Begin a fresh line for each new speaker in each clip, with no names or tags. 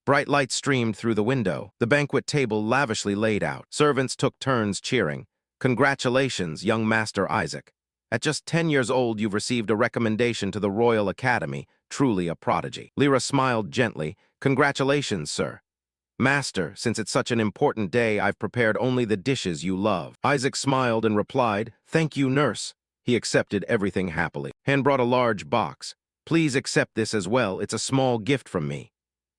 Bright light streamed through the window, the banquet table lavishly laid out. Servants took turns cheering. Congratulations, young Master Isaac. At just 10 years old, you've received a recommendation to the Royal Academy, truly a prodigy. Lyra smiled gently. Congratulations, sir. Master, since it's such an important day, I've prepared only the dishes you love. Isaac smiled and replied, Thank you, nurse. He accepted everything happily. Han brought a large box. Please accept this as well. It's a small gift from me.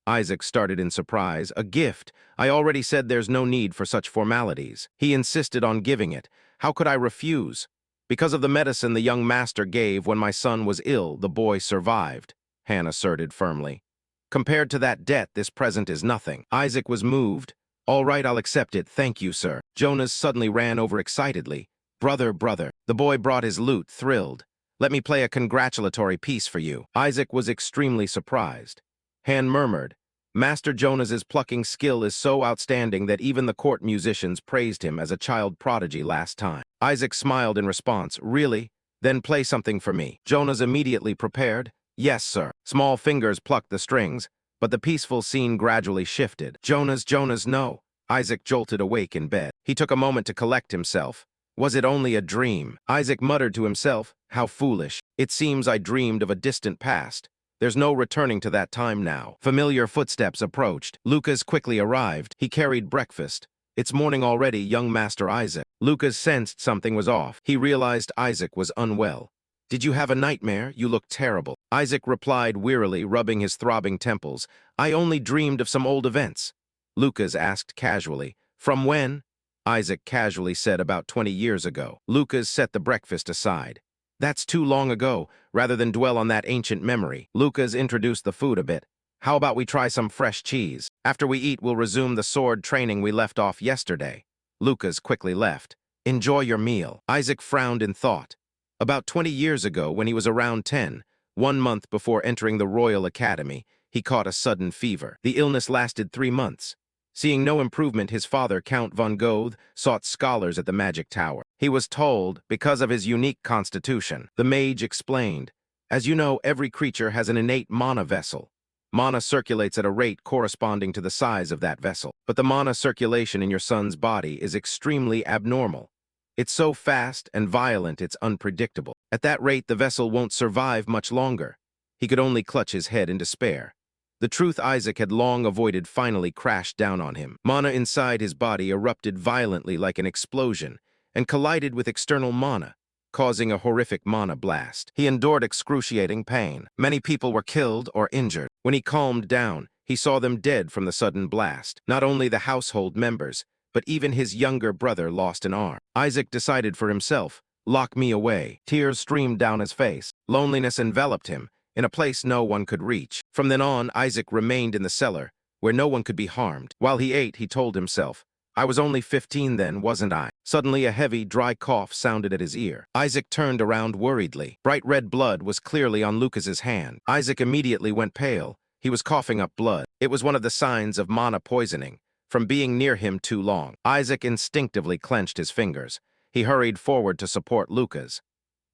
Isaac started in surprise. A gift? I already said there's no need for such formalities. He insisted on giving it. How could I refuse? Because of the medicine the young master gave when my son was ill, the boy survived, Han asserted firmly. Compared to that debt, this present is nothing. Isaac was moved. All right, I'll accept it. Thank you, sir. Jonas suddenly ran over excitedly. Brother, brother. The boy brought his lute, thrilled. Let me play a congratulatory piece for you. Isaac was extremely surprised. Han murmured, Master Jonas's plucking skill is so outstanding that even the court musicians praised him as a child prodigy last time. Isaac smiled in response. Really? Then play something for me. Jonas immediately prepared. Yes, sir. Small fingers plucked the strings, but the peaceful scene gradually shifted. Jonas, no. Isaac jolted awake in bed. He took a moment to collect himself. Was it only a dream? Isaac muttered to himself, How foolish. It seems I dreamed of a distant past. There's no returning to that time now. Familiar footsteps approached. Lucas quickly arrived. He carried breakfast. It's morning already, young Master Isaac. Lucas sensed something was off. He realized Isaac was unwell. Did you have a nightmare? You look terrible. Isaac replied wearily, rubbing his throbbing temples. I only dreamed of some old events. Lucas asked casually. From when? Isaac casually said about 20 years ago. Lucas set the breakfast aside. That's too long ago. Rather than dwell on that ancient memory, Lucas introduced the food a bit. How about we try some fresh cheese? After we eat, we'll resume the sword training we left off yesterday. Lucas quickly left. Enjoy your meal. Isaac frowned in thought. About 20 years ago, when he was around 10, 1 month before entering the Royal Academy, he caught a sudden fever. The illness lasted 3 months. Seeing no improvement, his father, Count von Goethe, sought scholars at the Magic Tower. He was told, because of his unique constitution. The mage explained, As you know, every creature has an innate mana vessel. Mana circulates at a rate corresponding to the size of that vessel. But the mana circulation in your son's body is extremely abnormal. It's so fast and violent it's unpredictable. At that rate, the vessel won't survive much longer. He could only clutch his head in despair. The truth Isaac had long avoided finally crashed down on him. Mana inside his body erupted violently like an explosion and collided with external mana, causing a horrific mana blast. He endured excruciating pain. Many people were killed or injured. When he calmed down, he saw them dead from the sudden blast. Not only the household members, but even his younger brother lost an arm. Isaac decided for himself, lock me away. Tears streamed down his face. Loneliness enveloped him, in a place no one could reach. From then on, Isaac remained in the cellar, where no one could be harmed. While he ate, he told himself, I was only 15 then, wasn't I? Suddenly, a heavy, dry cough sounded at his ear. Isaac turned around worriedly. Bright red blood was clearly on Lucas's hand. Isaac immediately went pale. He was coughing up blood. It was one of the signs of mana poisoning, from being near him too long. Isaac instinctively clenched his fingers. He hurried forward to support Lucas.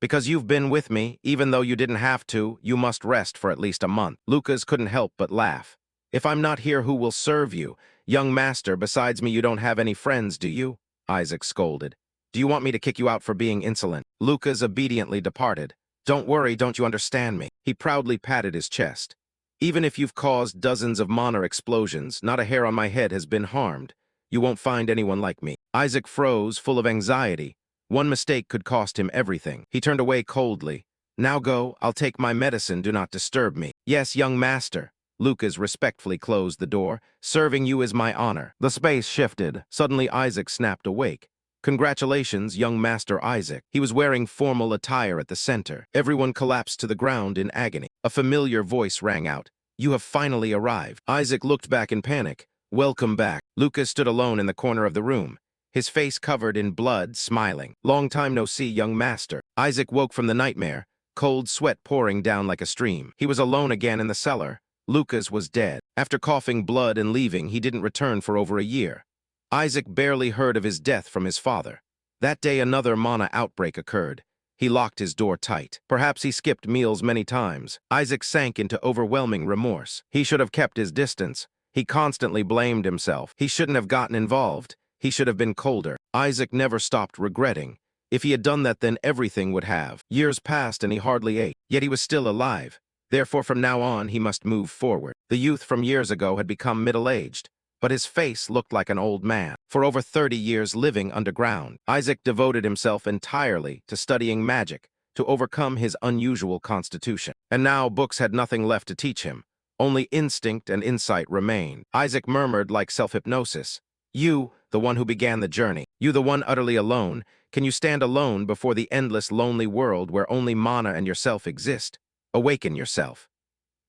Because you've been with me, even though you didn't have to, you must rest for at least a month. Lucas couldn't help but laugh. If I'm not here, who will serve you? Young master, besides me you don't have any friends, do you? Isaac scolded. Do you want me to kick you out for being insolent? Lucas obediently departed. Don't worry, don't you understand me? He proudly patted his chest. Even if you've caused dozens of mana explosions, not a hair on my head has been harmed. You won't find anyone like me. Isaac froze, full of anxiety. One mistake could cost him everything. He turned away coldly. Now go, I'll take my medicine, do not disturb me. Yes, young master. Lucas respectfully closed the door. Serving you is my honor. The space shifted. Suddenly Isaac snapped awake. Congratulations, young Master Isaac. He was wearing formal attire at the center. Everyone collapsed to the ground in agony. A familiar voice rang out. You have finally arrived. Isaac looked back in panic. Welcome back. Lucas stood alone in the corner of the room, his face covered in blood, smiling. Long time no see, young master. Isaac woke from the nightmare, cold sweat pouring down like a stream. He was alone again in the cellar. Lucas was dead. After coughing blood and leaving, he didn't return for over a year. Isaac barely heard of his death from his father. That day another mana outbreak occurred. He locked his door tight. Perhaps he skipped meals many times. Isaac sank into overwhelming remorse. He should have kept his distance. He constantly blamed himself. He shouldn't have gotten involved. He should have been colder. Isaac never stopped regretting. If he had done that, then everything would have. Years passed and he hardly ate, yet he was still alive. Therefore, from now on, he must move forward. The youth from years ago had become middle-aged, but his face looked like an old man. For over 30 years living underground, Isaac devoted himself entirely to studying magic, to overcome his unusual constitution. And now books had nothing left to teach him. Only instinct and insight remained. Isaac murmured like self-hypnosis. You, the one who began the journey, you the one utterly alone, can you stand alone before the endless lonely world where only mana and yourself exist? Awaken yourself.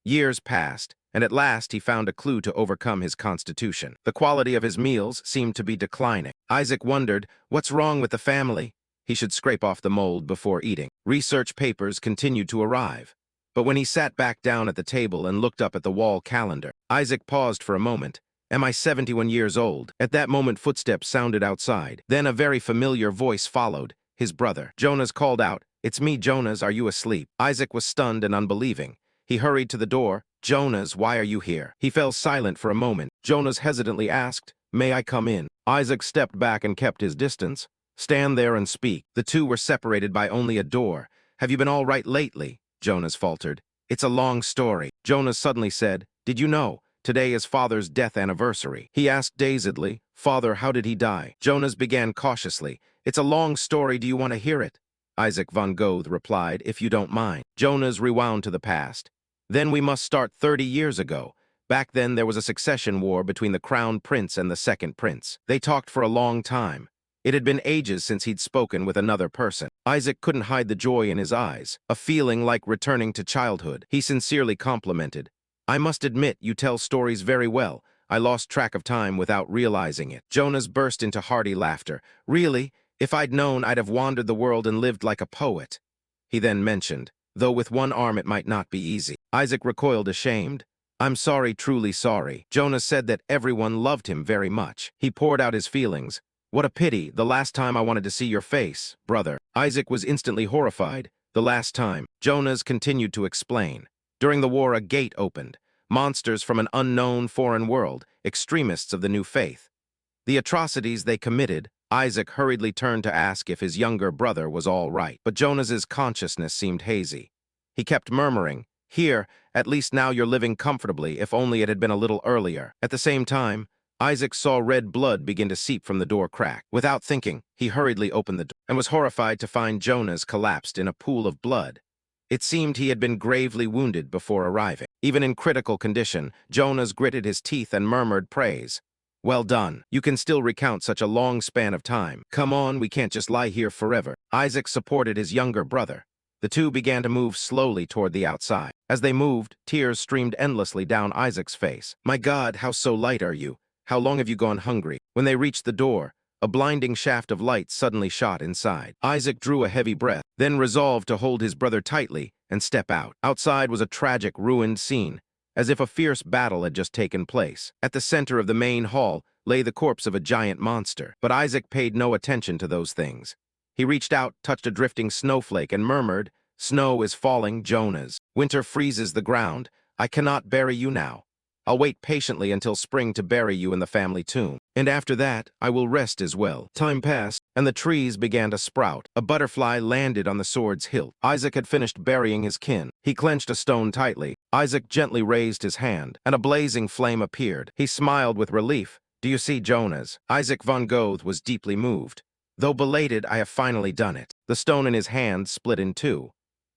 Years passed, and at last he found a clue to overcome his constitution. The quality of his meals seemed to be declining. Isaac wondered, what's wrong with the family? He should scrape off the mold before eating. Research papers continued to arrive. But when he sat back down at the table and looked up at the wall calendar, Isaac paused for a moment. Am I 71 years old? At that moment, footsteps sounded outside. Then a very familiar voice followed, his brother. Jonas called out, It's me, Jonas, are you asleep? Isaac was stunned and unbelieving. He hurried to the door. Jonas, why are you here? He fell silent for a moment. Jonas hesitantly asked, May I come in? Isaac stepped back and kept his distance. Stand there and speak. The two were separated by only a door. Have you been all right lately? Jonas faltered. It's a long story. Jonas suddenly said, Did you know? Today is Father's death anniversary. He asked dazedly, Father, how did he die? Jonas began cautiously. It's a long story. Do you want to hear it? Isaac von Goethe replied, If you don't mind. Jonas rewound to the past. Then we must start 30 years ago. Back then there was a succession war between the crown prince and the second prince. They talked for a long time. It had been ages since he'd spoken with another person. Isaac couldn't hide the joy in his eyes, a feeling like returning to childhood. He sincerely complimented, I must admit, you tell stories very well. I lost track of time without realizing it. Jonas burst into hearty laughter. Really? If I'd known, I'd have wandered the world and lived like a poet. He then mentioned, though with one arm it might not be easy. Isaac recoiled ashamed. I'm sorry, truly sorry. Jonas said that everyone loved him very much. He poured out his feelings. What a pity, the last time I wanted to see your face, brother. Isaac was instantly horrified. The last time. Jonas continued to explain. During the war, a gate opened. Monsters from an unknown foreign world, extremists of the new faith. The atrocities they committed, Isaac hurriedly turned to ask if his younger brother was all right. But Jonas's consciousness seemed hazy. He kept murmuring, Here, at least now you're living comfortably, if only it had been a little earlier. At the same time, Isaac saw red blood begin to seep from the door crack. Without thinking, he hurriedly opened the door and was horrified to find Jonas collapsed in a pool of blood. It seemed he had been gravely wounded before arriving. Even in critical condition, Jonas gritted his teeth and murmured praise. Well done. You can still recount such a long span of time. Come on, we can't just lie here forever. Isaac supported his younger brother. The two began to move slowly toward the outside. As they moved, tears streamed endlessly down Isaac's face. My God, how so light are you? How long have you gone hungry? When they reached the door, a blinding shaft of light suddenly shot inside. Isaac drew a heavy breath, then resolved to hold his brother tightly and step out. Outside was a tragic, ruined scene, as if a fierce battle had just taken place. At the center of the main hall lay the corpse of a giant monster, but Isaac paid no attention to those things. He reached out, touched a drifting snowflake, and murmured, Snow is falling, Jonas. Winter freezes the ground. I cannot bury you now. I'll wait patiently until spring to bury you in the family tomb. And after that, I will rest as well. Time passed, and the trees began to sprout. A butterfly landed on the sword's hilt. Isaac had finished burying his kin. He clenched a stone tightly. Isaac gently raised his hand, and a blazing flame appeared. He smiled with relief. Do you see, Jonas? Isaac von Goethe was deeply moved. Though belated, I have finally done it. The stone in his hand split in two.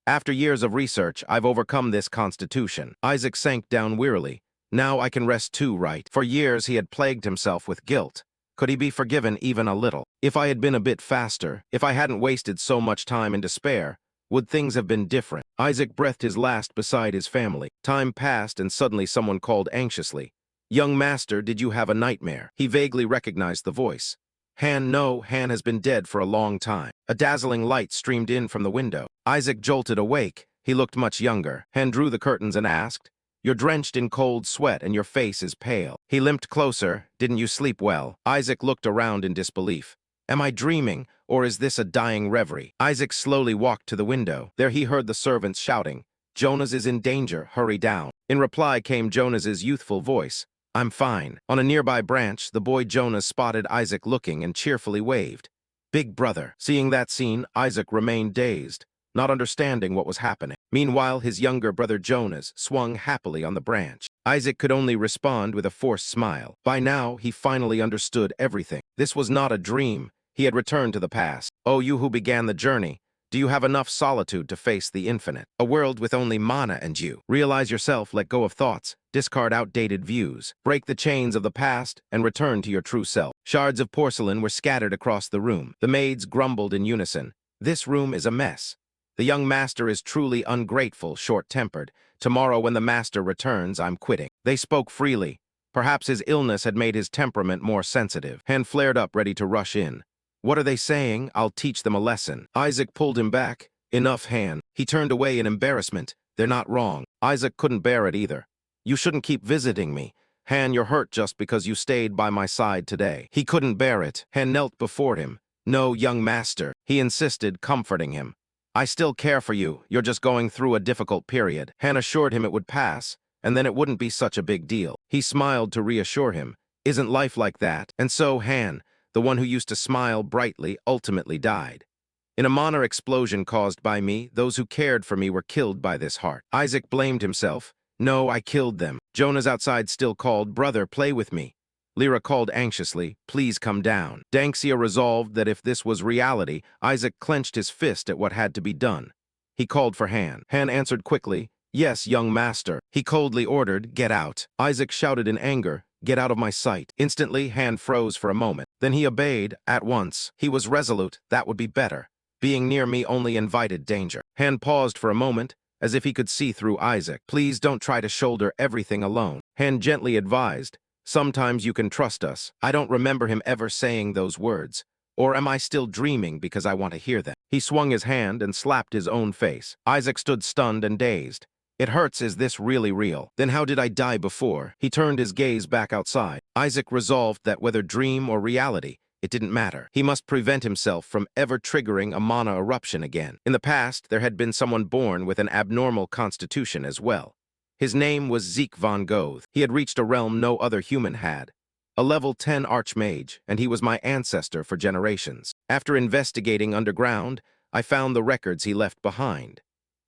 After years of research, I've overcome this constitution. Isaac sank down wearily. Now I can rest too, right? For years he had plagued himself with guilt. Could he be forgiven even a little? If I had been a bit faster, if I hadn't wasted so much time in despair, would things have been different? Isaac breathed his last beside his family. Time passed and suddenly someone called anxiously. Young master, did you have a nightmare? He vaguely recognized the voice. No, Han has been dead for a long time. A dazzling light streamed in from the window. Isaac jolted awake. He looked much younger. Han drew the curtains and asked, You're drenched in cold sweat and your face is pale. He limped closer. Didn't you sleep well? Isaac looked around in disbelief. Am I dreaming, or is this a dying reverie? Isaac slowly walked to the window. There he heard the servants shouting, Jonas is in danger, hurry down. In reply came Jonas's youthful voice. I'm fine. On a nearby branch, the boy Jonas spotted Isaac looking and cheerfully waved. Big brother. Seeing that scene, Isaac remained dazed, not understanding what was happening. Meanwhile, his younger brother Jonas swung happily on the branch. Isaac could only respond with a forced smile. By now, he finally understood everything. This was not a dream. He had returned to the past. Oh, you who began the journey, do you have enough solitude to face the infinite? A world with only mana and you. Realize yourself, let go of thoughts, discard outdated views, break the chains of the past, and return to your true self. Shards of porcelain were scattered across the room. The maids grumbled in unison. This room is a mess. The young master is truly ungrateful, short-tempered. Tomorrow when the master returns, I'm quitting. They spoke freely. Perhaps his illness had made his temperament more sensitive. Han flared up, ready to rush in. What are they saying? I'll teach them a lesson. Isaac pulled him back. Enough, Han. He turned away in embarrassment. They're not wrong. Isaac couldn't bear it either. You shouldn't keep visiting me. Han, you're hurt just because you stayed by my side today. He couldn't bear it. Han knelt before him. No, young master. He insisted, comforting him. I still care for you. You're just going through a difficult period. Han assured him it would pass, and then it wouldn't be such a big deal. He smiled to reassure him. Isn't life like that? And so Han, the one who used to smile brightly, ultimately died. In a mana explosion caused by me, those who cared for me were killed by this heart. Isaac blamed himself. No, I killed them. Jonas outside still called, brother, play with me. Lyra called anxiously, please come down. Danxia resolved that if this was reality, Isaac clenched his fist at what had to be done. He called for Han. Han answered quickly, yes, young master. He coldly ordered, get out. Isaac shouted in anger, get out of my sight. Instantly, Han froze for a moment. Then he obeyed, at once. He was resolute, that would be better. Being near me only invited danger. Han paused for a moment, as if he could see through Isaac. Please don't try to shoulder everything alone. Han gently advised, sometimes you can trust us. I don't remember him ever saying those words. Or am I still dreaming because I want to hear them? He swung his hand and slapped his own face. Isaac stood stunned and dazed. It hurts, is this really real? Then how did I die before? He turned his gaze back outside. Isaac resolved that whether dream or reality, it didn't matter. He must prevent himself from ever triggering a mana eruption again. In the past, there had been someone born with an abnormal constitution as well. His name was Zeke von Goth. He had reached a realm no other human had. A level 10 Archmage, and he was my ancestor for generations. After investigating underground, I found the records he left behind.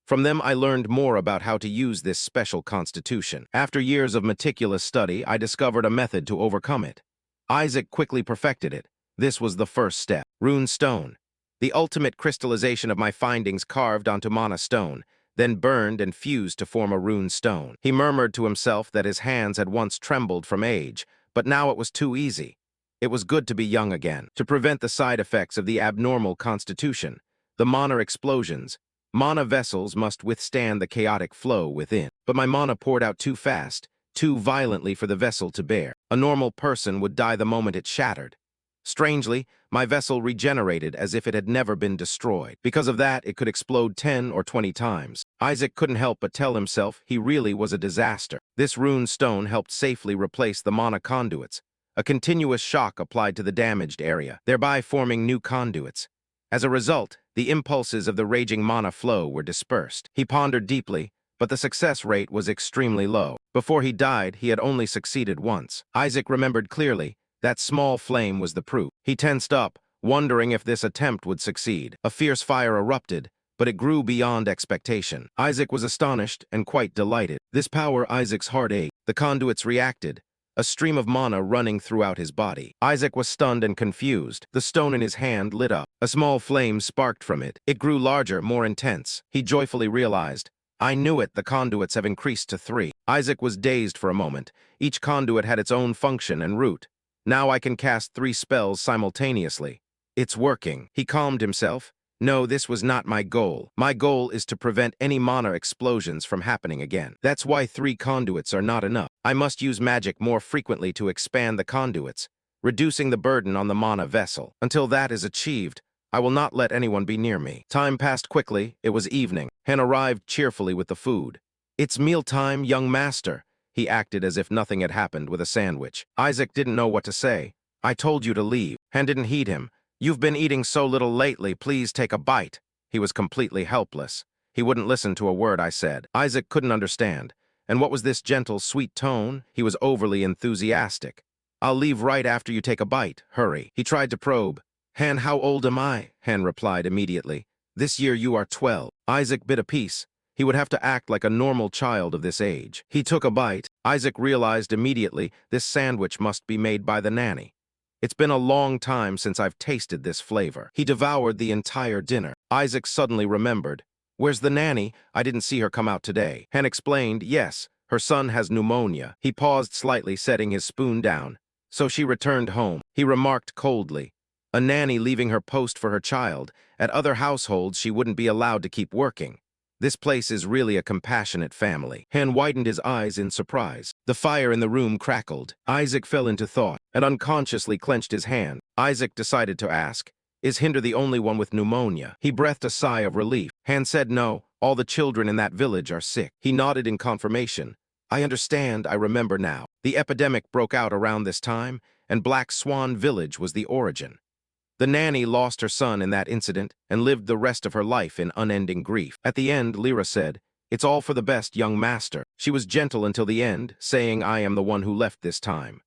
From them, I learned more about how to use this special constitution. After years of meticulous study, I discovered a method to overcome it. Isaac quickly perfected it. This was the first step. Rune stone. The ultimate crystallization of my findings carved onto mana stone, then burned and fused to form a rune stone. He murmured to himself that his hands had once trembled from age, but now it was too easy. It was good to be young again. To prevent the side effects of the abnormal constitution, the mana explosions, mana vessels must withstand the chaotic flow within. But my mana poured out too fast, too violently for the vessel to bear. A normal person would die the moment it shattered. Strangely, my vessel regenerated as if it had never been destroyed. Because of that, it could explode 10 or 20 times. Isaac couldn't help but tell himself he really was a disaster. This rune stone helped safely replace the mana conduits. A continuous shock applied to the damaged area, thereby forming new conduits. As a result, the impulses of the raging mana flow were dispersed. He pondered deeply, but the success rate was extremely low. Before he died, he had only succeeded once. Isaac remembered clearly, that small flame was the proof. He tensed up, wondering if this attempt would succeed. A fierce fire erupted, but it grew beyond expectation. Isaac was astonished and quite delighted. This power Isaac's heart ached. The conduits reacted, a stream of mana running throughout his body. Isaac was stunned and confused. The stone in his hand lit up. A small flame sparked from it. It grew larger, more intense. He joyfully realized, I knew it, the conduits have increased to 3. Isaac was dazed for a moment. Each conduit had its own function and root. Now I can cast 3 spells simultaneously. It's working. He calmed himself. No, this was not my goal. My goal is to prevent any mana explosions from happening again. That's why 3 conduits are not enough. I must use magic more frequently to expand the conduits, reducing the burden on the mana vessel. Until that is achieved, I will not let anyone be near me. Time passed quickly. It was evening. Han arrived cheerfully with the food. It's mealtime, young master. He acted as if nothing had happened with a sandwich. Isaac didn't know what to say. I told you to leave. Han didn't heed him. You've been eating so little lately, please take a bite. He was completely helpless. He wouldn't listen to a word I said. Isaac couldn't understand. And what was this gentle, sweet tone? He was overly enthusiastic. I'll leave right after you take a bite. Hurry. He tried to probe. Han, how old am I? Han replied immediately. This year you are 12. Isaac bit a piece. He would have to act like a normal child of this age. He took a bite. Isaac realized immediately this sandwich must be made by the nanny. It's been a long time since I've tasted this flavor. He devoured the entire dinner. Isaac suddenly remembered. Where's the nanny? I didn't see her come out today. Han explained, yes, her son has pneumonia. He paused slightly, setting his spoon down. So she returned home. He remarked coldly. A nanny leaving her post for her child. At other households, she wouldn't be allowed to keep working. This place is really a compassionate family. Han widened his eyes in surprise. The fire in the room crackled. Isaac fell into thought and unconsciously clenched his hand. Isaac decided to ask, is Hinder the only one with pneumonia? He breathed a sigh of relief. Han said no, all the children in that village are sick. He nodded in confirmation. I understand, I remember now. The epidemic broke out around this time, and Black Swan Village was the origin. The nanny lost her son in that incident and lived the rest of her life in unending grief. At the end, Lyra said, it's all for the best, young master. She was gentle until the end, saying, I am the one who left this time.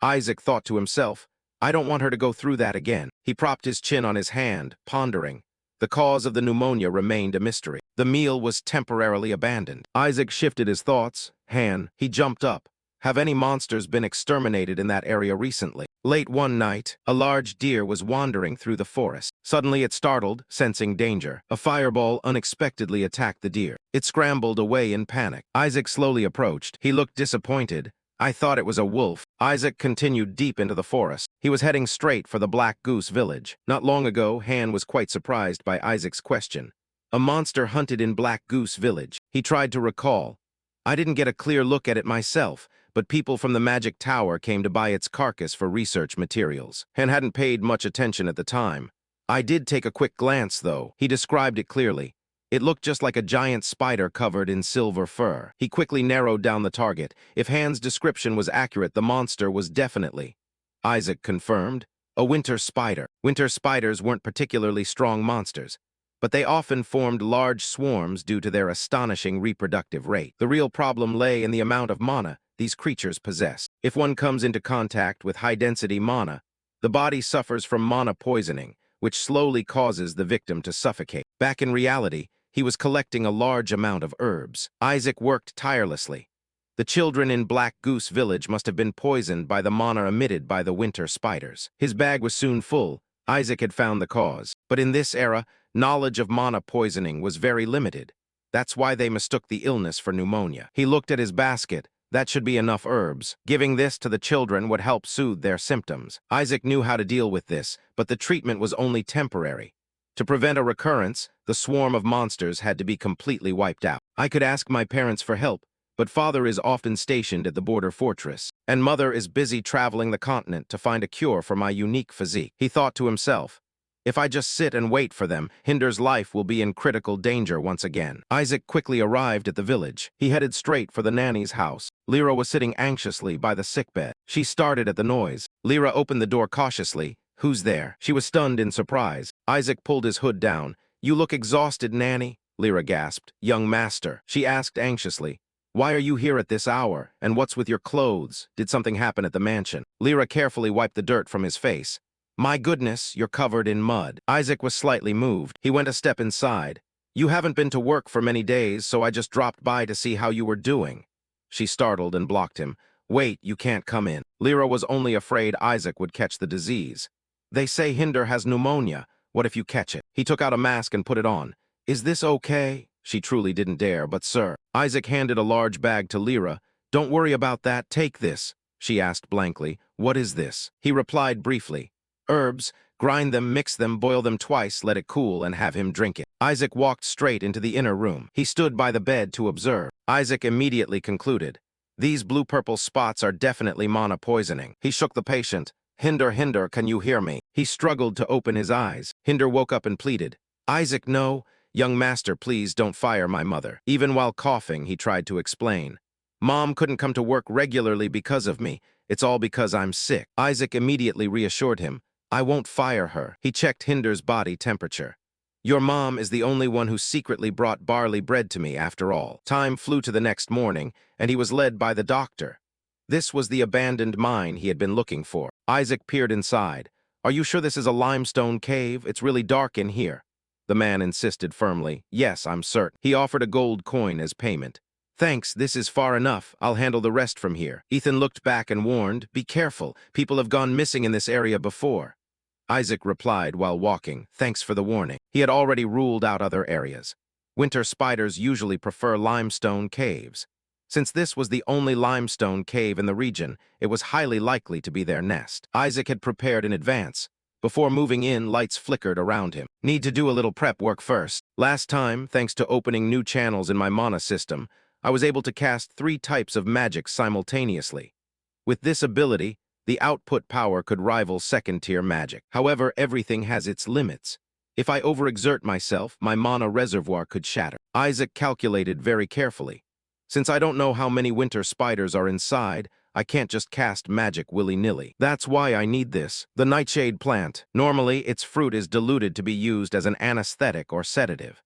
Isaac thought to himself, I don't want her to go through that again. He propped his chin on his hand, pondering. The cause of the pneumonia remained a mystery. The meal was temporarily abandoned. Isaac shifted his thoughts. Han, he jumped up. Have any monsters been exterminated in that area recently? Late one night, a large deer was wandering through the forest. Suddenly it startled, sensing danger. A fireball unexpectedly attacked the deer. It scrambled away in panic. Isaac slowly approached. He looked disappointed. I thought it was a wolf. Isaac continued deep into the forest. He was heading straight for the Black Goose Village. Not long ago, Han was quite surprised by Isaac's question. A monster hunted in Black Goose Village. He tried to recall. I didn't get a clear look at it myself, but people from the Magic Tower came to buy its carcass for research materials. Han hadn't paid much attention at the time. I did take a quick glance, though. He described it clearly. It looked just like a giant spider covered in silver fur. He quickly narrowed down the target. If Han's description was accurate, the monster was definitely, Isaac confirmed, a winter spider. Winter spiders weren't particularly strong monsters, but they often formed large swarms due to their astonishing reproductive rate. The real problem lay in the amount of mana these creatures possess. If one comes into contact with high-density mana, the body suffers from mana poisoning, which slowly causes the victim to suffocate. Back in reality, he was collecting a large amount of herbs. Isaac worked tirelessly. The children in Black Goose Village must have been poisoned by the mana emitted by the winter spiders. His bag was soon full. Isaac had found the cause. But in this era, knowledge of mana poisoning was very limited. That's why they mistook the illness for pneumonia. He looked at his basket. That should be enough herbs. Giving this to the children would help soothe their symptoms. Isaac knew how to deal with this, but the treatment was only temporary. To prevent a recurrence, the swarm of monsters had to be completely wiped out. I could ask my parents for help, but father is often stationed at the border fortress, and mother is busy traveling the continent to find a cure for my unique physique. He thought to himself, if I just sit and wait for them, Hinder's life will be in critical danger once again. Isaac quickly arrived at the village. He headed straight for the nanny's house. Lyra was sitting anxiously by the sickbed. She started at the noise. Lyra opened the door cautiously. Who's there? She was stunned in surprise. Isaac pulled his hood down. You look exhausted, nanny, Lyra gasped. Young master, she asked anxiously. Why are you here at this hour? And what's with your clothes? Did something happen at the mansion? Lyra carefully wiped the dirt from his face. My goodness, you're covered in mud. Isaac was slightly moved. He went a step inside. You haven't been to work for many days, so I just dropped by to see how you were doing. She startled and blocked him. Wait, you can't come in. Lyra was only afraid Isaac would catch the disease. They say Hinder has pneumonia. What if you catch it? He took out a mask and put it on. Is this okay? She truly didn't dare, but sir. Isaac handed a large bag to Lyra. Don't worry about that, take this. She asked blankly. What is this? He replied briefly. Herbs, grind them, mix them, boil them twice, let it cool, and have him drink it. Isaac walked straight into the inner room. He stood by the bed to observe. Isaac immediately concluded. These blue-purple spots are definitely mana poisoning. He shook the patient. Hinder, can you hear me? He struggled to open his eyes. Hinder woke up and pleaded. Isaac, no. Young master, please don't fire my mother. Even while coughing, he tried to explain. Mom couldn't come to work regularly because of me. It's all because I'm sick. Isaac immediately reassured him. I won't fire her. He checked Hinder's body temperature. Your mom is the only one who secretly brought barley bread to me after all. Time flew to the next morning, and he was led by the doctor. This was the abandoned mine he had been looking for. Isaac peered inside. Are you sure this is a limestone cave? It's really dark in here. The man insisted firmly. Yes, I'm certain. He offered a gold coin as payment. Thanks, this is far enough. I'll handle the rest from here. Ethan looked back and warned, be careful. People have gone missing in this area before. Isaac replied while walking, thanks for the warning. He had already ruled out other areas. Winter spiders usually prefer limestone caves. Since this was the only limestone cave in the region, it was highly likely to be their nest. Isaac had prepared in advance. Before moving in, lights flickered around him. Need to do a little prep work first. Last time, thanks to opening new channels in my mana system, I was able to cast 3 types of magic simultaneously. With this ability, the output power could rival second-tier magic. However, everything has its limits. If I overexert myself, my mana reservoir could shatter. Isaac calculated very carefully. Since I don't know how many winter spiders are inside, I can't just cast magic willy-nilly. That's why I need this. The nightshade plant. Normally, its fruit is diluted to be used as an anesthetic or sedative.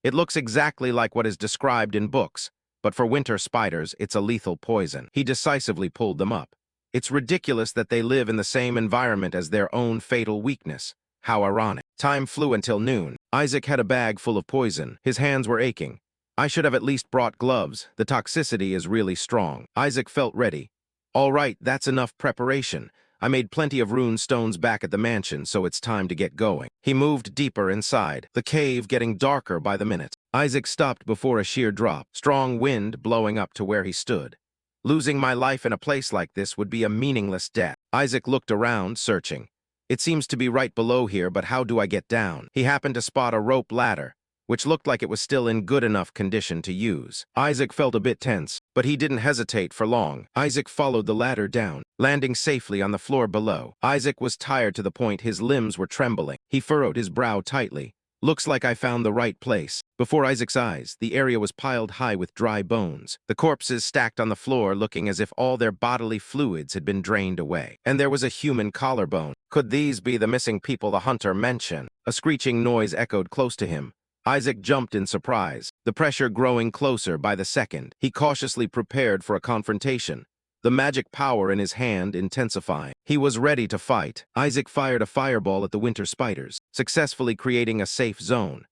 It looks exactly like what is described in books, but for winter spiders, it's a lethal poison. He decisively pulled them up. It's ridiculous that they live in the same environment as their own fatal weakness. How ironic. Time flew until noon. Isaac had a bag full of poison. His hands were aching. I should have at least brought gloves. The toxicity is really strong. Isaac felt ready. All right, that's enough preparation. I made plenty of rune stones back at the mansion, so it's time to get going. He moved deeper inside, the cave getting darker by the minute. Isaac stopped before a sheer drop, strong wind blowing up to where he stood. Losing my life in a place like this would be a meaningless death. Isaac looked around, searching. It seems to be right below here, but how do I get down? He happened to spot a rope ladder, which looked like it was still in good enough condition to use. Isaac felt a bit tense, but he didn't hesitate for long. Isaac followed the ladder down, landing safely on the floor below. Isaac was tired to the point his limbs were trembling. He furrowed his brow tightly. Looks like I found the right place. Before Isaac's eyes, the area was piled high with dry bones. The corpses stacked on the floor looking as if all their bodily fluids had been drained away. And there was a human collarbone. Could these be the missing people the hunter mentioned? A screeching noise echoed close to him. Isaac jumped in surprise, the pressure growing closer by the second. He cautiously prepared for a confrontation, the magic power in his hand intensifying. He was ready to fight. Isaac fired a fireball at the winter spiders, successfully creating a safe zone.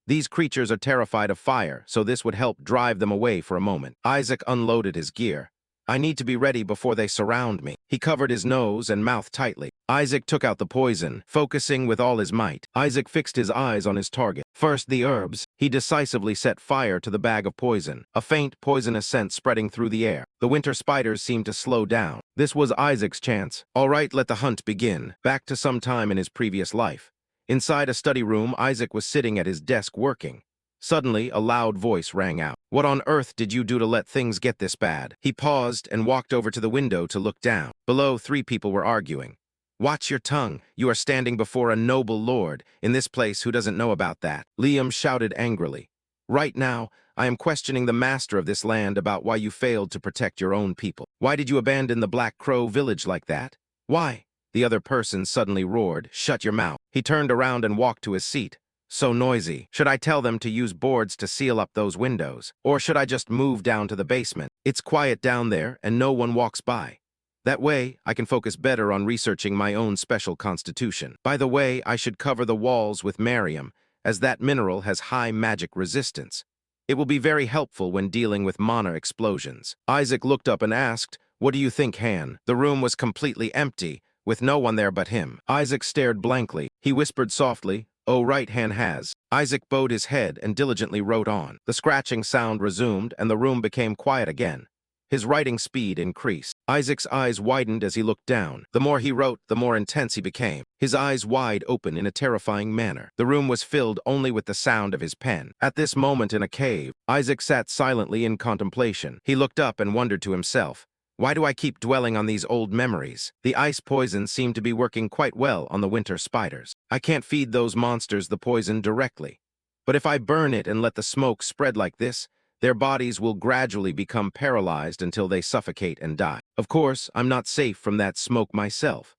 These creatures are terrified of fire, so this would help drive them away for a moment. Isaac unloaded his gear. I need to be ready before they surround me. He covered his nose and mouth tightly. Isaac took out the poison, focusing with all his might. Isaac fixed his eyes on his target. First the herbs. He decisively set fire to the bag of poison, a faint poisonous scent spreading through the air. The winter spiders seemed to slow down. This was Isaac's chance. All right, let the hunt begin. Back to some time in his previous life. Inside a study room, Isaac was sitting at his desk working. Suddenly, a loud voice rang out. What on earth did you do to let things get this bad? He paused and walked over to the window to look down. Below, 3 people were arguing. Watch your tongue. You are standing before a noble lord in this place who doesn't know about that. Liam shouted angrily. Right now, I am questioning the master of this land about why you failed to protect your own people. Why did you abandon the Black Crow village like that? Why? The other person suddenly roared, shut your mouth. He turned around and walked to his seat. So noisy. Should I tell them to use boards to seal up those windows? Or should I just move down to the basement? It's quiet down there and no one walks by. That way, I can focus better on researching my own special constitution. By the way, I should cover the walls with Marium, as that mineral has high magic resistance. It will be very helpful when dealing with mana explosions. Isaac looked up and asked, what do you think, Han? The room was completely empty, with no one there but him. Isaac stared blankly. He whispered softly, oh right, Han has. Isaac bowed his head and diligently wrote on. The scratching sound resumed and the room became quiet again. His writing speed increased. Isaac's eyes widened as he looked down. The more he wrote, the more intense he became, his eyes wide open in a terrifying manner. The room was filled only with the sound of his pen. At this moment in a cave, Isaac sat silently in contemplation. He looked up and wondered to himself, why do I keep dwelling on these old memories? The ice poison seemed to be working quite well on the winter spiders. I can't feed those monsters the poison directly. But if I burn it and let the smoke spread like this, their bodies will gradually become paralyzed until they suffocate and die. Of course, I'm not safe from that smoke myself.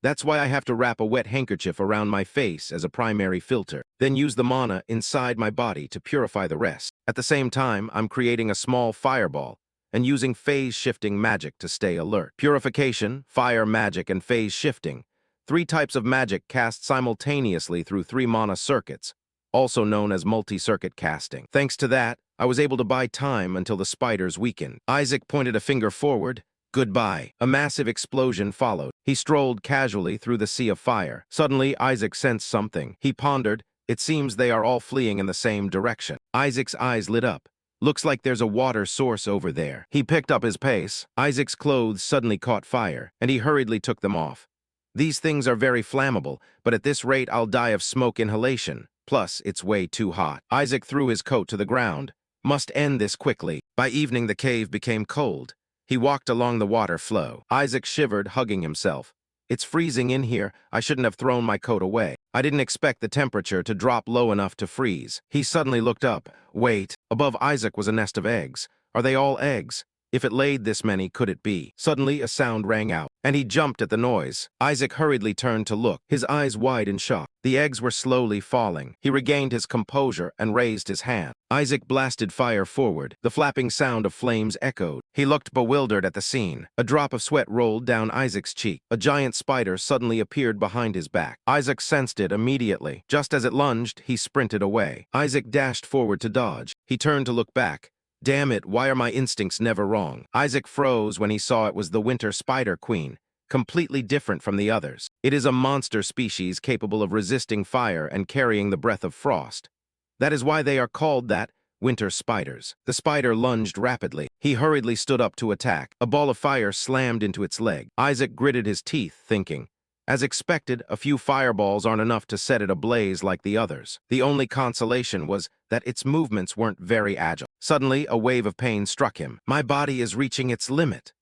That's why I have to wrap a wet handkerchief around my face as a primary filter, then use the mana inside my body to purify the rest. At the same time, I'm creating a small fireball and using phase-shifting magic to stay alert. Purification, fire magic, and phase shifting. 3 types of magic cast simultaneously through 3 mana circuits, also known as multi-circuit casting. Thanks to that, I was able to buy time until the spiders weakened. Isaac pointed a finger forward. Goodbye. A massive explosion followed. He strolled casually through the sea of fire. Suddenly, Isaac sensed something. He pondered. It seems they are all fleeing in the same direction. Isaac's eyes lit up. Looks like there's a water source over there. He picked up his pace. Isaac's clothes suddenly caught fire, and he hurriedly took them off. These things are very flammable, but at this rate I'll die of smoke inhalation. Plus, it's way too hot. Isaac threw his coat to the ground. Must end this quickly. By evening, the cave became cold. He walked along the water flow. Isaac shivered, hugging himself. It's freezing in here. I shouldn't have thrown my coat away. I didn't expect the temperature to drop low enough to freeze. He suddenly looked up. Wait. Above Isaac was a nest of eggs. Are they all eggs? If it laid this many, could it be? Suddenly, a sound rang out, and he jumped at the noise. Isaac hurriedly turned to look, his eyes wide in shock. The eggs were slowly falling. He regained his composure and raised his hand. Isaac blasted fire forward. The flapping sound of flames echoed. He looked bewildered at the scene. A drop of sweat rolled down Isaac's cheek. A giant spider suddenly appeared behind his back. Isaac sensed it immediately. Just as it lunged, he sprinted away. Isaac dashed forward to dodge. He turned to look back. Damn it, why are my instincts never wrong? Isaac froze when he saw it was the winter spider queen, completely different from the others. It is a monster species capable of resisting fire and carrying the breath of frost. That is why they are called that, winter spiders. The spider lunged rapidly. He hurriedly stood up to attack. A ball of fire slammed into its leg. Isaac gritted his teeth, thinking, as expected, a few fireballs aren't enough to set it ablaze like the others. The only consolation was that its movements weren't very agile. Suddenly, a wave of pain struck him. My body is reaching its limit.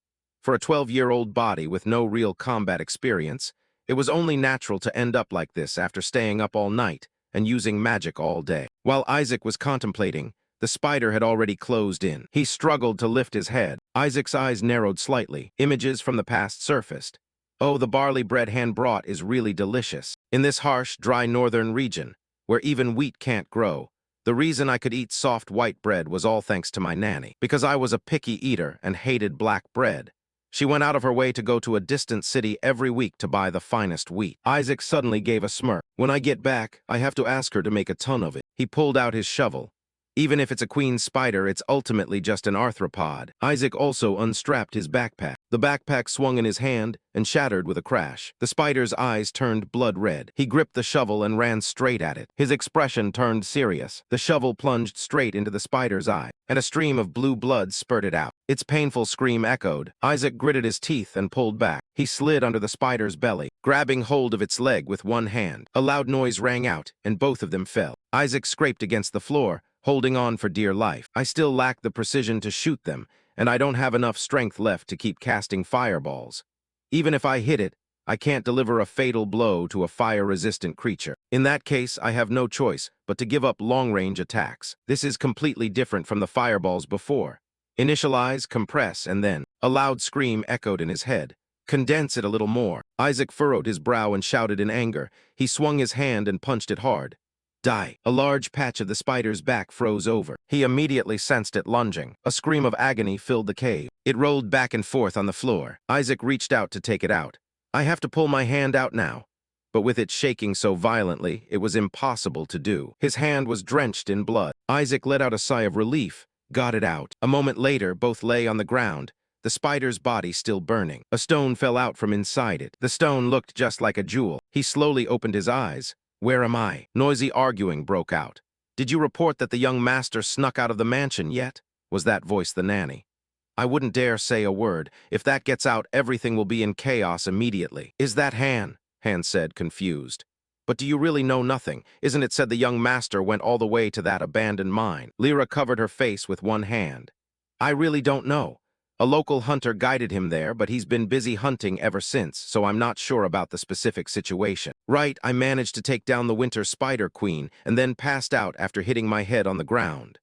For a 12-year-old body with no real combat experience, it was only natural to end up like this after staying up all night and using magic all day. While Isaac was contemplating, the spider had already closed in. He struggled to lift his head. Isaac's eyes narrowed slightly. Images from the past surfaced. Oh, the barley bread hand brought is really delicious. In this harsh, dry northern region, where even wheat can't grow, the reason I could eat soft white bread was all thanks to my nanny. Because I was a picky eater and hated black bread, she went out of her way to go to a distant city every week to buy the finest wheat. Isaac suddenly gave a smirk. When I get back, I have to ask her to make a ton of it. He pulled out his shovel. Even if it's a queen spider, it's ultimately just an arthropod. Isaac also unstrapped his backpack. The backpack swung in his hand and shattered with a crash. The spider's eyes turned blood red. He gripped the shovel and ran straight at it. His expression turned serious. The shovel plunged straight into the spider's eye, and a stream of blue blood spurted out. Its painful scream echoed. Isaac gritted his teeth and pulled back. He slid under the spider's belly, grabbing hold of its leg with one hand. A loud noise rang out, and both of them fell. Isaac scraped against the floor, holding on for dear life. I still lack the precision to shoot them, and I don't have enough strength left to keep casting fireballs. Even if I hit it, I can't deliver a fatal blow to a fire-resistant creature. In that case, I have no choice but to give up long-range attacks. This is completely different from the fireballs before. Initialize, compress, and then. A loud scream echoed in his head. Condense it a little more. Isaac furrowed his brow and shouted in anger. He swung his hand and punched it hard. Die. A large patch of the spider's back froze over. He immediately sensed it lunging. A scream of agony filled the cave. It rolled back and forth on the floor. Isaac reached out to take it out. I have to pull my hand out now. But with it shaking so violently, it was impossible to do. His hand was drenched in blood. Isaac let out a sigh of relief, got it out. A moment later, both lay on the ground, the spider's body still burning. A stone fell out from inside it. The stone looked just like a jewel. He slowly opened his eyes. Where am I? Noisy arguing broke out. Did you report that the young master snuck out of the mansion yet? Was that voice the nanny? I wouldn't dare say a word. If that gets out, everything will be in chaos immediately. Is that Han? Han said, confused. But do you really know nothing? Isn't it said the young master went all the way to that abandoned mine? Lyra covered her face with one hand. I really don't know. A local hunter guided him there, but he's been busy hunting ever since, so I'm not sure about the specific situation. Right, I managed to take down the winter spider queen and then passed out after hitting my head on the ground.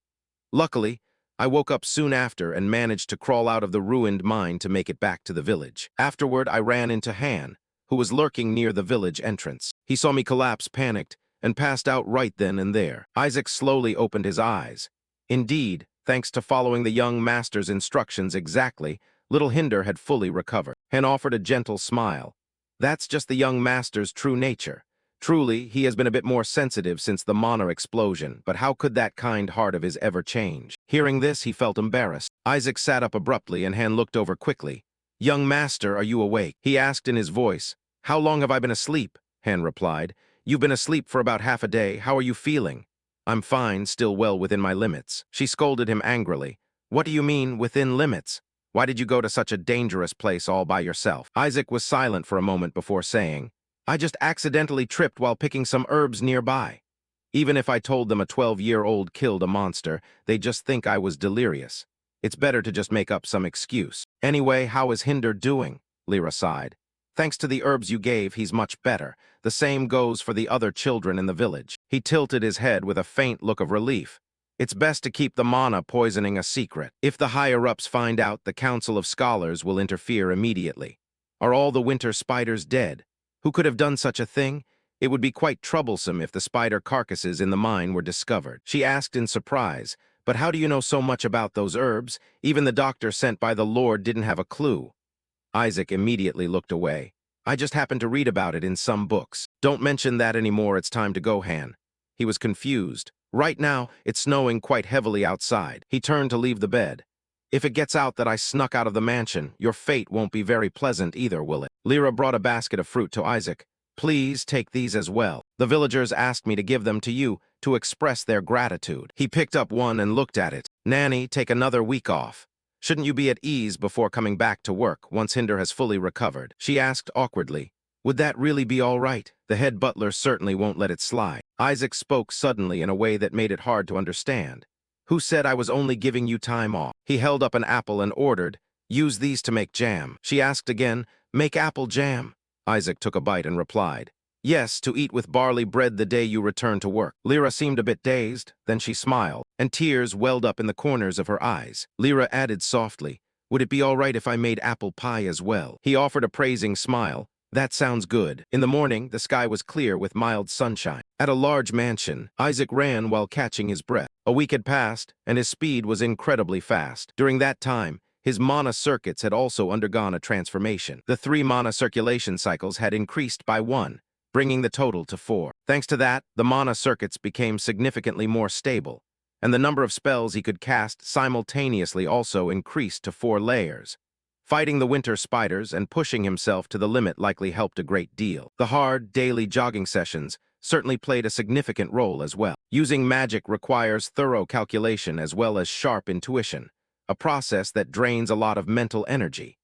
Luckily, I woke up soon after and managed to crawl out of the ruined mine to make it back to the village. Afterward, I ran into Han, who was lurking near the village entrance. He saw me collapse, panicked, and passed out right then and there. Isaac slowly opened his eyes. Indeed, thanks to following the young master's instructions exactly, little Hinder had fully recovered, and offered a gentle smile. That's just the young master's true nature. Truly, he has been a bit more sensitive since the mana explosion, but how could that kind heart of his ever change? Hearing this, he felt embarrassed. Isaac sat up abruptly and Han looked over quickly. "Young master, are you awake?" he asked in his voice. "How long have I been asleep?" Han replied. "You've been asleep for about half a day. How are you feeling?" "I'm fine, still well within my limits." She scolded him angrily. "What do you mean, within limits? Why did you go to such a dangerous place all by yourself?" Isaac was silent for a moment before saying, "I just accidentally tripped while picking some herbs nearby. Even if I told them a 12-year-old killed a monster, they'd just think I was delirious. It's better to just make up some excuse." "Anyway, how is Hinder doing?" Lyra sighed. "Thanks to the herbs you gave, he's much better. The same goes for the other children in the village." He tilted his head with a faint look of relief. "It's best to keep the mana poisoning a secret. If the higher-ups find out, the Council of Scholars will interfere immediately. Are all the winter spiders dead? Who could have done such a thing? It would be quite troublesome if the spider carcasses in the mine were discovered." She asked in surprise, "But how do you know so much about those herbs? Even the doctor sent by the Lord didn't have a clue." Isaac immediately looked away. "I just happened to read about it in some books." "Don't mention that anymore, it's time to go, Han." He was confused. "Right now, it's snowing quite heavily outside." He turned to leave the bed. "If it gets out that I snuck out of the mansion, your fate won't be very pleasant either, will it?" Lyra brought a basket of fruit to Isaac. "Please take these as well. The villagers asked me to give them to you to express their gratitude." He picked up one and looked at it. "Nanny, take another week off. Shouldn't you be at ease before coming back to work once Hinder has fully recovered?" She asked awkwardly. "Would that really be all right? The head butler certainly won't let it slide." Isaac spoke suddenly in a way that made it hard to understand. "Who said I was only giving you time off?" He held up an apple and ordered, "Use these to make jam." She asked again, "Make apple jam?" Isaac took a bite and replied, "Yes, to eat with barley bread the day you return to work." Lyra seemed a bit dazed, then she smiled, and tears welled up in the corners of her eyes. Lyra added softly, "Would it be all right if I made apple pie as well?" He offered a praising smile. "That sounds good." In the morning, the sky was clear with mild sunshine. At a large mansion, Isaac ran while catching his breath. A week had passed, and his speed was incredibly fast. During that time, his mana circuits had also undergone a transformation. The 3 mana circulation cycles had increased by 1, bringing the total to 4. Thanks to that, the mana circuits became significantly more stable, and the number of spells he could cast simultaneously also increased to 4 layers. Fighting the winter spiders and pushing himself to the limit likely helped a great deal. The hard, daily jogging sessions certainly played a significant role as well. Using magic requires thorough calculation as well as sharp intuition, a process that drains a lot of mental energy.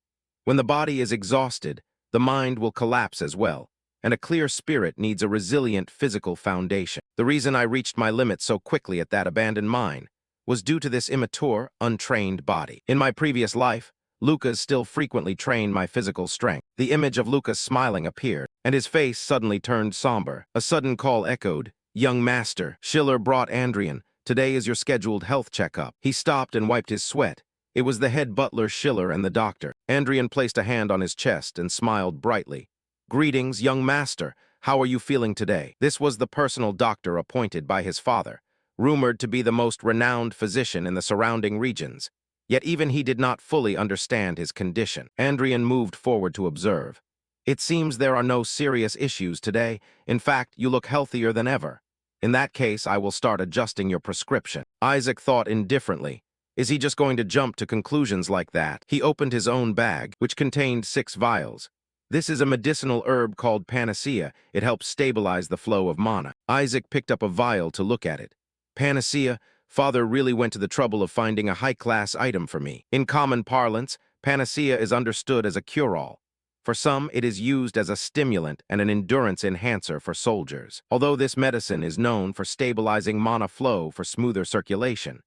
When the body is exhausted, the mind will collapse as well, and a clear spirit needs a resilient physical foundation. The reason I reached my limit so quickly at that abandoned mine was due to this immature, untrained body. In my previous life, Lucas still frequently trained my physical strength. The image of Lucas smiling appeared, and his face suddenly turned somber. A sudden call echoed, "Young master." Schiller brought Andrian. "Today is your scheduled health checkup." He stopped and wiped his sweat. It was the head butler, Schiller, and the doctor. Andrian placed a hand on his chest and smiled brightly. "Greetings, young master. How are you feeling today?" This was the personal doctor appointed by his father, rumored to be the most renowned physician in the surrounding regions. Yet even he did not fully understand his condition. Andrian moved forward to observe. "It seems there are no serious issues today. In fact, you look healthier than ever. In that case, I will start adjusting your prescription." Isaac thought indifferently. Is he just going to jump to conclusions like that? He opened his own bag, which contained 6 vials. "This is a medicinal herb called Panacea. It helps stabilize the flow of mana." Isaac picked up a vial to look at it. "Panacea? Father really went to the trouble of finding a high-class item for me." In common parlance, Panacea is understood as a cure-all. For some, it is used as a stimulant and an endurance enhancer for soldiers. Although this medicine is known for stabilizing mana flow for smoother circulation,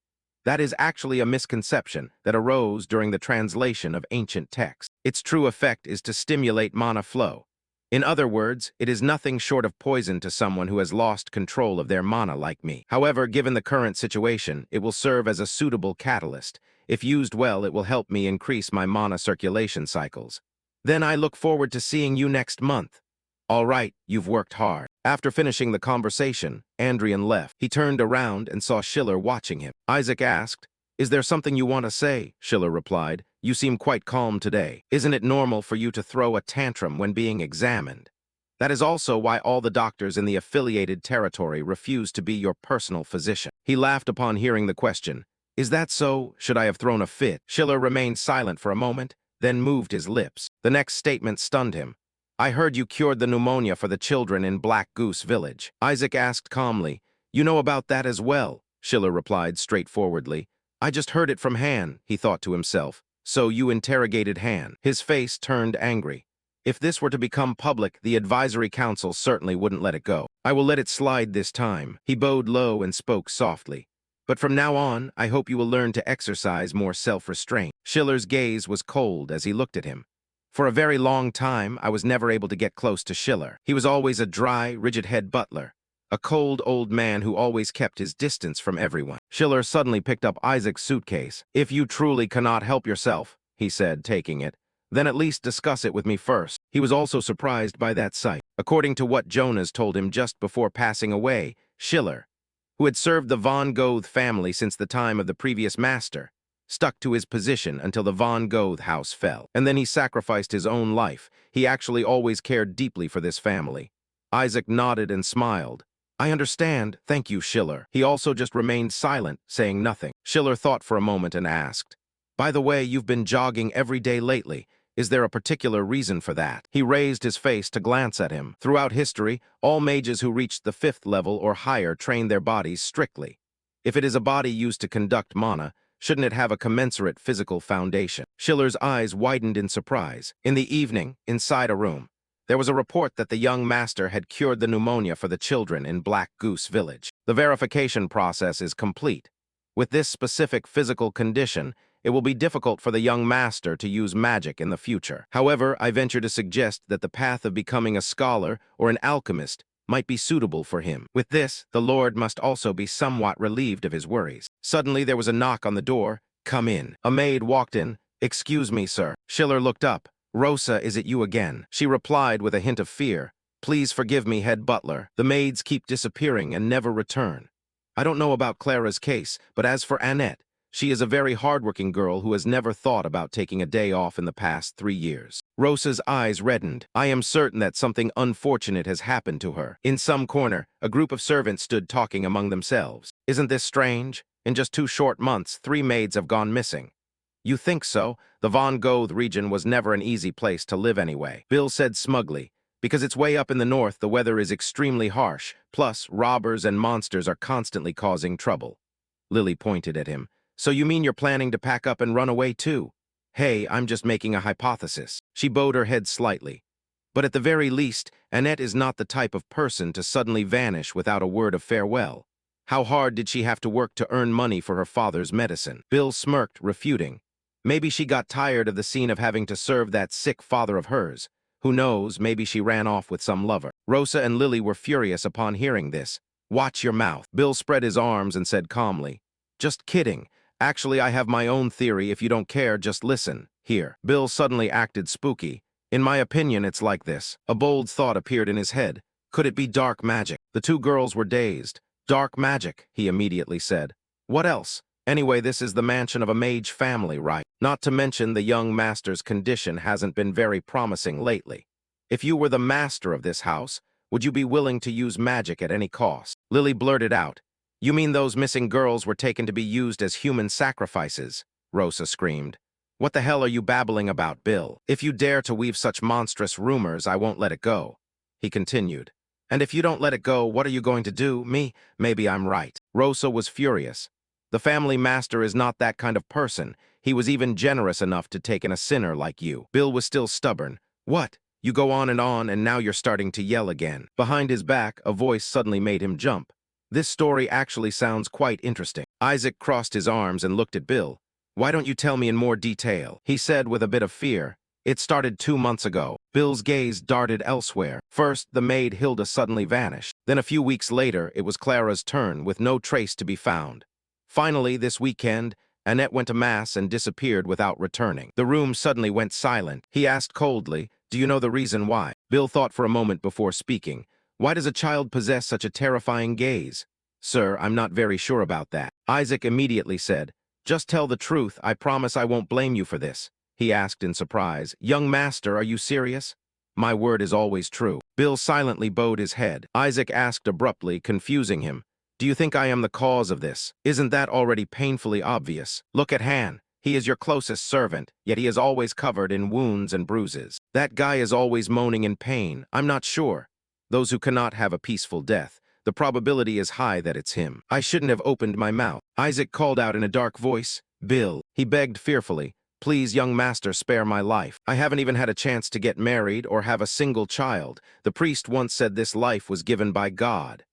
that is actually a misconception that arose during the translation of ancient texts. Its true effect is to stimulate mana flow. In other words, it is nothing short of poison to someone who has lost control of their mana like me. However, given the current situation, it will serve as a suitable catalyst. If used well, it will help me increase my mana circulation cycles. Then I look forward to seeing you next month. All right, you've worked hard. After finishing the conversation, Andrian left. He turned around and saw Schiller watching him. Isaac asked, "Is there something you want to say?" Schiller replied, "You seem quite calm today. Isn't it normal for you to throw a tantrum when being examined? That is also why all the doctors in the affiliated territory refuse to be your personal physician." He laughed upon hearing the question. "Is that so? Should I have thrown a fit?" Schiller remained silent for a moment, then moved his lips. The next statement stunned him. "I heard you cured the pneumonia for the children in Black Goose Village." Isaac asked calmly, "You know about that as well?" Schiller replied straightforwardly, "I just heard it from Han," he thought to himself. "So you interrogated Han." His face turned angry. If this were to become public, the advisory council certainly wouldn't let it go. "I will let it slide this time." He bowed low and spoke softly. "But from now on, I hope you will learn to exercise more self-restraint." Schiller's gaze was cold as he looked at him. For a very long time, I was never able to get close to Schiller. He was always a dry, rigid-head butler, a cold old man who always kept his distance from everyone. Schiller suddenly picked up Isaac's suitcase. "If you truly cannot help yourself," he said, taking it, "then at least discuss it with me first." He was also surprised by that sight. According to what Jonas told him just before passing away, Schiller, who had served the von Goethe family since the time of the previous master, stuck to his position until the von Goethe house fell. And then he sacrificed his own life. He actually always cared deeply for this family. Isaac nodded and smiled. "I understand, thank you, Schiller." He also just remained silent, saying nothing. Schiller thought for a moment and asked, "By the way, you've been jogging every day lately. Is there a particular reason for that?" He raised his face to glance at him. Throughout history, all mages who reached the 5th level or higher train their bodies strictly. If it is a body used to conduct mana, shouldn't it have a commensurate physical foundation? Schiller's eyes widened in surprise. In the evening, inside a room, there was a report that the young master had cured the pneumonia for the children in Black Goose Village. The verification process is complete. With this specific physical condition, it will be difficult for the young master to use magic in the future. However, I venture to suggest that the path of becoming a scholar or an alchemist might be suitable for him. With this, the Lord must also be somewhat relieved of his worries. Suddenly, there was a knock on the door. "Come in." A maid walked in. "Excuse me, sir." Schiller looked up. "Rosa, is it you again?" She replied with a hint of fear. "Please forgive me, head butler. The maids keep disappearing and never return. I don't know about Clara's case, but as for Annette, she is a very hardworking girl who has never thought about taking a day off in the past 3 years." Rosa's eyes reddened. "I am certain that something unfortunate has happened to her." In some corner, a group of servants stood talking among themselves. "Isn't this strange? In just 2 short months, 3 maids have gone missing." "You think so? The von Goethe region was never an easy place to live anyway," Bill said smugly. "Because it's way up in the north, the weather is extremely harsh. Plus, robbers and monsters are constantly causing trouble." Lily pointed at him. "So you mean you're planning to pack up and run away too?" "Hey, I'm just making a hypothesis." She bowed her head slightly. "But at the very least, Annette is not the type of person to suddenly vanish without a word of farewell. How hard did she have to work to earn money for her father's medicine?" Bill smirked, refuting. "Maybe she got tired of the scene of having to serve that sick father of hers. Who knows, maybe she ran off with some lover." Rosa and Lily were furious upon hearing this. "Watch your mouth." Bill spread his arms and said calmly, "Just kidding. Actually, I have my own theory. If you don't care, just listen. Here." Bill suddenly acted spooky. "In my opinion, it's like this." A bold thought appeared in his head. Could it be dark magic? The 2 girls were dazed. "Dark magic," he immediately said. "What else? Anyway, this is the mansion of a mage family, right? Not to mention the young master's condition hasn't been very promising lately. If you were the master of this house, would you be willing to use magic at any cost?" Lily blurted out. "You mean those missing girls were taken to be used as human sacrifices?" Rosa screamed. "What the hell are you babbling about, Bill? If you dare to weave such monstrous rumors, I won't let it go." He continued. "And if you don't let it go, what are you going to do? Me? Maybe I'm right." Rosa was furious. "The family master is not that kind of person. He was even generous enough to take in a sinner like you." Bill was still stubborn. "What? You go on, and now you're starting to yell again." Behind his back, a voice suddenly made him jump. "This story actually sounds quite interesting." Isaac crossed his arms and looked at Bill. "Why don't you tell me in more detail?" he said with a bit of fear. "It started 2 months ago." Bill's gaze darted elsewhere. First, the maid Hilda suddenly vanished. Then a few weeks later, it was Clara's turn, with no trace to be found. Finally, this weekend, Annette went to mass and disappeared without returning. The room suddenly went silent. He asked coldly, "Do you know the reason why?" Bill thought for a moment before speaking. "Why does a child possess such a terrifying gaze?" "Sir, I'm not very sure about that." Isaac immediately said, "Just tell the truth. I promise I won't blame you for this." He asked in surprise, "Young master, are you serious?" "My word is always true." Bill silently bowed his head. Isaac asked abruptly, confusing him, "Do you think I am the cause of this? Isn't that already painfully obvious? Look at Han. He is your closest servant, yet he is always covered in wounds and bruises. That guy is always moaning in pain. I'm not sure. Those who cannot have a peaceful death, the probability is high that it's him. I shouldn't have opened my mouth." Isaac called out in a dark voice, "Bill." He begged fearfully, "Please, young master, spare my life. I haven't even had a chance to get married or have a single child. The priest once said this life was given by God."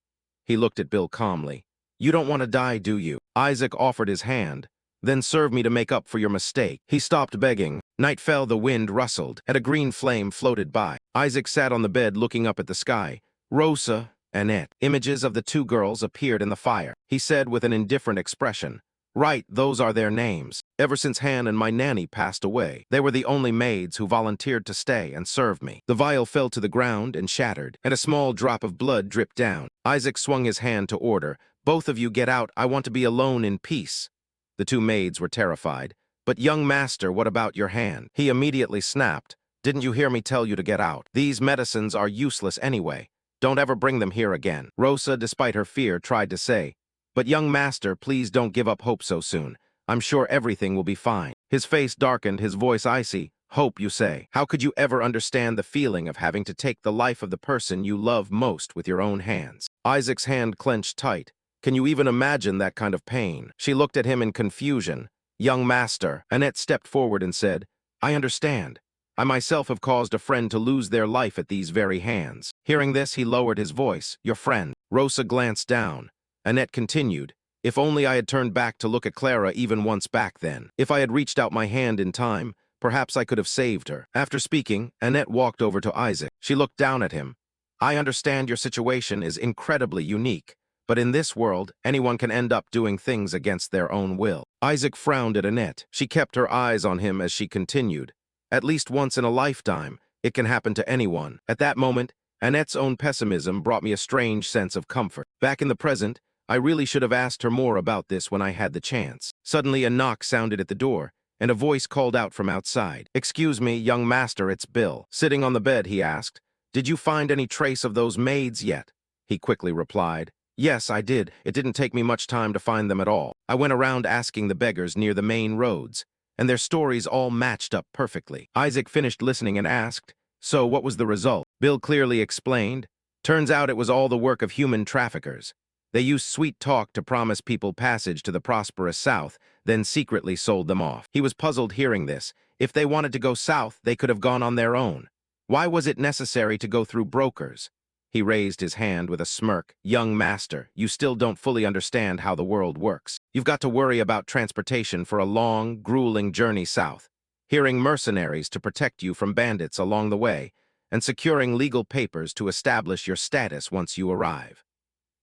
He looked at Bill calmly. "You don't want to die, do you?" Isaac offered his hand. "Then serve me to make up for your mistake." He stopped begging. Night fell, the wind rustled, and a green flame floated by. Isaac sat on the bed looking up at the sky. "Rosa, Annette." Images of the two girls appeared in the fire. He said with an indifferent expression, "Right, those are their names. Ever since Han and my nanny passed away, they were the only maids who volunteered to stay and serve me." The vial fell to the ground and shattered, and a small drop of blood dripped down. Isaac swung his hand to order, "Both of you get out. I want to be alone in peace." The two maids were terrified. "But young master, what about your hand?" He immediately snapped, "Didn't you hear me tell you to get out? These medicines are useless anyway. Don't ever bring them here again." Rosa, despite her fear, tried to say, "But young master, please don't give up hope so soon. I'm sure everything will be fine." His face darkened, his voice icy. "Hope, you say? How could you ever understand the feeling of having to take the life of the person you love most with your own hands?" Isaac's hand clenched tight. "Can you even imagine that kind of pain?" She looked at him in confusion. "Young master." Annette stepped forward and said, "I understand. I myself have caused a friend to lose their life at these very hands." Hearing this, he lowered his voice. "Your friend." Rosa glanced down. Annette continued, "If only I had turned back to look at Clara even once back then. If I had reached out my hand in time, perhaps I could have saved her." After speaking, Annette walked over to Isaac. She looked down at him. "I understand your situation is incredibly unique, but in this world, anyone can end up doing things against their own will." Isaac frowned at Annette. She kept her eyes on him as she continued, "At least once in a lifetime, it can happen to anyone." At that moment, Annette's own pessimism brought me a strange sense of comfort. Back in the present, I really should have asked her more about this when I had the chance. Suddenly, a knock sounded at the door, and a voice called out from outside. "Excuse me, young master, it's Bill." Sitting on the bed, he asked, "Did you find any trace of those maids yet?" He quickly replied, "Yes, I did. It didn't take me much time to find them at all. I went around asking the beggars near the main roads, and their stories all matched up perfectly." Isaac finished listening and asked, "So what was the result?" Bill clearly explained, "Turns out it was all the work of human traffickers. They used sweet talk to promise people passage to the prosperous South, then secretly sold them off." He was puzzled hearing this. If they wanted to go south, they could have gone on their own. Why was it necessary to go through brokers? He raised his hand with a smirk. "Young master, you still don't fully understand how the world works. You've got to worry about transportation for a long, grueling journey south, hiring mercenaries to protect you from bandits along the way, and securing legal papers to establish your status once you arrive.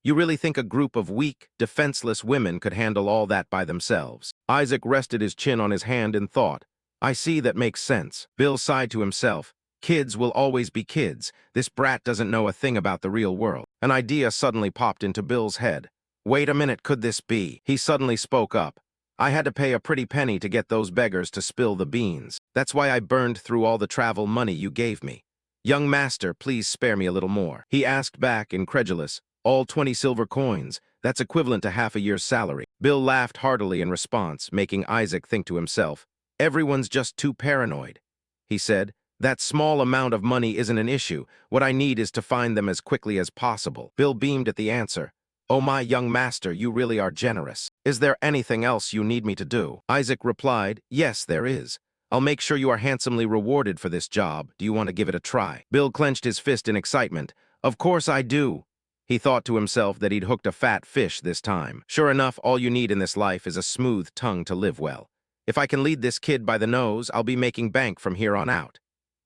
You really think a group of weak, defenseless women could handle all that by themselves?" Isaac rested his chin on his hand in thought. "I see, that makes sense." Bill sighed to himself. Kids will always be kids. This brat doesn't know a thing about the real world. An idea suddenly popped into Bill's head. "Wait a minute, could this be?" He suddenly spoke up. "I had to pay a pretty penny to get those beggars to spill the beans. That's why I burned through all the travel money you gave me. Young master, please spare me a little more." He asked back, incredulous, "All 20 silver coins. That's equivalent to half a year's salary." Bill laughed heartily in response, making Isaac think to himself, "Everyone's just too paranoid." He said, "That small amount of money isn't an issue. What I need is to find them as quickly as possible." Bill beamed at the answer. "Oh my young master, you really are generous. Is there anything else you need me to do?" Isaac replied, "Yes, there is. I'll make sure you are handsomely rewarded for this job. Do you want to give it a try?" Bill clenched his fist in excitement. "Of course I do." He thought to himself that he'd hooked a fat fish this time. Sure enough, all you need in this life is a smooth tongue to live well. If I can lead this kid by the nose, I'll be making bank from here on out.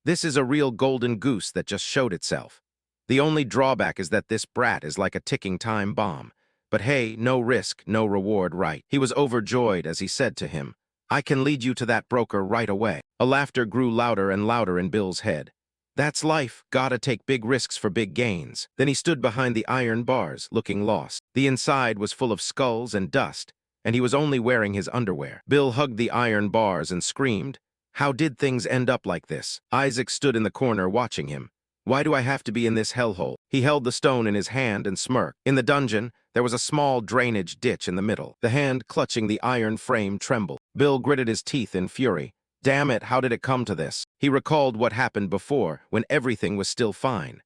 This is a real golden goose that just showed itself. The only drawback is that this brat is like a ticking time bomb. But hey, no risk, no reward, right? He was overjoyed as he said to him, I can lead you to that broker right away. A laughter grew louder and louder in Bill's head. That's life, gotta take big risks for big gains. Then he stood behind the iron bars, looking lost. The inside was full of skulls and dust, and he was only wearing his underwear. Bill hugged the iron bars and screamed, how did things end up like this? Isaac stood in the corner watching him. Why do I have to be in this hellhole? He held the stone in his hand and smirked. In the dungeon, there was a small drainage ditch in the middle. The hand clutching the iron frame trembled. Bill gritted his teeth in fury. Damn it, how did it come to this? He recalled what happened before, when everything was still fine.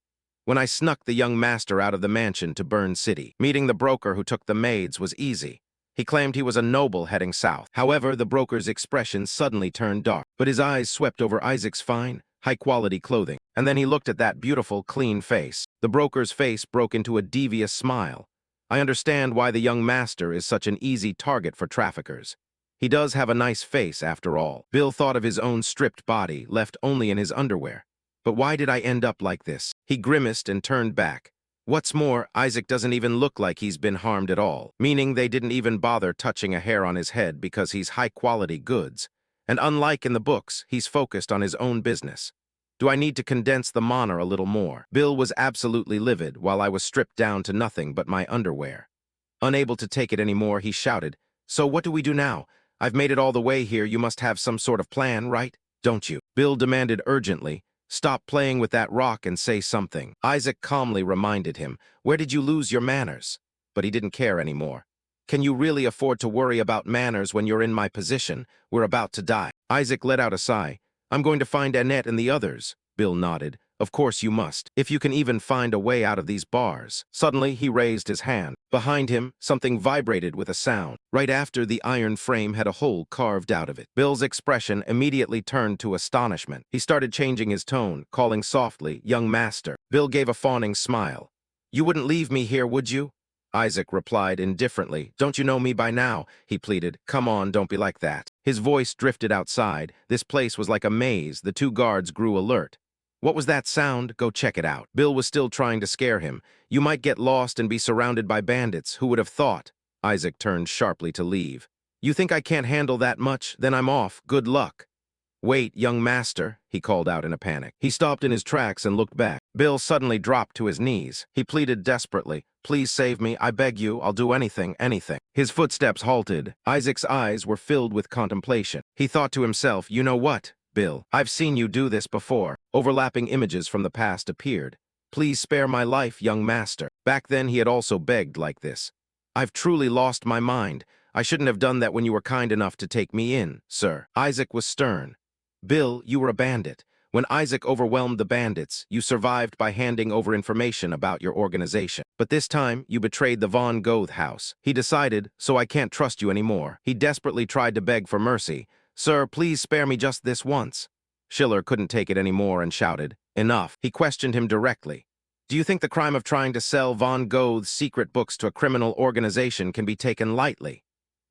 When I snuck the young master out of the mansion to Burn City. Meeting the broker who took the maids was easy. He claimed he was a noble heading south. However, the broker's expression suddenly turned dark, but his eyes swept over Isaac's fine, high-quality clothing, and then he looked at that beautiful, clean face. The broker's face broke into a devious smile. I understand why the young master is such an easy target for traffickers. He does have a nice face, after all. Bill thought of his own stripped body, left only in his underwear. But why did I end up like this? He grimaced and turned back. What's more, Isaac doesn't even look like he's been harmed at all, meaning they didn't even bother touching a hair on his head because he's high-quality goods. And unlike in the books, he's focused on his own business. Do I need to condense the manner a little more? Bill was absolutely livid while I was stripped down to nothing but my underwear. Unable to take it anymore, he shouted, so what do we do now? I've made it all the way here, you must have some sort of plan, right? Don't you? Bill demanded urgently. Stop playing with that rock and say something. Isaac calmly reminded him, where did you lose your manners? But he didn't care anymore. Can you really afford to worry about manners when you're in my position? We're about to die. Isaac let out a sigh. I'm going to find Annette and the others. Bill nodded. Of course you must, if you can even find a way out of these bars. Suddenly, he raised his hand. Behind him, something vibrated with a sound. Right after, the iron frame had a hole carved out of it. Bill's expression immediately turned to astonishment. He started changing his tone, calling softly, young master. Bill gave a fawning smile. You wouldn't leave me here, would you? Isaac replied indifferently. Don't you know me by now? He pleaded. Come on, don't be like that. His voice drifted outside. This place was like a maze. The two guards grew alert. What was that sound? Go check it out. Bill was still trying to scare him. You might get lost and be surrounded by bandits. Who would have thought? Isaac turned sharply to leave. You think I can't handle that much? Then I'm off. Good luck. Wait, young master, he called out in a panic. He stopped in his tracks and looked back. Bill suddenly dropped to his knees. He pleaded desperately. Please save me. I beg you. I'll do anything, anything. His footsteps halted. Isaac's eyes were filled with contemplation. He thought to himself, you know what? Bill, I've seen you do this before. Overlapping images from the past appeared. Please spare my life, young master. Back then he had also begged like this. I've truly lost my mind. I shouldn't have done that when you were kind enough to take me in, sir. Isaac was stern. Bill, you were a bandit. When Isaac overwhelmed the bandits, you survived by handing over information about your organization. But this time, you betrayed the Von Goth house. He decided, so I can't trust you anymore. He desperately tried to beg for mercy. Sir, please spare me just this once. Schiller couldn't take it anymore and shouted, enough. He questioned him directly. Do you think the crime of trying to sell Von Goth's secret books to a criminal organization can be taken lightly?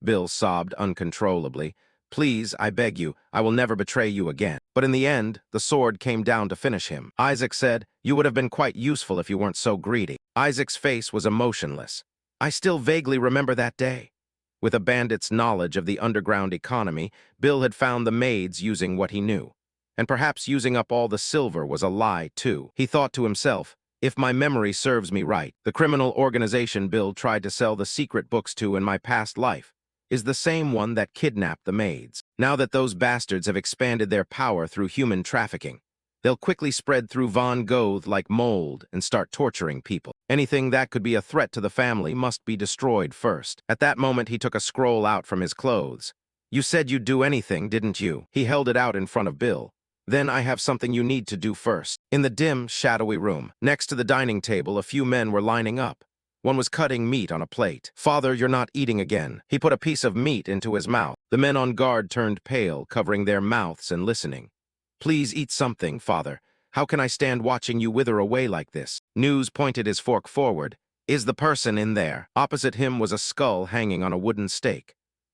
Bill sobbed uncontrollably. Please, I beg you, I will never betray you again. But in the end, the sword came down to finish him. Isaac said, you would have been quite useful if you weren't so greedy. Isaac's face was emotionless. I still vaguely remember that day. With a bandit's knowledge of the underground economy, Bill had found the maids using what he knew. And perhaps using up all the silver was a lie, too. He thought to himself, if my memory serves me right, the criminal organization Bill tried to sell the secret books to in my past life is the same one that kidnapped the maids. Now that those bastards have expanded their power through human trafficking, they'll quickly spread through Von Goth like mold and start torturing people. Anything that could be a threat to the family must be destroyed first. At that moment, he took a scroll out from his clothes. You said you'd do anything, didn't you? He held it out in front of Bill. Then I have something you need to do first. In the dim, shadowy room, next to the dining table, a few men were lining up. One was cutting meat on a plate. Father, you're not eating again. He put a piece of meat into his mouth. The men on guard turned pale, covering their mouths and listening. Please eat something, Father. How can I stand watching you wither away like this? News pointed his fork forward. Is the person in there? Opposite him was a skull hanging on a wooden stake.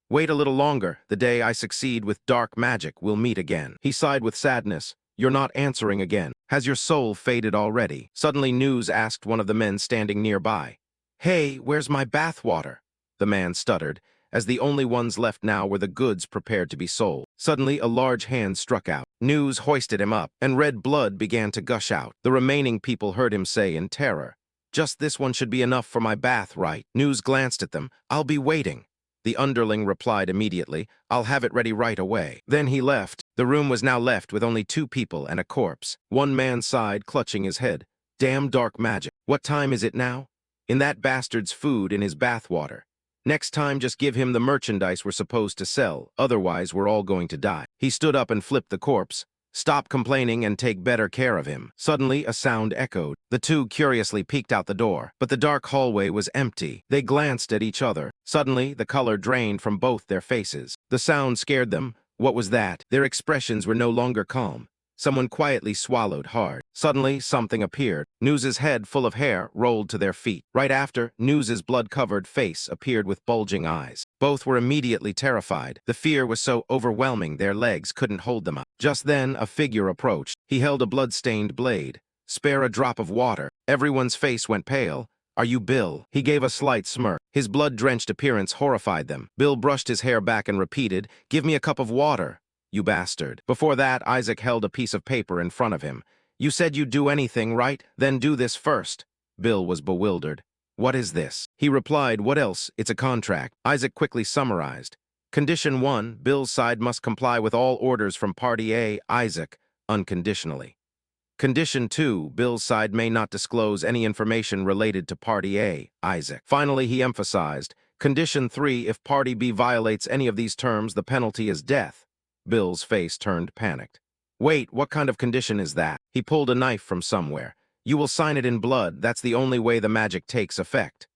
Wait a little longer. The day I succeed with dark magic, we'll meet again. He sighed with sadness. You're not answering again. Has your soul faded already? Suddenly News asked one of the men standing nearby. Hey, where's my bathwater? The man stuttered, as the only ones left now were the goods prepared to be sold. Suddenly, a large hand struck out. News hoisted him up, and red blood began to gush out. The remaining people heard him say in terror, "Just this one should be enough for my bath, right?" News glanced at them. "I'll be waiting." The underling replied immediately, "I'll have it ready right away." Then he left. The room was now left with only 2 people and a corpse. One man sighed, clutching his head. Damn dark magic. What time is it now? In that bastard's food in his bathwater. Next time, just give him the merchandise we're supposed to sell, otherwise we're all going to die. He stood up and flipped the corpse. Stop complaining and take better care of him. Suddenly, a sound echoed. The 2 curiously peeked out the door, but the dark hallway was empty. They glanced at each other. Suddenly, the color drained from both their faces. The sound scared them. What was that? Their expressions were no longer calm. Someone quietly swallowed hard. Suddenly, something appeared. News's head, full of hair, rolled to their feet. Right after, News's blood-covered face appeared with bulging eyes. Both were immediately terrified. The fear was so overwhelming their legs couldn't hold them up. Just then, a figure approached. He held a blood-stained blade. "Spare a drop of water." Everyone's face went pale. "Are you Bill?" He gave a slight smirk. His blood-drenched appearance horrified them. Bill brushed his hair back and repeated, "Give me a cup of water." "You bastard." Before that, Isaac held a piece of paper in front of him. "You said you'd do anything, right? Then do this first." Bill was bewildered. "What is this?" He replied, "What else? It's a contract." Isaac quickly summarized. Condition 1, Bill's side must comply with all orders from Party A, Isaac, unconditionally. Condition 2, Bill's side may not disclose any information related to Party A, Isaac. Finally, he emphasized, Condition 3, if Party B violates any of these terms, the penalty is death. Bill's face turned panicked. "Wait, what kind of condition is that?" He pulled a knife from somewhere. "You will sign it in blood. That's the only way the magic takes effect."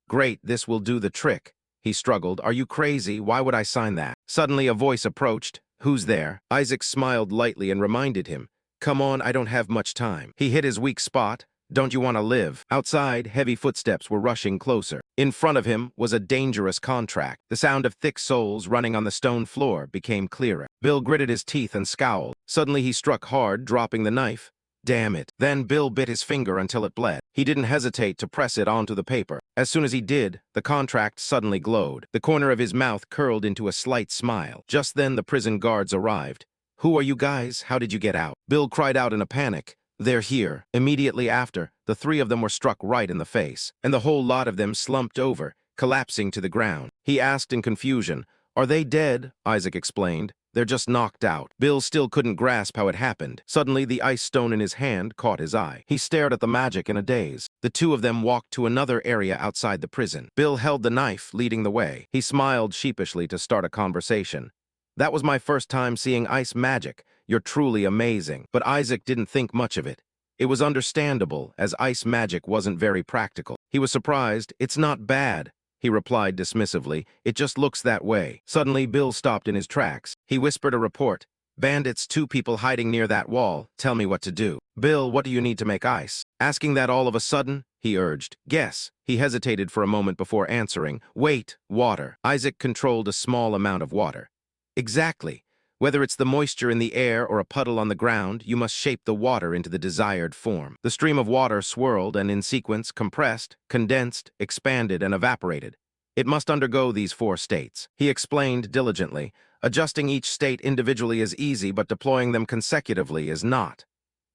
"Great, this will do the trick." He struggled. "Are you crazy? Why would I sign that?" Suddenly a voice approached. "Who's there?" Isaac smiled lightly and reminded him, "Come on, I don't have much time." He hit his weak spot. "Don't you want to live?" Outside, heavy footsteps were rushing closer. In front of him was a dangerous contract. The sound of thick soles running on the stone floor became clearer. Bill gritted his teeth and scowled. Suddenly he struck hard, dropping the knife. Damn it. Then Bill bit his finger until it bled. He didn't hesitate to press it onto the paper. As soon as he did, the contract suddenly glowed. The corner of his mouth curled into a slight smile. Just then the prison guards arrived. "Who are you guys? How did you get out?" Bill cried out in a panic. "They're here." Immediately after, the 3 of them were struck right in the face, and the whole lot of them slumped over, collapsing to the ground. He asked in confusion, "Are they dead?" Isaac explained, "They're just knocked out." Bill still couldn't grasp how it happened. Suddenly, the ice stone in his hand caught his eye. He stared at the magic in a daze. The 2 of them walked to another area outside the prison. Bill held the knife, leading the way. He smiled sheepishly to start a conversation. "That was my first time seeing ice magic. You're truly amazing." But Isaac didn't think much of it. It was understandable, as ice magic wasn't very practical. He was surprised. "It's not bad," he replied dismissively. "It just looks that way." Suddenly, Bill stopped in his tracks. He whispered a report. "Bandits, 2 people hiding near that wall. Tell me what to do." "Bill, what do you need to make ice?" Asking that all of a sudden, he urged. "Guess." He hesitated for a moment before answering. "Wait, water." Isaac controlled a small amount of water. "Exactly. Whether it's the moisture in the air or a puddle on the ground, you must shape the water into the desired form." The stream of water swirled and, in sequence, compressed, condensed, expanded, and evaporated. It must undergo these 4 states. He explained diligently. Adjusting each state individually is easy, but deploying them consecutively is not.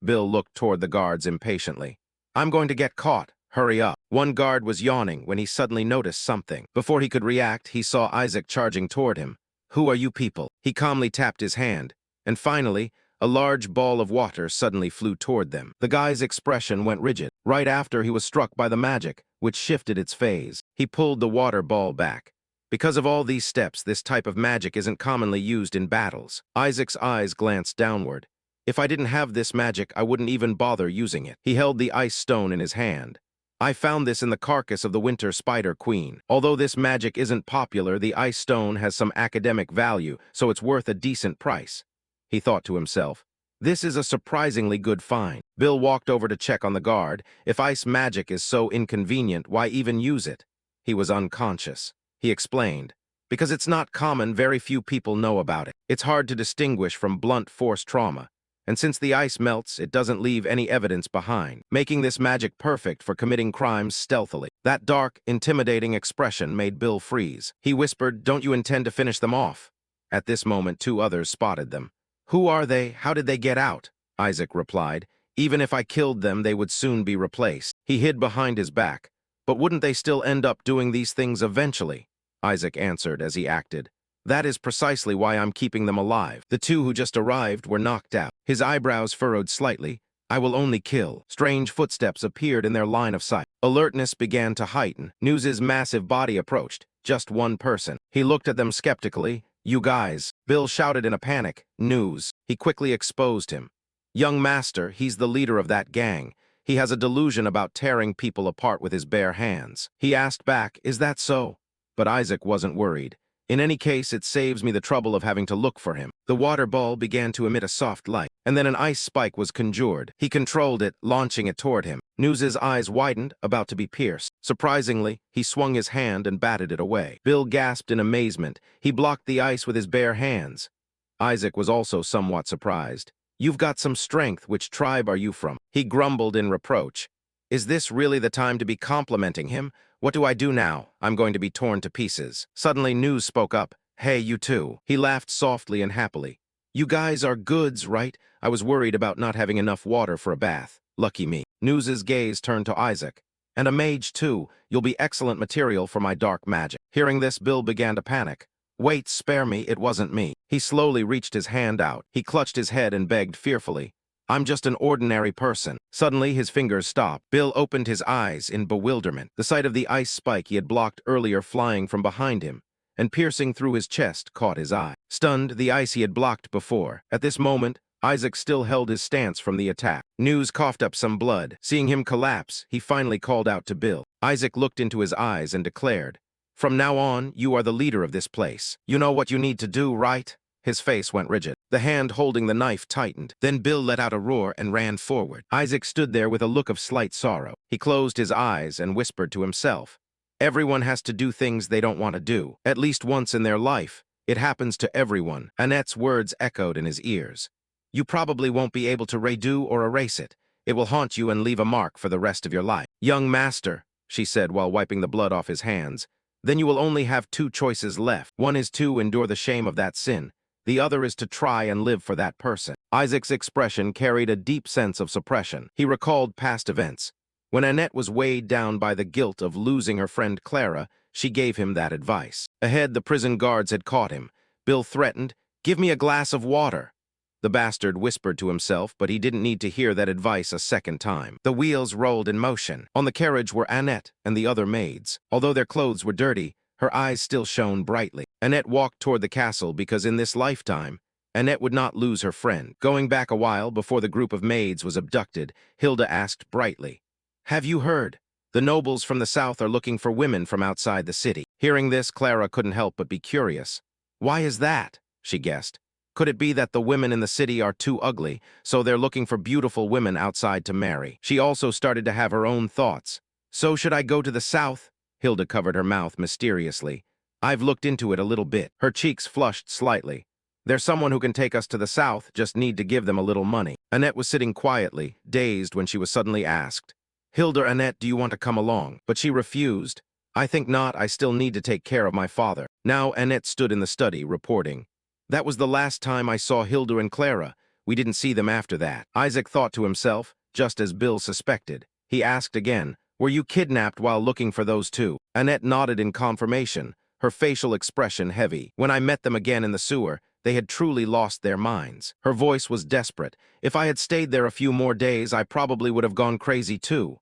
Bill looked toward the guards impatiently. "I'm going to get caught. Hurry up." One guard was yawning when he suddenly noticed something. Before he could react, he saw Isaac charging toward him. "Who are you people?" He calmly tapped his hand. And finally, a large ball of water suddenly flew toward them. The guy's expression went rigid. Right after, he was struck by the magic, which shifted its phase. He pulled the water ball back. Because of all these steps, this type of magic isn't commonly used in battles. Isaac's eyes glanced downward. "If I didn't have this magic, I wouldn't even bother using it." He held the ice stone in his hand. "I found this in the carcass of the winter spider queen. Although this magic isn't popular, the ice stone has some academic value, so it's worth a decent price." He thought to himself, "This is a surprisingly good find." Bill walked over to check on the guard. If ice magic is so inconvenient, why even use it? He was unconscious. He explained, "Because it's not common, very few people know about it. It's hard to distinguish from blunt force trauma. And since the ice melts, it doesn't leave any evidence behind, making this magic perfect for committing crimes stealthily. That dark, intimidating expression made Bill freeze. He whispered, "Don't you intend to finish them off?" At this moment, two others spotted them. "Who are they? How did they get out?" Isaac replied. "Even if I killed them, they would soon be replaced." He hid behind his back. "But wouldn't they still end up doing these things eventually?" Isaac answered as he acted. "That is precisely why I'm keeping them alive." The two who just arrived were knocked out. His eyebrows furrowed slightly. "I will only kill." Strange footsteps appeared in their line of sight. Alertness began to heighten. News's massive body approached. Just one person. He looked at them skeptically. "You guys." Bill shouted in a panic. "News." He quickly exposed him. "Young master, he's the leader of that gang. He has a delusion about tearing people apart with his bare hands." He asked back, "Is that so?" But Isaac wasn't worried. "In any case, it saves me the trouble of having to look for him." The water ball began to emit a soft light, and then an ice spike was conjured. He controlled it, launching it toward him. News's eyes widened, about to be pierced. Surprisingly, he swung his hand and batted it away. Bill gasped in amazement. He blocked the ice with his bare hands. Isaac was also somewhat surprised. "You've got some strength. Which tribe are you from?" He grumbled in reproach. Is this really the time to be complimenting him? What do I do now? I'm going to be torn to pieces. Suddenly, News spoke up. "Hey, you two." He laughed softly and happily. "You guys are goods, right? I was worried about not having enough water for a bath. Lucky me." News's gaze turned to Isaac. "And a mage, too. You'll be excellent material for my dark magic." Hearing this, Bill began to panic. "Wait, spare me. It wasn't me." He slowly reached his hand out. He clutched his head and begged fearfully. "I'm just an ordinary person." Suddenly, his fingers stopped. Bill opened his eyes in bewilderment. The sight of the ice spike he had blocked earlier flying from behind him and piercing through his chest caught his eye. Stunned, the ice he had blocked before. At this moment, Isaac still held his stance from the attack. News coughed up some blood. Seeing him collapse, he finally called out to Bill. Isaac looked into his eyes and declared, "From now on, you are the leader of this place. You know what you need to do, right?" His face went rigid. The hand holding the knife tightened. Then Bill let out a roar and ran forward. Isaac stood there with a look of slight sorrow. He closed his eyes and whispered to himself, "Everyone has to do things they don't want to do, at least once in their life. It happens to everyone." Annette's words echoed in his ears. "You probably won't be able to redo or erase it. It will haunt you and leave a mark for the rest of your life." "Young master," she said while wiping the blood off his hands, "then you will only have two choices left. One is to endure the shame of that sin. The other is to try and live for that person." Isaac's expression carried a deep sense of suppression. He recalled past events. When Annette was weighed down by the guilt of losing her friend Clara, she gave him that advice. Ahead, the prison guards had caught him. Bill threatened, "Give me a glass of water." The bastard whispered to himself, but he didn't need to hear that advice a second time. The wheels rolled in motion. On the carriage were Annette and the other maids. Although their clothes were dirty, her eyes still shone brightly. Annette walked toward the castle because in this lifetime, Annette would not lose her friend. Going back a while before the group of maids was abducted, Hilda asked brightly, "Have you heard? The nobles from the south are looking for women from outside the city." Hearing this, Clara couldn't help but be curious. "Why is that?" she guessed. "Could it be that the women in the city are too ugly, so they're looking for beautiful women outside to marry?" She also started to have her own thoughts. "So should I go to the south?" Hilda covered her mouth mysteriously. "I've looked into it a little bit." Her cheeks flushed slightly. "There's someone who can take us to the south, just need to give them a little money." Annette was sitting quietly, dazed when she was suddenly asked, "Hilda, Annette, do you want to come along?" But she refused. "I think not, I still need to take care of my father." Now Annette stood in the study, reporting, "That was the last time I saw Hilda and Clara. We didn't see them after that." Isaac thought to himself, just as Bill suspected. He asked again, "Were you kidnapped while looking for those two?" Annette nodded in confirmation, her facial expression heavy. "When I met them again in the sewer, they had truly lost their minds." Her voice was desperate. "If I had stayed there a few more days, I probably would have gone crazy too."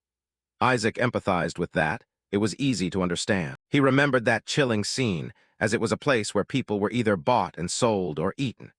Isaac empathized with that. It was easy to understand. He remembered that chilling scene, as it was a place where people were either bought and sold or eaten.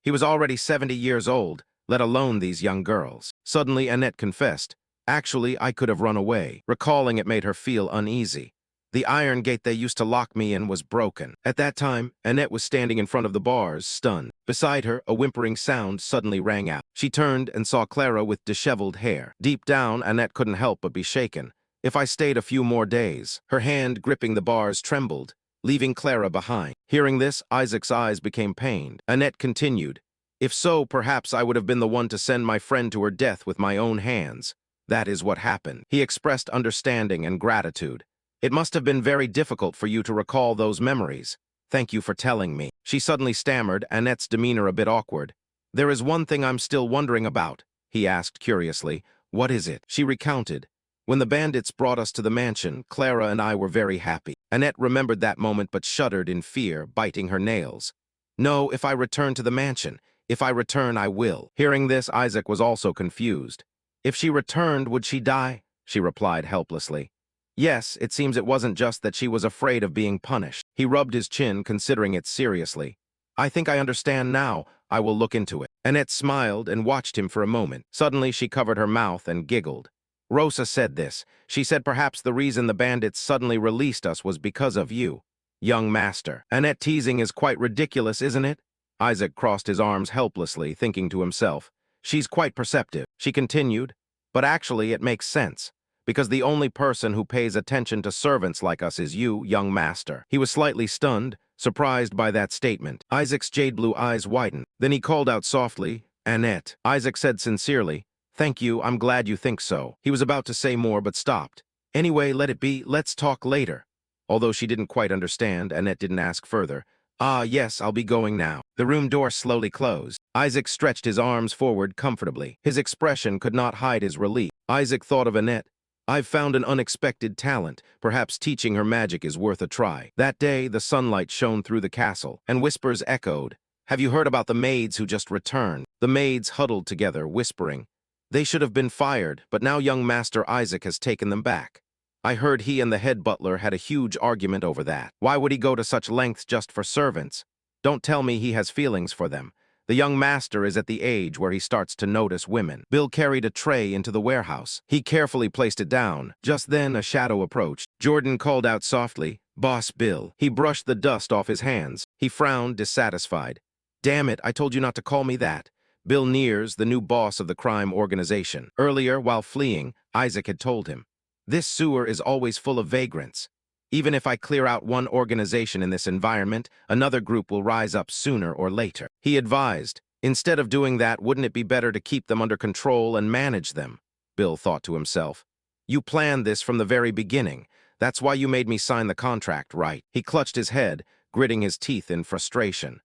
He was already 70 years old, let alone these young girls. Suddenly, Annette confessed, "Actually, I could have run away." Recalling it made her feel uneasy. "The iron gate they used to lock me in was broken." At that time, Annette was standing in front of the bars, stunned. Beside her, a whimpering sound suddenly rang out. She turned and saw Clara with disheveled hair. Deep down, Annette couldn't help but be shaken. "If I stayed a few more days." Her hand gripping the bars trembled, leaving Clara behind. Hearing this, Isaac's eyes became pained. Annette continued, If so, perhaps I would have been the one to send my friend to her death with my own hands. That is what happened. He expressed understanding and gratitude. It must have been very difficult for you to recall those memories. Thank you for telling me. She suddenly stammered, Annette's demeanor a bit awkward. There is one thing I'm still wondering about, he asked curiously. What is it? She recounted. When the bandits brought us to the mansion, Clara and I were very happy. Annette remembered that moment but shuddered in fear, biting her nails. No, if I return to the mansion. If I return, I will. Hearing this, Isaac was also confused. If she returned, would she die? She replied helplessly. Yes, it seems it wasn't just that she was afraid of being punished. He rubbed his chin, considering it seriously. I think I understand now. I will look into it. Annette smiled and watched him for a moment. Suddenly, she covered her mouth and giggled. Rosa said this. She said perhaps the reason the bandits suddenly released us was because of you. Young master. Annette teasing is quite ridiculous, isn't it? Isaac crossed his arms helplessly, thinking to himself. She's quite perceptive. She continued. But actually, it makes sense. Because the only person who pays attention to servants like us is you, young master. He was slightly stunned, surprised by that statement. Isaac's jade-blue eyes widened. Then he called out softly, Annette. Isaac said sincerely, Thank you, I'm glad you think so. He was about to say more but stopped. Anyway, let it be, let's talk later. Although she didn't quite understand, Annette didn't ask further. Ah, yes, I'll be going now. The room door slowly closed. Isaac stretched his arms forward comfortably. His expression could not hide his relief. Isaac thought of Annette. I've found an unexpected talent. Perhaps teaching her magic is worth a try. That day, the sunlight shone through the castle, and whispers echoed. Have you heard about the maids who just returned? The maids huddled together, whispering. They should have been fired, but now young Master Isaac has taken them back. I heard he and the head butler had a huge argument over that. Why would he go to such lengths just for servants? Don't tell me he has feelings for them. The young master is at the age where he starts to notice women. Bill carried a tray into the warehouse. He carefully placed it down. Just then, a shadow approached. Jordan called out softly, Boss Bill. He brushed the dust off his hands. He frowned, dissatisfied. Damn it, I told you not to call me that. Bill Neers, the new boss of the crime organization. Earlier, while fleeing, Isaac had told him. This sewer is always full of vagrants. Even if I clear out one organization in this environment, another group will rise up sooner or later. He advised, instead of doing that, wouldn't it be better to keep them under control and manage them? Bill thought to himself. You planned this from the very beginning. That's why you made me sign the contract, right? He clutched his head, gritting his teeth in frustration.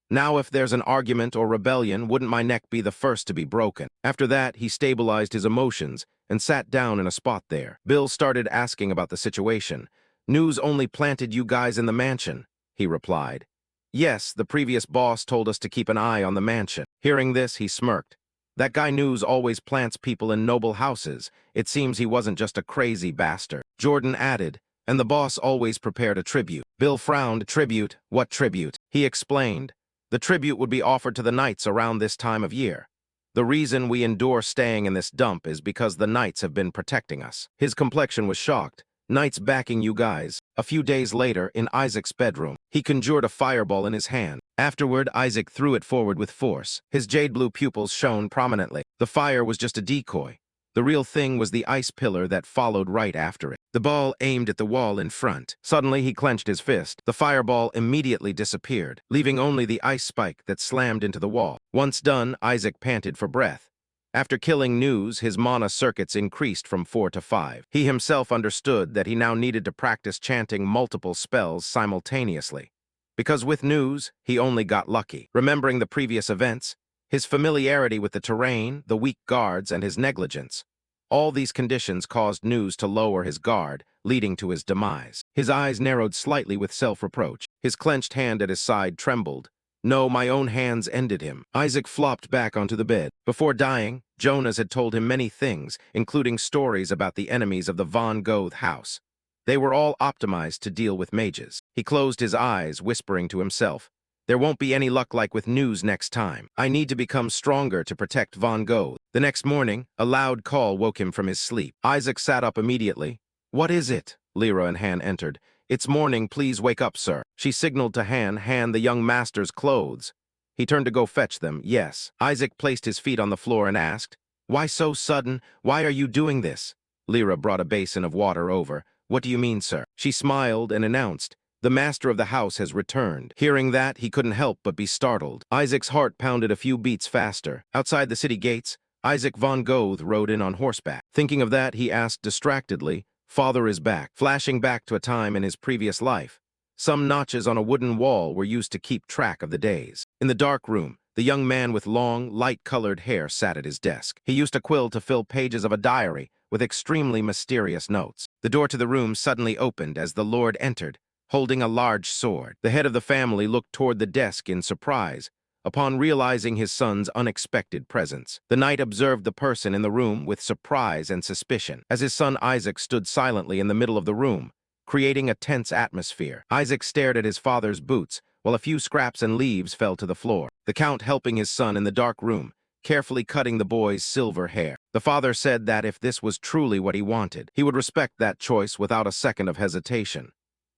Now if there's an argument or rebellion, wouldn't my neck be the first to be broken? After that, he stabilized his emotions and sat down in a spot there. Bill started asking about the situation. News only planted you guys in the mansion, he replied. Yes, the previous boss told us to keep an eye on the mansion. Hearing this, he smirked. That guy News always plants people in noble houses. It seems he wasn't just a crazy bastard. Jordan added, and the boss always prepared a tribute. Bill frowned. Tribute? What tribute? He explained. The tribute would be offered to the knights around this time of year. The reason we endure staying in this dump is because the knights have been protecting us. His complexion was shocked. Knights backing you guys. A few days later, in Isaac's bedroom, he conjured a fireball in his hand. Afterward, Isaac threw it forward with force. His jade-blue pupils shone prominently. The fire was just a decoy. The real thing was the ice pillar that followed right after it. The ball aimed at the wall in front. Suddenly, he clenched his fist. The fireball immediately disappeared, leaving only the ice spike that slammed into the wall. Once done, Isaac panted for breath. After killing News, his mana circuits increased from 4 to 5. He himself understood that he now needed to practice chanting multiple spells simultaneously. Because with News, he only got lucky. Remembering the previous events, his familiarity with the terrain, the weak guards, and his negligence. All these conditions caused News to lower his guard, leading to his demise. His eyes narrowed slightly with self-reproach. His clenched hand at his side trembled. No, my own hands ended him. Isaac flopped back onto the bed. Before dying, Jonas had told him many things, including stories about the enemies of the Von Goth house. They were all optimized to deal with mages. He closed his eyes, whispering to himself, there won't be any luck like with News next time. I need to become stronger to protect Von Goth. The next morning, a loud call woke him from his sleep. Isaac sat up immediately. What is it? Lyra and Han entered. It's morning, please wake up, sir. She signaled to Han the young master's clothes. He turned to go fetch them, yes. Isaac placed his feet on the floor and asked, why so sudden? Why are you doing this? Lyra brought a basin of water over. What do you mean, sir? She smiled and announced, The master of the house has returned. Hearing that, he couldn't help but be startled. Isaac's heart pounded a few beats faster. Outside the city gates, Isaac von Goethe rode in on horseback. Thinking of that, he asked distractedly, "Father is back," flashing back to a time in his previous life. Some notches on a wooden wall were used to keep track of the days. In the dark room, the young man with long, light-colored hair sat at his desk. He used a quill to fill pages of a diary with extremely mysterious notes. The door to the room suddenly opened as the Lord entered, holding a large sword. The head of the family looked toward the desk in surprise upon realizing his son's unexpected presence. The knight observed the person in the room with surprise and suspicion, as his son Isaac stood silently in the middle of the room, creating a tense atmosphere. Isaac stared at his father's boots, while a few scraps and leaves fell to the floor. The count helping his son in the dark room, carefully cutting the boy's silver hair. The father said that if this was truly what he wanted, he would respect that choice without a second of hesitation.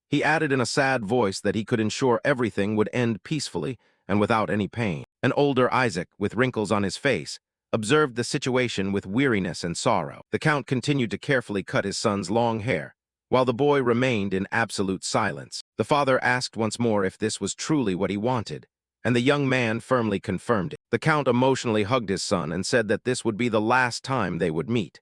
He added in a sad voice that he could ensure everything would end peacefully and without any pain. An older Isaac, with wrinkles on his face, observed the situation with weariness and sorrow. The count continued to carefully cut his son's long hair, while the boy remained in absolute silence. The father asked once more if this was truly what he wanted, and the young man firmly confirmed it. The count emotionally hugged his son and said that this would be the last time they would meet.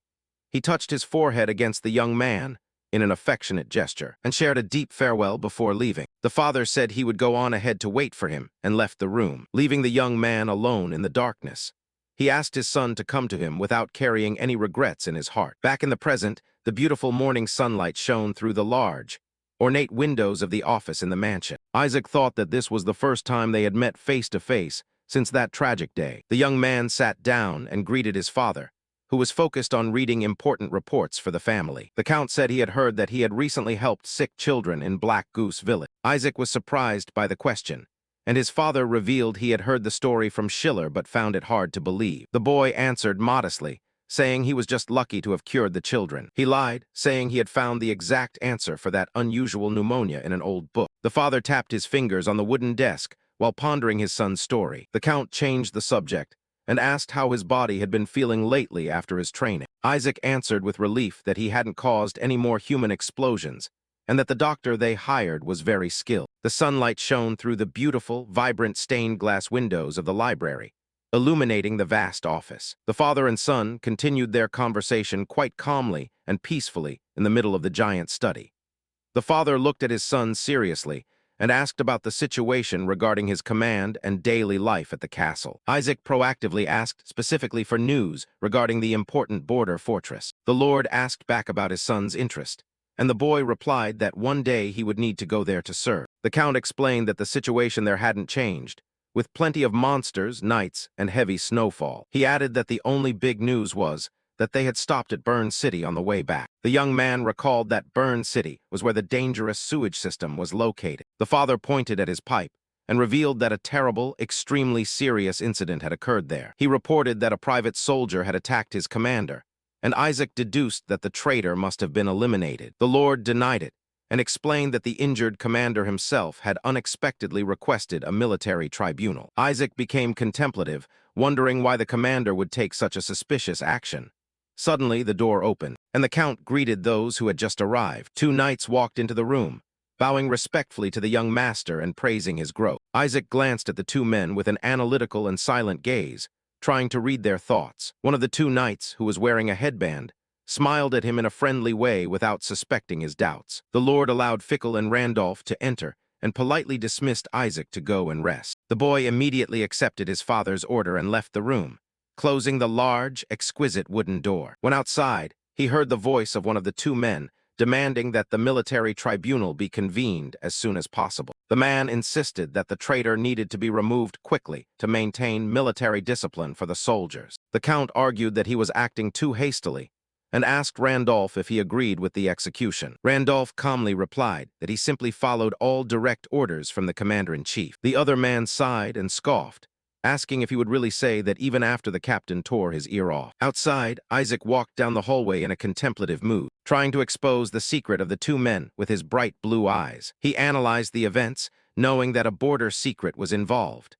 He touched his forehead against the young man in an affectionate gesture, and shared a deep farewell before leaving. The father said he would go on ahead to wait for him and left the room, leaving the young man alone in the darkness. He asked his son to come to him without carrying any regrets in his heart. Back in the present, the beautiful morning sunlight shone through the large, ornate windows of the office in the mansion. Isaac thought that this was the first time they had met face to face since that tragic day. The young man sat down and greeted his father, who was focused on reading important reports for the family. The count said he had heard that he had recently helped sick children in Black Goose Village. Isaac was surprised by the question, and his father revealed he had heard the story from Schiller but found it hard to believe. The boy answered modestly, saying he was just lucky to have cured the children. He lied, saying he had found the exact answer for that unusual pneumonia in an old book. The father tapped his fingers on the wooden desk while pondering his son's story. The count changed the subject and asked how his body had been feeling lately after his training. Isaac answered with relief that he hadn't caused any more human explosions, and that the doctor they hired was very skilled. The sunlight shone through the beautiful, vibrant stained glass windows of the library, illuminating the vast office. The father and son continued their conversation quite calmly and peacefully in the middle of the giant study. The father looked at his son seriously and asked about the situation regarding his command and daily life at the castle. Isaac proactively asked specifically for news regarding the important border fortress. The Lord asked back about his son's interest, and the boy replied that one day he would need to go there to serve. The count explained that the situation there hadn't changed, with plenty of monsters, knights, and heavy snowfall. He added that the only big news was that they had stopped at Burn City on the way back. The young man recalled that Burn City was where the dangerous sewage system was located. The father pointed at his pipe and revealed that a terrible, extremely serious incident had occurred there. He reported that a private soldier had attacked his commander, and Isaac deduced that the traitor must have been eliminated. The Lord denied it and explained that the injured commander himself had unexpectedly requested a military tribunal. Isaac became contemplative, wondering why the commander would take such a suspicious action. Suddenly, the door opened, and the count greeted those who had just arrived. Two knights walked into the room, bowing respectfully to the young master and praising his growth. Isaac glanced at the two men with an analytical and silent gaze, trying to read their thoughts. One of the two knights, who was wearing a headband, smiled at him in a friendly way without suspecting his doubts. The Lord allowed Fickle and Randolph to enter and politely dismissed Isaac to go and rest. The boy immediately accepted his father's order and left the room, closing the large, exquisite wooden door. When outside, he heard the voice of one of the two men demanding that the military tribunal be convened as soon as possible. The man insisted that the traitor needed to be removed quickly to maintain military discipline for the soldiers. The count argued that he was acting too hastily and asked Randolph if he agreed with the execution. Randolph calmly replied that he simply followed all direct orders from the commander-in-chief. The other man sighed and scoffed, asking if he would really say that even after the captain tore his ear off. Outside, Isaac walked down the hallway in a contemplative mood, trying to expose the secret of the two men with his bright blue eyes. He analyzed the events, knowing that a border secret was involved.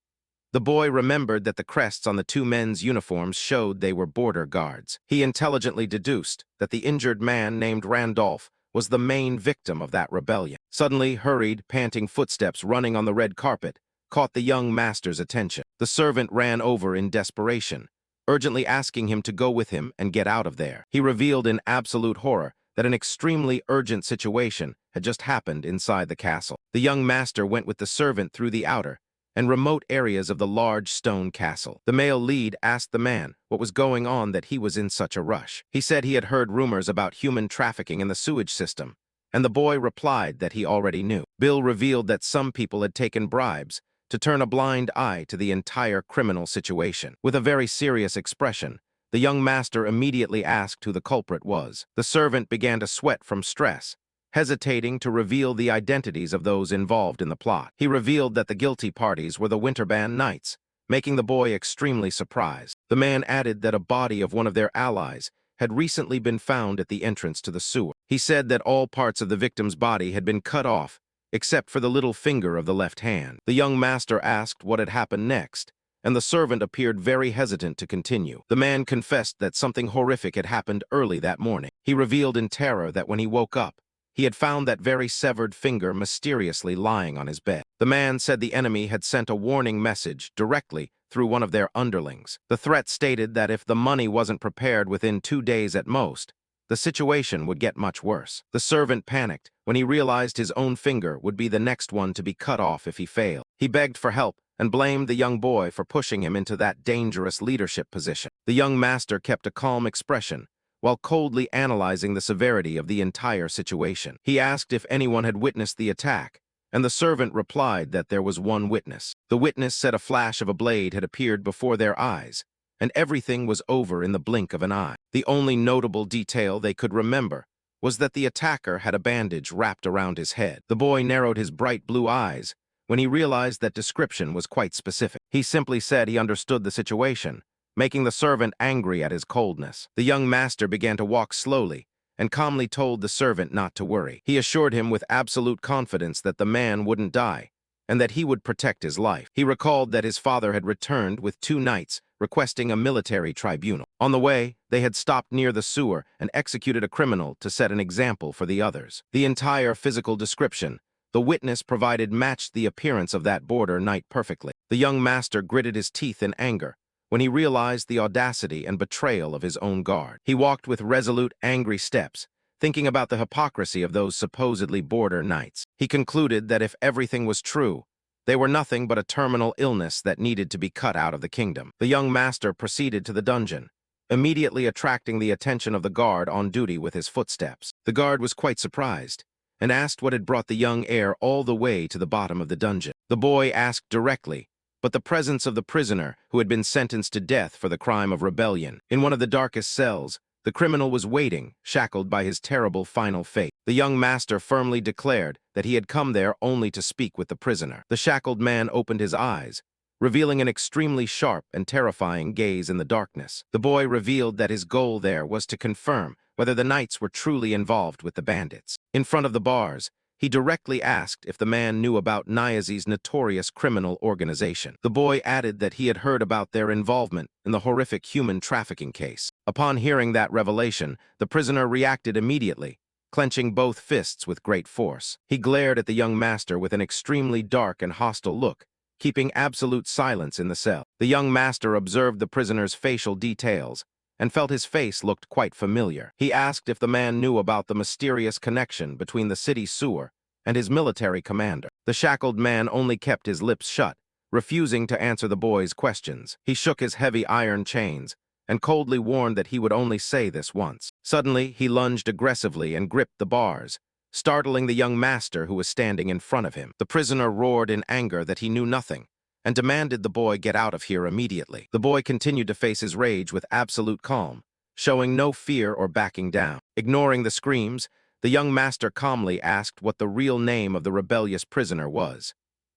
The boy remembered that the crests on the two men's uniforms showed they were border guards. He intelligently deduced that the injured man named Randolph was the main victim of that rebellion. Suddenly, hurried, panting footsteps running on the red carpet caught the young master's attention. The servant ran over in desperation, urgently asking him to go with him and get out of there. He revealed in absolute horror that an extremely urgent situation had just happened inside the castle. The young master went with the servant through the outer and remote areas of the large stone castle. The male lead asked the man what was going on that he was in such a rush. He said he had heard rumors about human trafficking in the sewage system, and the boy replied that he already knew. Bill revealed that some people had taken bribes to turn a blind eye to the entire criminal situation. With a very serious expression, the young master immediately asked who the culprit was. The servant began to sweat from stress, hesitating to reveal the identities of those involved in the plot. He revealed that the guilty parties were the Winterband Knights, making the boy extremely surprised. The man added that a body of one of their allies had recently been found at the entrance to the sewer. He said that all parts of the victim's body had been cut off, except for the little finger of the left hand. The young master asked what had happened next, and the servant appeared very hesitant to continue. The man confessed that something horrific had happened early that morning. He revealed in terror that when he woke up, he had found that very severed finger mysteriously lying on his bed. The man said the enemy had sent a warning message directly through one of their underlings. The threat stated that if the money wasn't prepared within 2 days at most, the situation would get much worse. The servant panicked when he realized his own finger would be the next one to be cut off if he failed. He begged for help and blamed the young boy for pushing him into that dangerous leadership position. The young master kept a calm expression while coldly analyzing the severity of the entire situation. He asked if anyone had witnessed the attack, and the servant replied that there was one witness. The witness said a flash of a blade had appeared before their eyes, and everything was over in the blink of an eye. The only notable detail they could remember was that the attacker had a bandage wrapped around his head. The boy narrowed his bright blue eyes when he realized that description was quite specific. He simply said he understood the situation, making the servant angry at his coldness. The young master began to walk slowly and calmly told the servant not to worry. He assured him with absolute confidence that the man wouldn't die and that he would protect his life. He recalled that his father had returned with 2 knights requesting a military tribunal. On the way, they had stopped near the sewer and executed a criminal to set an example for the others. The entire physical description the witness provided matched the appearance of that border knight perfectly. The young master gritted his teeth in anger when he realized the audacity and betrayal of his own guard. He walked with resolute, angry steps, thinking about the hypocrisy of those supposedly border knights. He concluded that if everything was true, they were nothing but a terminal illness that needed to be cut out of the kingdom. The young master proceeded to the dungeon, immediately attracting the attention of the guard on duty with his footsteps. The guard was quite surprised and asked what had brought the young heir all the way to the bottom of the dungeon. The boy asked directly, but the presence of the prisoner who had been sentenced to death for the crime of rebellion. In one of the darkest cells, the criminal was waiting, shackled by his terrible final fate. The young master firmly declared that he had come there only to speak with the prisoner. The shackled man opened his eyes, revealing an extremely sharp and terrifying gaze in the darkness. The boy revealed that his goal there was to confirm whether the knights were truly involved with the bandits. In front of the bars, he directly asked if the man knew about Nyazi's notorious criminal organization. The boy added that he had heard about their involvement in the horrific human trafficking case. Upon hearing that revelation, the prisoner reacted immediately, clenching both fists with great force. He glared at the young master with an extremely dark and hostile look, keeping absolute silence in the cell. The young master observed the prisoner's facial details and felt his face looked quite familiar. He asked if the man knew about the mysterious connection between the city sewer and his military commander. The shackled man only kept his lips shut, refusing to answer the boy's questions. He shook his heavy iron chains and coldly warned that he would only say this once. Suddenly, he lunged aggressively and gripped the bars, startling the young master who was standing in front of him. The prisoner roared in anger that he knew nothing and demanded the boy get out of here immediately. The boy continued to face his rage with absolute calm, showing no fear or backing down. Ignoring the screams, the young master calmly asked what the real name of the rebellious prisoner was.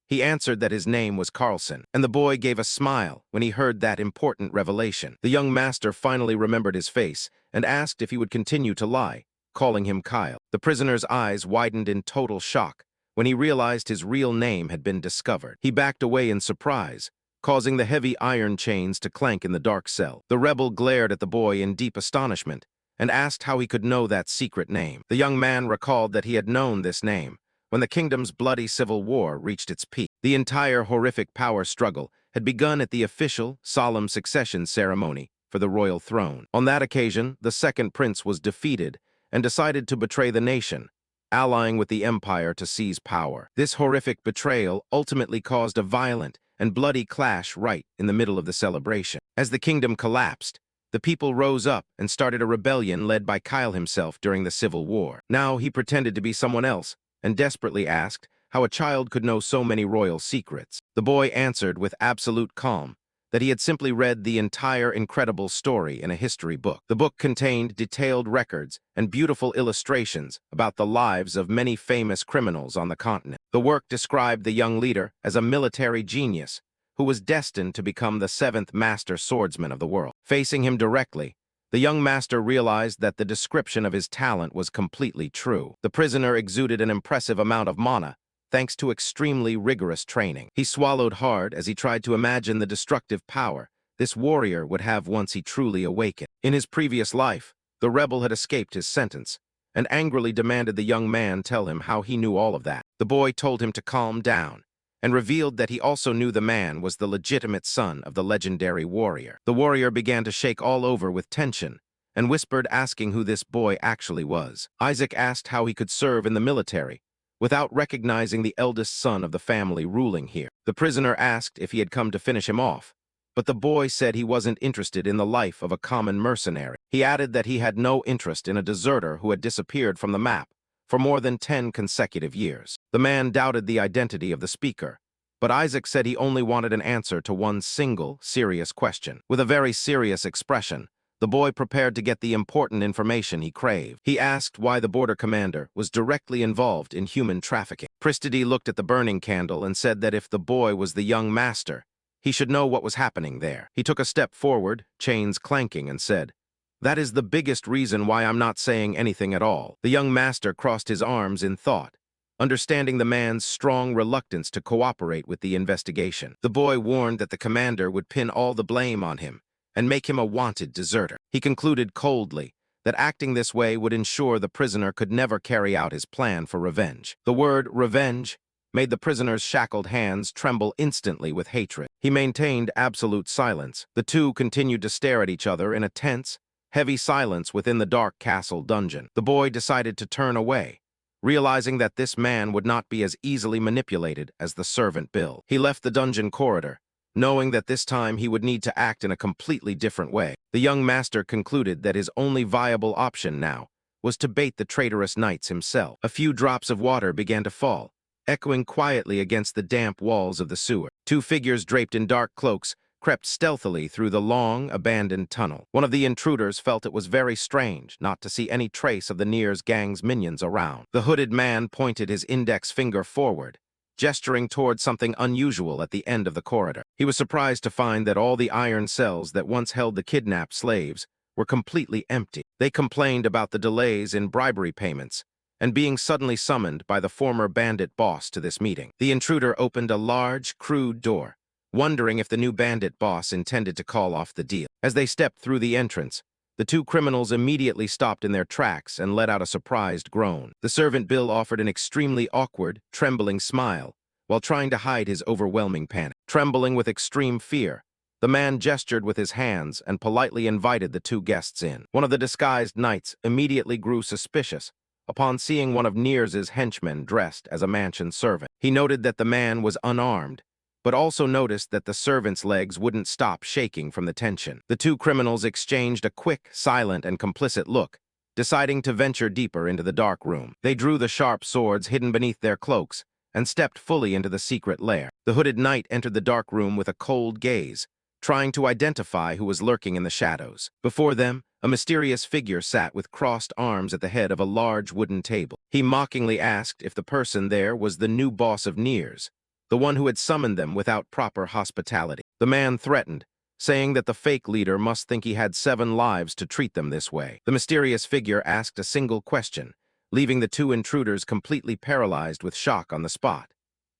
He answered that his name was Carlson, and the boy gave a smile when he heard that important revelation. The young master finally remembered his face and asked if he would continue to lie, calling him Kyle. The prisoner's eyes widened in total shock when he realized his real name had been discovered. He backed away in surprise, causing the heavy iron chains to clank in the dark cell. The rebel glared at the boy in deep astonishment and asked how he could know that secret name. The young man recalled that he had known this name when the kingdom's bloody civil war reached its peak. The entire horrific power struggle had begun at the official, solemn succession ceremony for the royal throne. On that occasion, the second prince was defeated and decided to betray the nation, allying with the empire to seize power. This horrific betrayal ultimately caused a violent and bloody clash right in the middle of the celebration. As the kingdom collapsed, the people rose up and started a rebellion led by Kyle himself during the Civil War. Now he pretended to be someone else and desperately asked how a child could know so many royal secrets. The boy answered with absolute calm that he had simply read the entire incredible story in a history book. The book contained detailed records and beautiful illustrations about the lives of many famous criminals on the continent. The work described the young leader as a military genius who was destined to become the seventh master swordsman of the world. Facing him directly, the young master realized that the description of his talent was completely true. The prisoner exuded an impressive amount of mana, thanks to extremely rigorous training. He swallowed hard as he tried to imagine the destructive power this warrior would have once he truly awakened. In his previous life, the rebel had escaped his sentence and angrily demanded the young man tell him how he knew all of that. The boy told him to calm down and revealed that he also knew the man was the legitimate son of the legendary warrior. The warrior began to shake all over with tension and whispered, asking who this boy actually was. Isaac asked how he could serve in the military without recognizing the eldest son of the family ruling here. The prisoner asked if he had come to finish him off, but the boy said he wasn't interested in the life of a common mercenary. He added that he had no interest in a deserter who had disappeared from the map for more than 10 consecutive years. The man doubted the identity of the speaker, but Isaac said he only wanted an answer to one single, serious question. With a very serious expression, the boy prepared to get the important information he craved. He asked why the border commander was directly involved in human trafficking. Pristity looked at the burning candle and said that if the boy was the young master, he should know what was happening there. He took a step forward, chains clanking, and said, "That is the biggest reason why I'm not saying anything at all." The young master crossed his arms in thought, understanding the man's strong reluctance to cooperate with the investigation. The boy warned that the commander would pin all the blame on him and make him a wanted deserter. He concluded coldly that acting this way would ensure the prisoner could never carry out his plan for revenge. The word revenge made the prisoner's shackled hands tremble instantly with hatred. He maintained absolute silence. The two continued to stare at each other in a tense, heavy silence within the dark castle dungeon. The boy decided to turn away, realizing that this man would not be as easily manipulated as the servant Bill. He left the dungeon corridor, knowing that this time he would need to act in a completely different way. The young master concluded that his only viable option now was to bait the traitorous knights himself. A few drops of water began to fall, echoing quietly against the damp walls of the sewer. Two figures draped in dark cloaks crept stealthily through the long, abandoned tunnel. One of the intruders felt it was very strange not to see any trace of the Nier's gang's minions around. The hooded man pointed his index finger forward, gesturing toward something unusual at the end of the corridor. He was surprised to find that all the iron cells that once held the kidnapped slaves were completely empty. They complained about the delays in bribery payments and being suddenly summoned by the former bandit boss to this meeting. The intruder opened a large, crude door, wondering if the new bandit boss intended to call off the deal. As they stepped through the entrance, the two criminals immediately stopped in their tracks and let out a surprised groan. The servant Bill offered an extremely awkward, trembling smile while trying to hide his overwhelming panic. Trembling with extreme fear, the man gestured with his hands and politely invited the two guests in. One of the disguised knights immediately grew suspicious upon seeing one of Nier's henchmen dressed as a mansion servant. He noted that the man was unarmed, but also noticed that the servant's legs wouldn't stop shaking from the tension. The two criminals exchanged a quick, silent, and complicit look, deciding to venture deeper into the dark room. They drew the sharp swords hidden beneath their cloaks and stepped fully into the secret lair. The hooded knight entered the dark room with a cold gaze, trying to identify who was lurking in the shadows. Before them, a mysterious figure sat with crossed arms at the head of a large wooden table. He mockingly asked if the person there was the new boss of Nier's, the one who had summoned them without proper hospitality. The man threatened, saying that the fake leader must think he had 7 lives to treat them this way. The mysterious figure asked a single question, leaving the two intruders completely paralyzed with shock on the spot.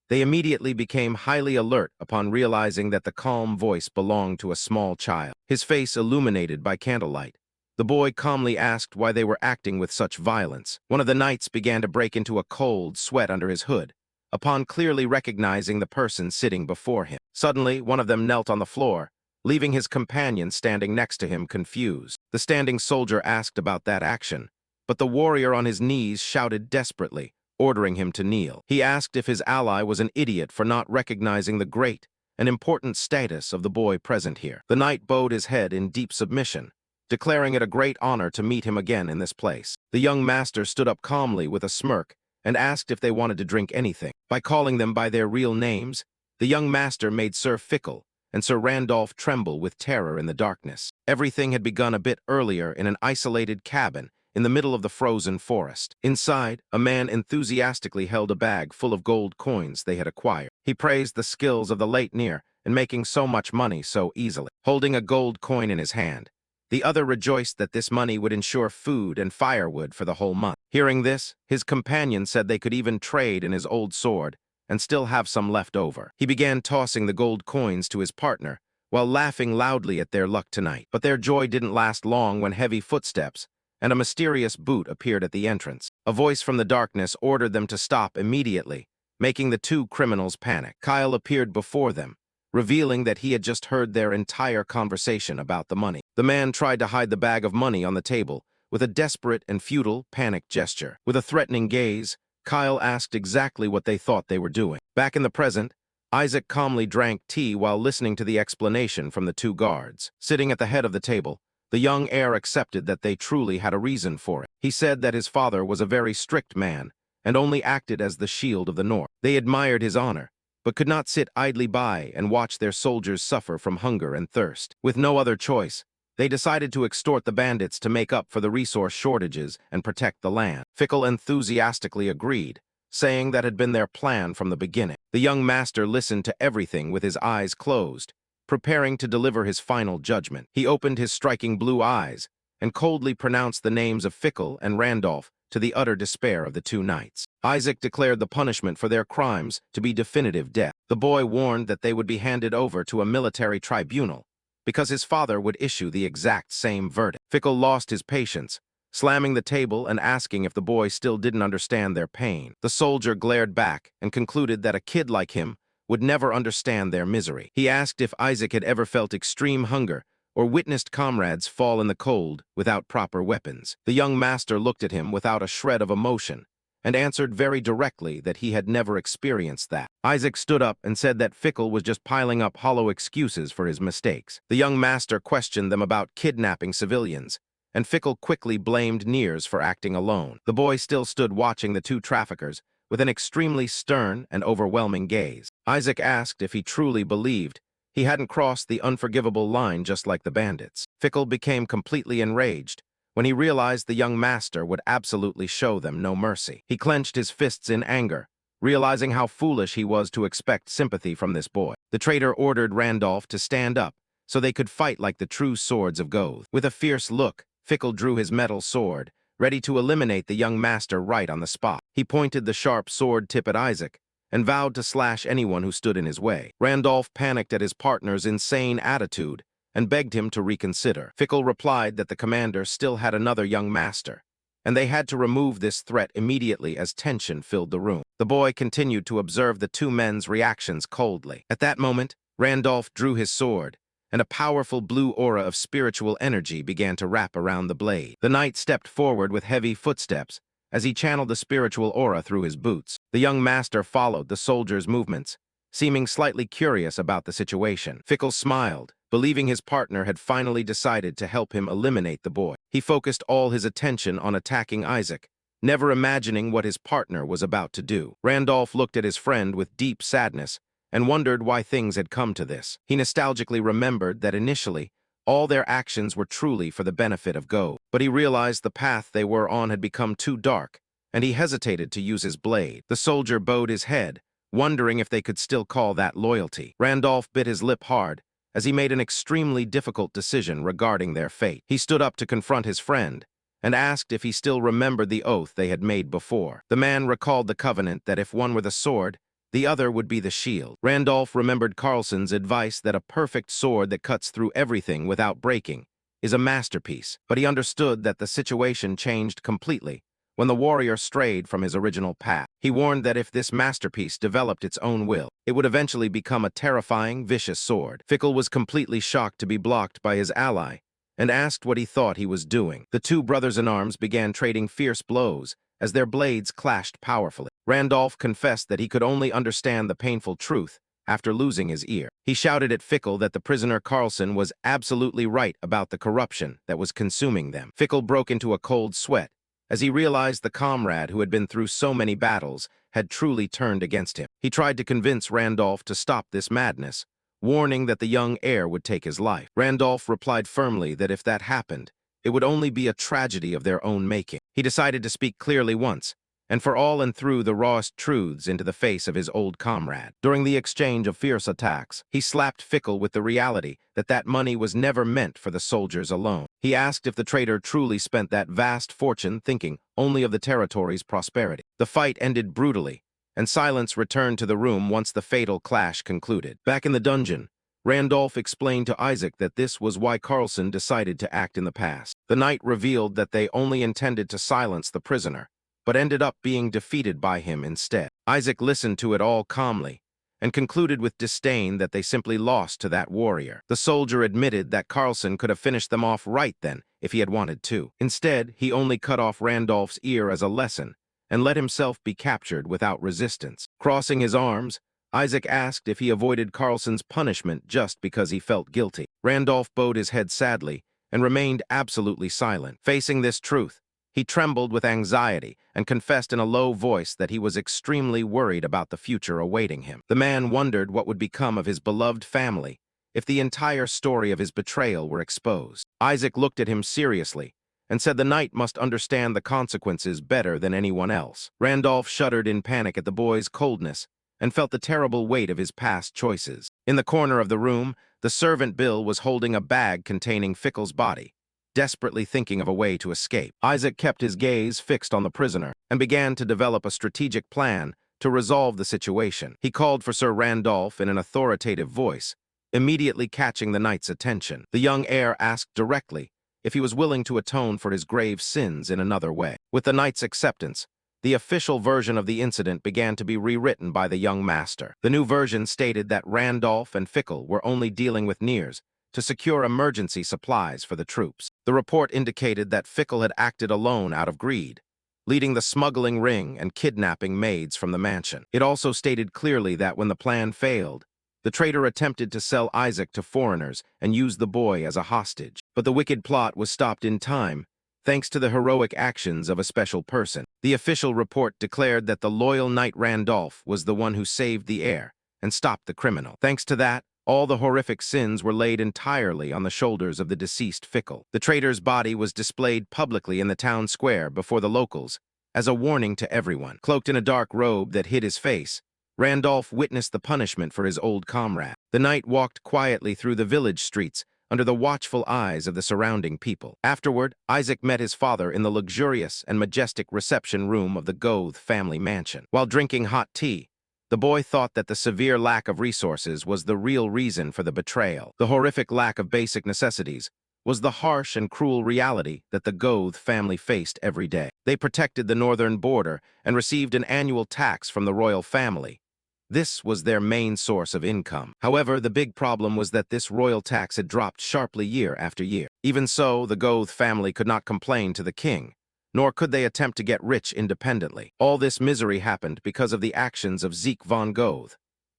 They immediately became highly alert upon realizing that the calm voice belonged to a small child. His face illuminated by candlelight, The boy calmly asked why they were acting with such violence. One of the knights began to break into a cold sweat under his hood, upon clearly recognizing the person sitting before him. Suddenly, one of them knelt on the floor, leaving his companion standing next to him confused. The standing soldier asked about that action, but the warrior on his knees shouted desperately, ordering him to kneel. He asked if his ally was an idiot for not recognizing the great and important status of the boy present here. The knight bowed his head in deep submission, declaring it a great honor to meet him again in this place. The young master stood up calmly with a smirk and asked if they wanted to drink anything. By calling them by their real names, the young master made Sir Fickle and Sir Randolph tremble with terror in the darkness. Everything had begun a bit earlier in an isolated cabin in the middle of the frozen forest. Inside, a man enthusiastically held a bag full of gold coins they had acquired. He praised the skills of the late Near in making so much money so easily. Holding a gold coin in his hand, the other rejoiced that this money would ensure food and firewood for the whole month. Hearing this, his companion said they could even trade in his old sword and still have some left over. He began tossing the gold coins to his partner while laughing loudly at their luck tonight. But their joy didn't last long when heavy footsteps and a mysterious boot appeared at the entrance. A voice from the darkness ordered them to stop immediately, making the two criminals panic. Kyle appeared before them, revealing that he had just heard their entire conversation about the money. The man tried to hide the bag of money on the table with a desperate and futile panic gesture. With a threatening gaze, Kyle asked exactly what they thought they were doing. Back in the present, Isaac calmly drank tea while listening to the explanation from the two guards. Sitting at the head of the table, the young heir accepted that they truly had a reason for it. He said that his father was a very strict man and only acted as the shield of the North. They admired his honor, but could not sit idly by and watch their soldiers suffer from hunger and thirst. With no other choice, they decided to extort the bandits to make up for the resource shortages and protect the land. Fickle enthusiastically agreed, saying that had been their plan from the beginning. The young master listened to everything with his eyes closed, preparing to deliver his final judgment. He opened his striking blue eyes and coldly pronounced the names of Fickle and Randolph to the utter despair of the two knights. Isaac declared the punishment for their crimes to be definitive death. The boy warned that they would be handed over to a military tribunal because his father would issue the exact same verdict. Fickle lost his patience, slamming the table and asking if the boy still didn't understand their pain. The soldier glared back and concluded that a kid like him would never understand their misery. He asked if Isaac had ever felt extreme hunger or witnessed comrades fall in the cold without proper weapons. The young master looked at him without a shred of emotion and answered very directly that he had never experienced that. Isaac stood up and said that Fickle was just piling up hollow excuses for his mistakes. The young master questioned them about kidnapping civilians, and Fickle quickly blamed Nears for acting alone. The boy still stood watching the two traffickers with an extremely stern and overwhelming gaze. Isaac asked if he truly believed he hadn't crossed the unforgivable line just like the bandits. Fickle became completely enraged when he realized the young master would absolutely show them no mercy. He clenched his fists in anger, realizing how foolish he was to expect sympathy from this boy. The traitor ordered Randolph to stand up so they could fight like the true swords of Goth. With a fierce look, Fickle drew his metal sword, ready to eliminate the young master right on the spot. He pointed the sharp sword tip at Isaac and vowed to slash anyone who stood in his way. Randolph panicked at his partner's insane attitude and begged him to reconsider. Fickle replied that the commander still had another young master, and they had to remove this threat immediately as tension filled the room. The boy continued to observe the two men's reactions coldly. At that moment, Randolph drew his sword, and a powerful blue aura of spiritual energy began to wrap around the blade. The knight stepped forward with heavy footsteps as he channeled the spiritual aura through his boots. The young master followed the soldier's movements, seeming slightly curious about the situation. Fickle smiled, believing his partner had finally decided to help him eliminate the boy. He focused all his attention on attacking Isaac, never imagining what his partner was about to do. Randolph looked at his friend with deep sadness and wondered why things had come to this. He nostalgically remembered that initially, all their actions were truly for the benefit of Go, but he realized the path they were on had become too dark, and he hesitated to use his blade. The soldier bowed his head, wondering if they could still call that loyalty. Randolph bit his lip hard as he made an extremely difficult decision regarding their fate. He stood up to confront his friend and asked if he still remembered the oath they had made before. The man recalled the covenant that if one were the sword, the other would be the shield. Randolph remembered Carlson's advice that a perfect sword that cuts through everything without breaking is a masterpiece, but he understood that the situation changed completely when the warrior strayed from his original path. He warned that if this masterpiece developed its own will, it would eventually become a terrifying, vicious sword. Fickle was completely shocked to be blocked by his ally and asked what he thought he was doing. The two brothers-in-arms began trading fierce blows as their blades clashed powerfully. Randolph confessed that he could only understand the painful truth after losing his ear. He shouted at Fickle that the prisoner Carlson was absolutely right about the corruption that was consuming them. Fickle broke into a cold sweat as he realized the comrade who had been through so many battles had truly turned against him. He tried to convince Randolph to stop this madness, warning that the young heir would take his life. Randolph replied firmly that if that happened, it would only be a tragedy of their own making. He decided to speak clearly once, and for all and threw the rawest truths into the face of his old comrade. During the exchange of fierce attacks, he slapped Fickle with the reality that that money was never meant for the soldiers alone. He asked if the traitor truly spent that vast fortune thinking only of the territory's prosperity. The fight ended brutally, and silence returned to the room once the fatal clash concluded. Back in the dungeon, Randolph explained to Isaac that this was why Carlson decided to act in the past. The night revealed that they only intended to silence the prisoner, but ended up being defeated by him instead. Isaac listened to it all calmly and concluded with disdain that they simply lost to that warrior. The soldier admitted that Carlson could have finished them off right then if he had wanted to. Instead, he only cut off Randolph's ear as a lesson and let himself be captured without resistance. Crossing his arms, Isaac asked if he avoided Carlson's punishment just because he felt guilty. Randolph bowed his head sadly and remained absolutely silent. Facing this truth, he trembled with anxiety and confessed in a low voice that he was extremely worried about the future awaiting him. The man wondered what would become of his beloved family if the entire story of his betrayal were exposed. Isaac looked at him seriously and said the knight must understand the consequences better than anyone else. Randolph shuddered in panic at the boy's coldness and felt the terrible weight of his past choices. In the corner of the room, the servant Bill was holding a bag containing Fickle's body, desperately thinking of a way to escape. Isaac kept his gaze fixed on the prisoner and began to develop a strategic plan to resolve the situation. He called for Sir Randolph in an authoritative voice, immediately catching the knight's attention. The young heir asked directly if he was willing to atone for his grave sins in another way. With the knight's acceptance, the official version of the incident began to be rewritten by the young master. The new version stated that Randolph and Fickle were only dealing with Nears to secure emergency supplies for the troops. The report indicated that Fickle had acted alone out of greed, leading the smuggling ring and kidnapping maids from the mansion. It also stated clearly that when the plan failed, the traitor attempted to sell Isaac to foreigners and use the boy as a hostage. But the wicked plot was stopped in time, thanks to the heroic actions of a special person. The official report declared that the loyal knight Randolph was the one who saved the heir and stopped the criminal. Thanks to that, all the horrific sins were laid entirely on the shoulders of the deceased Fickle. The traitor's body was displayed publicly in the town square before the locals as a warning to everyone. Cloaked in a dark robe that hid his face, Randolph witnessed the punishment for his old comrade. The knight walked quietly through the village streets under the watchful eyes of the surrounding people. Afterward, Isaac met his father in the luxurious and majestic reception room of the Goth family mansion. While drinking hot tea, the boy thought that the severe lack of resources was the real reason for the betrayal. The horrific lack of basic necessities was the harsh and cruel reality that the Goth family faced every day. They protected the northern border and received an annual tax from the royal family. This was their main source of income. However, the big problem was that this royal tax had dropped sharply year after year. Even so, the Goth family could not complain to the king, nor could they attempt to get rich independently. All this misery happened because of the actions of Zeke von Goth,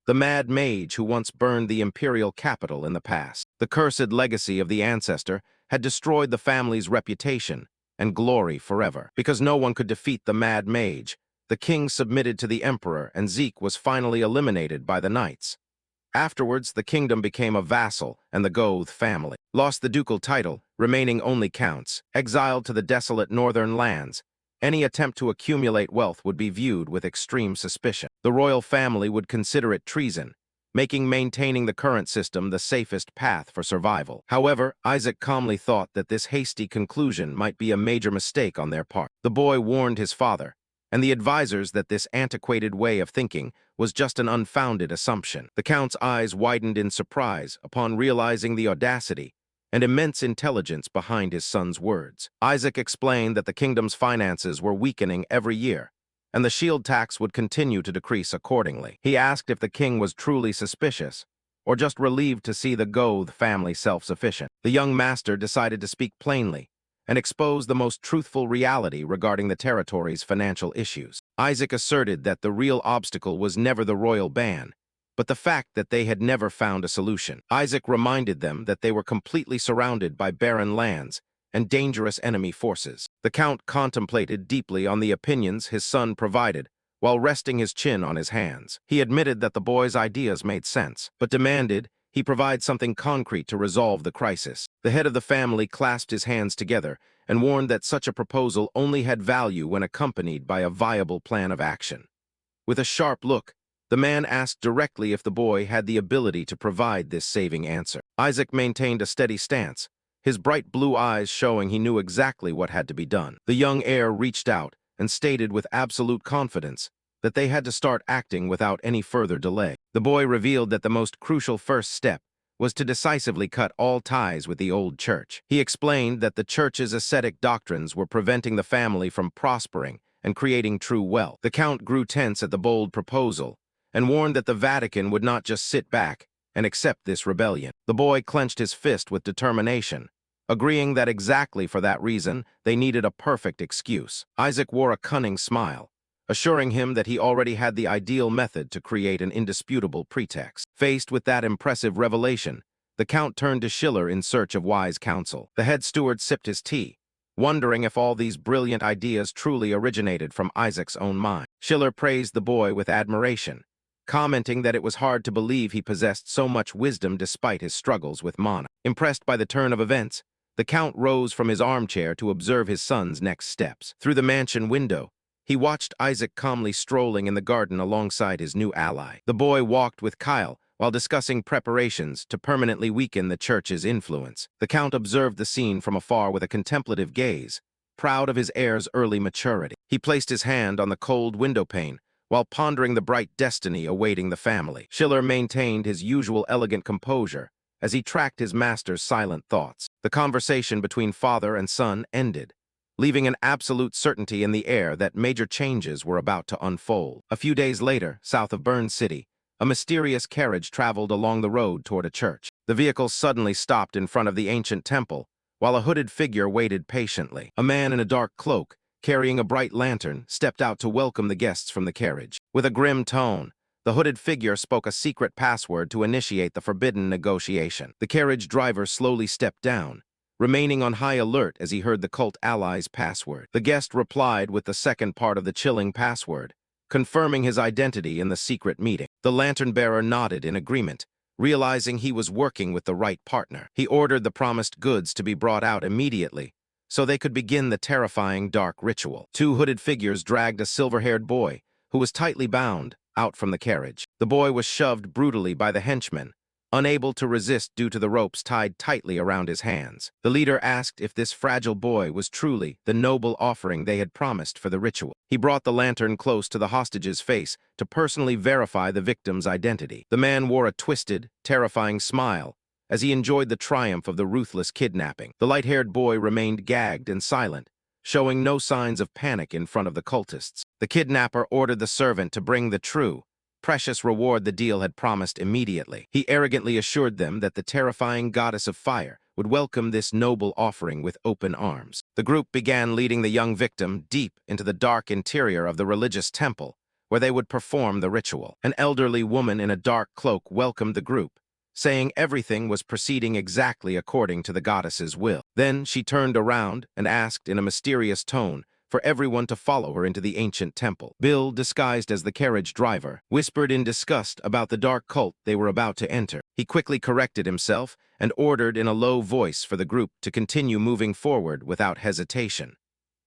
the mad mage who once burned the imperial capital in the past. The cursed legacy of the ancestor had destroyed the family's reputation and glory forever. Because no one could defeat the mad mage, the king submitted to the emperor and Zeke was finally eliminated by the knights. Afterwards, the kingdom became a vassal and the Goth family lost the ducal title, remaining only counts. Exiled to the desolate northern lands, any attempt to accumulate wealth would be viewed with extreme suspicion. The royal family would consider it treason, making maintaining the current system the safest path for survival. However, Isaac calmly thought that this hasty conclusion might be a major mistake on their part. The boy warned his father and the advisors that this antiquated way of thinking was just an unfounded assumption. The count's eyes widened in surprise upon realizing the audacity and immense intelligence behind his son's words. Isaac explained that the kingdom's finances were weakening every year, and the shield tax would continue to decrease accordingly. He asked if the king was truly suspicious, or just relieved to see the Goth family self-sufficient. The young master decided to speak plainly and expose the most truthful reality regarding the territory's financial issues. Isaac asserted that the real obstacle was never the royal ban, but the fact that they had never found a solution. Isaac reminded them that they were completely surrounded by barren lands and dangerous enemy forces. The Count contemplated deeply on the opinions his son provided, while resting his chin on his hands. He admitted that the boy's ideas made sense, but demanded he provide something concrete to resolve the crisis. The head of the family clasped his hands together and warned that such a proposal only had value when accompanied by a viable plan of action. With a sharp look, the man asked directly if the boy had the ability to provide this saving answer. Isaac maintained a steady stance, his bright blue eyes showing he knew exactly what had to be done. The young heir reached out and stated with absolute confidence that they had to start acting without any further delay. The boy revealed that the most crucial first step was to decisively cut all ties with the old church. He explained that the church's ascetic doctrines were preventing the family from prospering and creating true wealth. The Count grew tense at the bold proposal and warned that the Vatican would not just sit back and accept this rebellion. The boy clenched his fist with determination, agreeing that exactly for that reason they needed a perfect excuse. Isaac wore a cunning smile, assuring him that he already had the ideal method to create an indisputable pretext. Faced with that impressive revelation, the Count turned to Schiller in search of wise counsel. The head steward sipped his tea, wondering if all these brilliant ideas truly originated from Isaac's own mind. Schiller praised the boy with admiration, commenting that it was hard to believe he possessed so much wisdom despite his struggles with mana. Impressed by the turn of events, the Count rose from his armchair to observe his son's next steps. Through the mansion window, he watched Isaac calmly strolling in the garden alongside his new ally. The boy walked with Kyle while discussing preparations to permanently weaken the church's influence. The Count observed the scene from afar with a contemplative gaze, proud of his heir's early maturity. He placed his hand on the cold windowpane while pondering the bright destiny awaiting the family. Schiller maintained his usual elegant composure as he tracked his master's silent thoughts. The conversation between father and son ended, leaving an absolute certainty in the air that major changes were about to unfold. A few days later, south of Bern City, a mysterious carriage traveled along the road toward a church. The vehicle suddenly stopped in front of the ancient temple, while a hooded figure waited patiently. A man in a dark cloak, carrying a bright lantern, stepped out to welcome the guests from the carriage. With a grim tone, the hooded figure spoke a secret password to initiate the forbidden negotiation. The carriage driver slowly stepped down, remaining on high alert as he heard the cult ally's password. The guest replied with the second part of the chilling password, confirming his identity in the secret meeting. The lantern-bearer nodded in agreement, realizing he was working with the right partner. He ordered the promised goods to be brought out immediately, so they could begin the terrifying dark ritual. Two hooded figures dragged a silver-haired boy, who was tightly bound, out from the carriage. The boy was shoved brutally by the henchmen, unable to resist due to the ropes tied tightly around his hands. The leader asked if this fragile boy was truly the noble offering they had promised for the ritual. He brought the lantern close to the hostage's face to personally verify the victim's identity. The man wore a twisted, terrifying smile as he enjoyed the triumph of the ruthless kidnapping. The light-haired boy remained gagged and silent, showing no signs of panic in front of the cultists. The kidnapper ordered the servant to bring the true, precious reward the deal had promised immediately. He arrogantly assured them that the terrifying goddess of fire would welcome this noble offering with open arms. The group began leading the young victim deep into the dark interior of the religious temple, where they would perform the ritual. An elderly woman in a dark cloak welcomed the group, saying everything was proceeding exactly according to the goddess's will. Then she turned around and asked in a mysterious tone for everyone to follow her into the ancient temple. Bill, disguised as the carriage driver, whispered in disgust about the dark cult they were about to enter. He quickly corrected himself and ordered in a low voice for the group to continue moving forward without hesitation.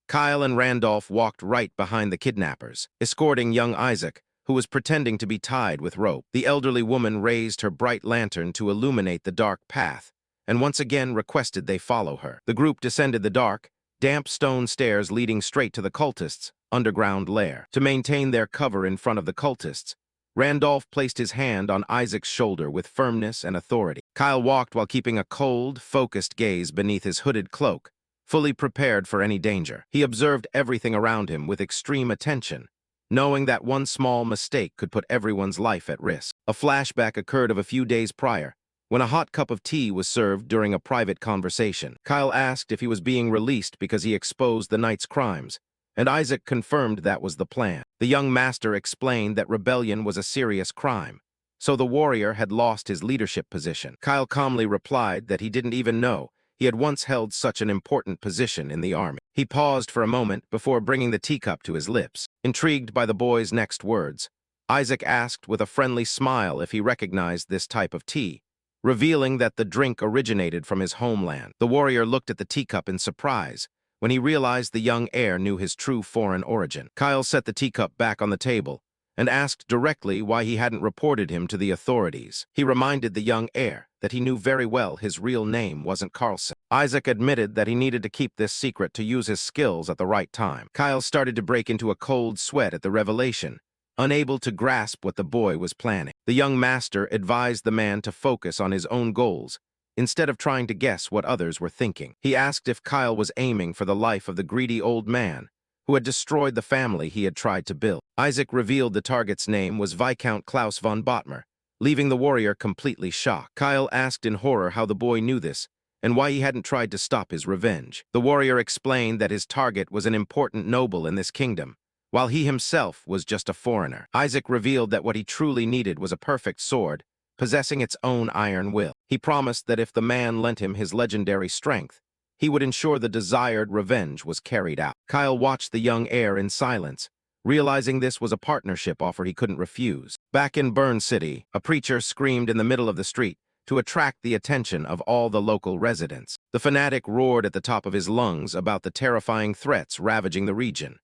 Kyle and Randolph walked right behind the kidnappers, escorting young Isaac, who was pretending to be tied with rope. The elderly woman raised her bright lantern to illuminate the dark path, and once again requested they follow her. The group descended the dark, damp stone stairs leading straight to the cultists' underground lair. To maintain their cover in front of the cultists, Randolph placed his hand on Isaac's shoulder with firmness and authority. Kyle walked while keeping a cold, focused gaze beneath his hooded cloak, fully prepared for any danger. He observed everything around him with extreme attention, knowing that one small mistake could put everyone's life at risk. A flashback occurred of a few days prior, when a hot cup of tea was served during a private conversation. Kyle asked if he was being released because he exposed the knight's crimes, and Isaac confirmed that was the plan. The young master explained that rebellion was a serious crime, so the warrior had lost his leadership position. Kyle calmly replied that he didn't even know he had once held such an important position in the army. He paused for a moment before bringing the teacup to his lips. Intrigued by the boy's next words, Isaac asked with a friendly smile if he recognized this type of tea, revealing that the drink originated from his homeland. The warrior looked at the teacup in surprise when he realized the young heir knew his true foreign origin. Kyle set the teacup back on the table and asked directly why he hadn't reported him to the authorities. He reminded the young heir that he knew very well his real name wasn't Carlson. Isaac admitted that he needed to keep this secret to use his skills at the right time. Kyle started to break into a cold sweat at the revelation, unable to grasp what the boy was planning. The young master advised the man to focus on his own goals instead of trying to guess what others were thinking. He asked if Kyle was aiming for the life of the greedy old man who had destroyed the family he had tried to build. Isaac revealed the target's name was Viscount Klaus von Bottmer, leaving the warrior completely shocked. Kyle asked in horror how the boy knew this and why he hadn't tried to stop his revenge. The warrior explained that his target was an important noble in this kingdom, while he himself was just a foreigner. Isaac revealed that what he truly needed was a perfect sword, possessing its own iron will. He promised that if the man lent him his legendary strength, he would ensure the desired revenge was carried out. Kyle watched the young heir in silence, realizing this was a partnership offer he couldn't refuse. Back in Burn City, a preacher screamed in the middle of the street to attract the attention of all the local residents. The fanatic roared at the top of his lungs about the terrifying threats ravaging the region.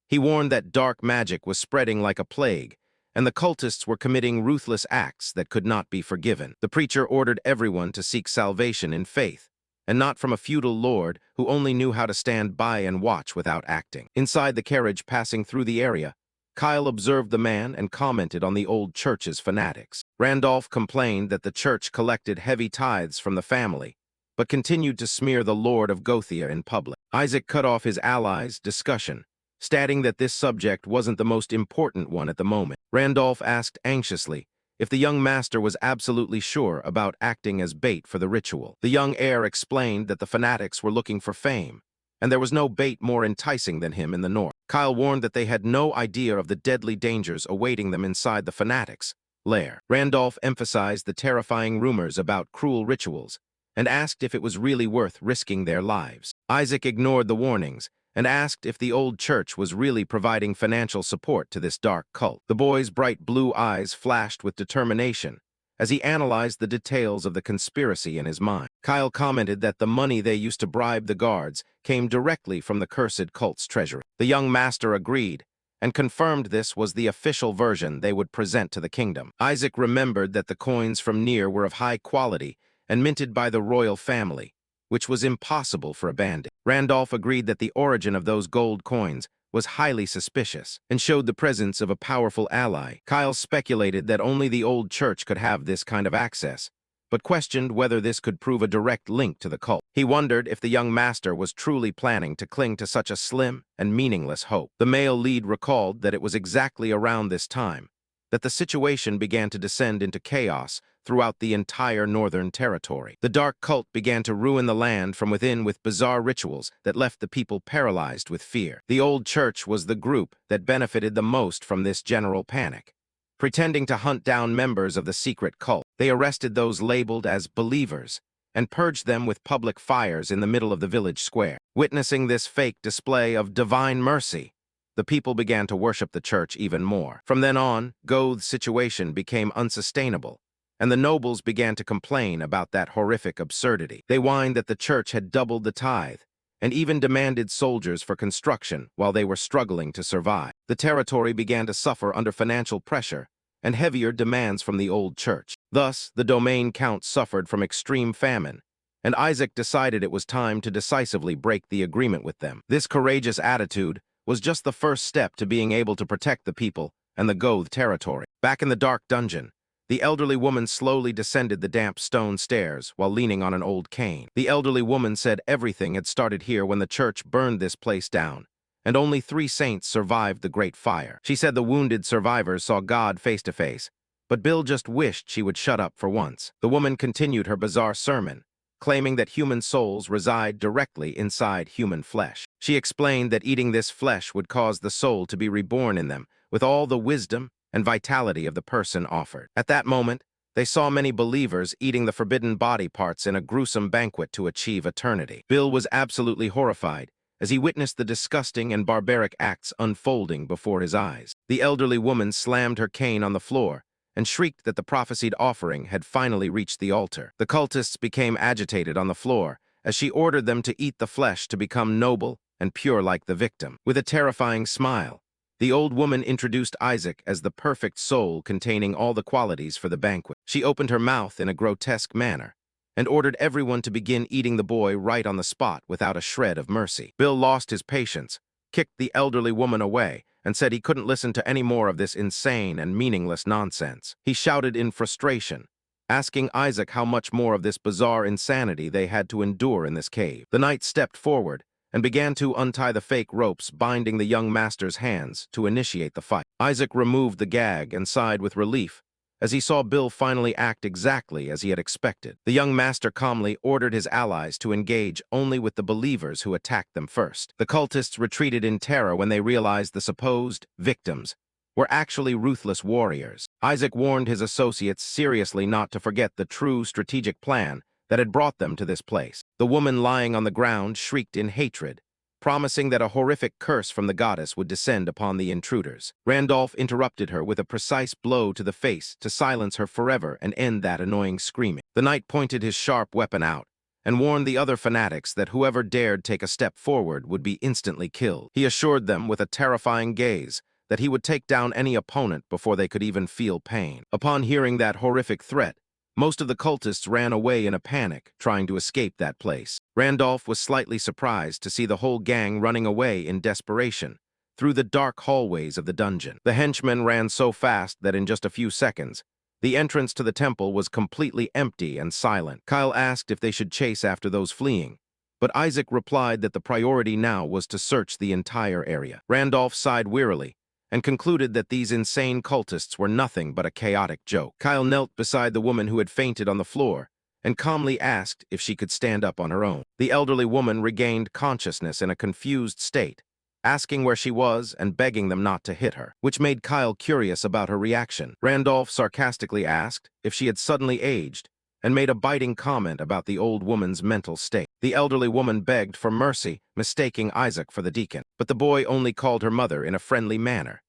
He warned that dark magic was spreading like a plague, and the cultists were committing ruthless acts that could not be forgiven. The preacher ordered everyone to seek salvation in faith, and not from a feudal lord who only knew how to stand by and watch without acting. Inside the carriage passing through the area, Kyle observed the man and commented on the old church's fanatics. Randolph complained that the church collected heavy tithes from the family, but continued to smear the Lord of Gothia in public. Isaac cut off his allies' discussion, stating that this subject wasn't the most important one at the moment. Randolph asked anxiously if the young master was absolutely sure about acting as bait for the ritual. The young heir explained that the fanatics were looking for fame, and there was no bait more enticing than him in the north. Kyle warned that they had no idea of the deadly dangers awaiting them inside the fanatics' lair. Randolph emphasized the terrifying rumors about cruel rituals and asked if it was really worth risking their lives. Isaac ignored the warnings and asked if the old church was really providing financial support to this dark cult. The boy's bright blue eyes flashed with determination as he analyzed the details of the conspiracy in his mind. Kyle commented that the money they used to bribe the guards came directly from the cursed cult's treasury. The young master agreed and confirmed this was the official version they would present to the kingdom. Isaac remembered that the coins from Nier were of high quality and minted by the royal family, which was impossible for a bandit. Randolph agreed that the origin of those gold coins was highly suspicious and showed the presence of a powerful ally. Kyle speculated that only the old church could have this kind of access, but questioned whether this could prove a direct link to the cult. He wondered if the young master was truly planning to cling to such a slim and meaningless hope. The male lead recalled that it was exactly around this time that the situation began to descend into chaos throughout the entire northern territory. The dark cult began to ruin the land from within with bizarre rituals that left the people paralyzed with fear. The old church was the group that benefited the most from this general panic. Pretending to hunt down members of the secret cult, they arrested those labeled as believers and purged them with public fires in the middle of the village square. Witnessing this fake display of divine mercy, the people began to worship the church even more. From then on, Goth's situation became unsustainable, and the nobles began to complain about that horrific absurdity. They whined that the church had doubled the tithe, and even demanded soldiers for construction while they were struggling to survive. The territory began to suffer under financial pressure and heavier demands from the old church. Thus, the domain count suffered from extreme famine, and Isaac decided it was time to decisively break the agreement with them. This courageous attitude was just the first step to being able to protect the people and the Goth territory. Back in the dark dungeon, the elderly woman slowly descended the damp stone stairs while leaning on an old cane. The elderly woman said everything had started here when the church burned this place down, and only 3 saints survived the great fire. She said the wounded survivors saw God face to face, but Bill just wished she would shut up for once. The woman continued her bizarre sermon, claiming that human souls reside directly inside human flesh. She explained that eating this flesh would cause the soul to be reborn in them, with all the wisdom and vitality of the person offered. At that moment, they saw many believers eating the forbidden body parts in a gruesome banquet to achieve eternity. Bill was absolutely horrified as he witnessed the disgusting and barbaric acts unfolding before his eyes. The elderly woman slammed her cane on the floor and shrieked that the prophesied offering had finally reached the altar. The cultists became agitated on the floor as she ordered them to eat the flesh to become noble and pure like the victim. With a terrifying smile, the old woman introduced Isaac as the perfect soul containing all the qualities for the banquet. She opened her mouth in a grotesque manner and ordered everyone to begin eating the boy right on the spot without a shred of mercy. Bill lost his patience, kicked the elderly woman away, and said he couldn't listen to any more of this insane and meaningless nonsense. He shouted in frustration, asking Isaac how much more of this bizarre insanity they had to endure in this cave. The knight stepped forward and began to untie the fake ropes binding the young master's hands to initiate the fight. Isaac removed the gag and sighed with relief as he saw Bill finally act exactly as he had expected. The young master calmly ordered his allies to engage only with the believers who attacked them first. The cultists retreated in terror when they realized the supposed victims were actually ruthless warriors. Isaac warned his associates seriously not to forget the true strategic plan that had brought them to this place. The woman lying on the ground shrieked in hatred, promising that a horrific curse from the goddess would descend upon the intruders. Randolph interrupted her with a precise blow to the face to silence her forever and end that annoying screaming. The knight pointed his sharp weapon out and warned the other fanatics that whoever dared take a step forward would be instantly killed. He assured them with a terrifying gaze that he would take down any opponent before they could even feel pain. Upon hearing that horrific threat, most of the cultists ran away in a panic, trying to escape that place. Randolph was slightly surprised to see the whole gang running away in desperation through the dark hallways of the dungeon. The henchmen ran so fast that in just a few seconds, the entrance to the temple was completely empty and silent. Kyle asked if they should chase after those fleeing, but Isaac replied that the priority now was to search the entire area. Randolph sighed wearily and concluded that these insane cultists were nothing but a chaotic joke. Kyle knelt beside the woman who had fainted on the floor and calmly asked if she could stand up on her own. The elderly woman regained consciousness in a confused state, asking where she was and begging them not to hit her, which made Kyle curious about her reaction. Randolph sarcastically asked if she had suddenly aged and made a biting comment about the old woman's mental state. The elderly woman begged for mercy, mistaking Isaac for the deacon, but the boy only called her mother in a friendly manner.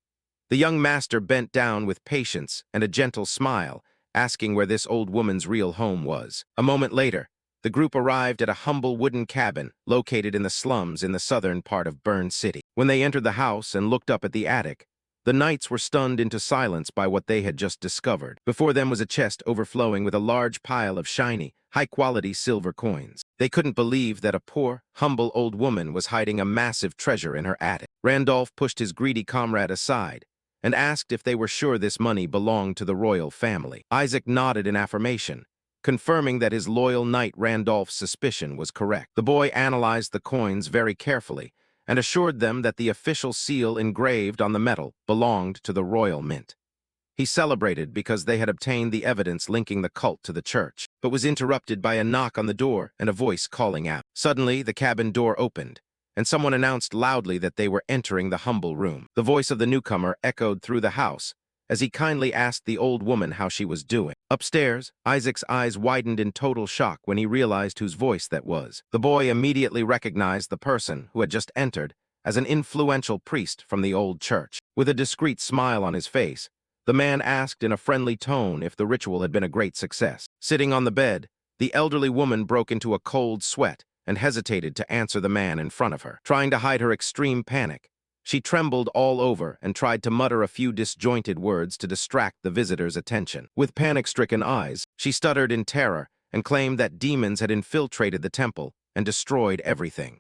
The young master bent down with patience and a gentle smile, asking where this old woman's real home was. A moment later, the group arrived at a humble wooden cabin located in the slums in the southern part of Burn City. When they entered the house and looked up at the attic, the knights were stunned into silence by what they had just discovered. Before them was a chest overflowing with a large pile of shiny, high-quality silver coins. They couldn't believe that a poor, humble old woman was hiding a massive treasure in her attic. Randolph pushed his greedy comrade aside and asked if they were sure this money belonged to the royal family. Isaac nodded in affirmation, confirming that his loyal knight Randolph's suspicion was correct. The boy analyzed the coins very carefully and assured them that the official seal engraved on the metal belonged to the royal mint. He celebrated because they had obtained the evidence linking the cult to the church, but was interrupted by a knock on the door and a voice calling out. Suddenly, the cabin door opened, and someone announced loudly that they were entering the humble room. The voice of the newcomer echoed through the house as he kindly asked the old woman how she was doing. Upstairs, Isaac's eyes widened in total shock when he realized whose voice that was. The boy immediately recognized the person who had just entered as an influential priest from the old church. With a discreet smile on his face, the man asked in a friendly tone if the ritual had been a great success. Sitting on the bed, the elderly woman broke into a cold sweat and hesitated to answer the man in front of her. Trying to hide her extreme panic, she trembled all over and tried to mutter a few disjointed words to distract the visitor's attention. With panic-stricken eyes, she stuttered in terror and claimed that demons had infiltrated the temple and destroyed everything.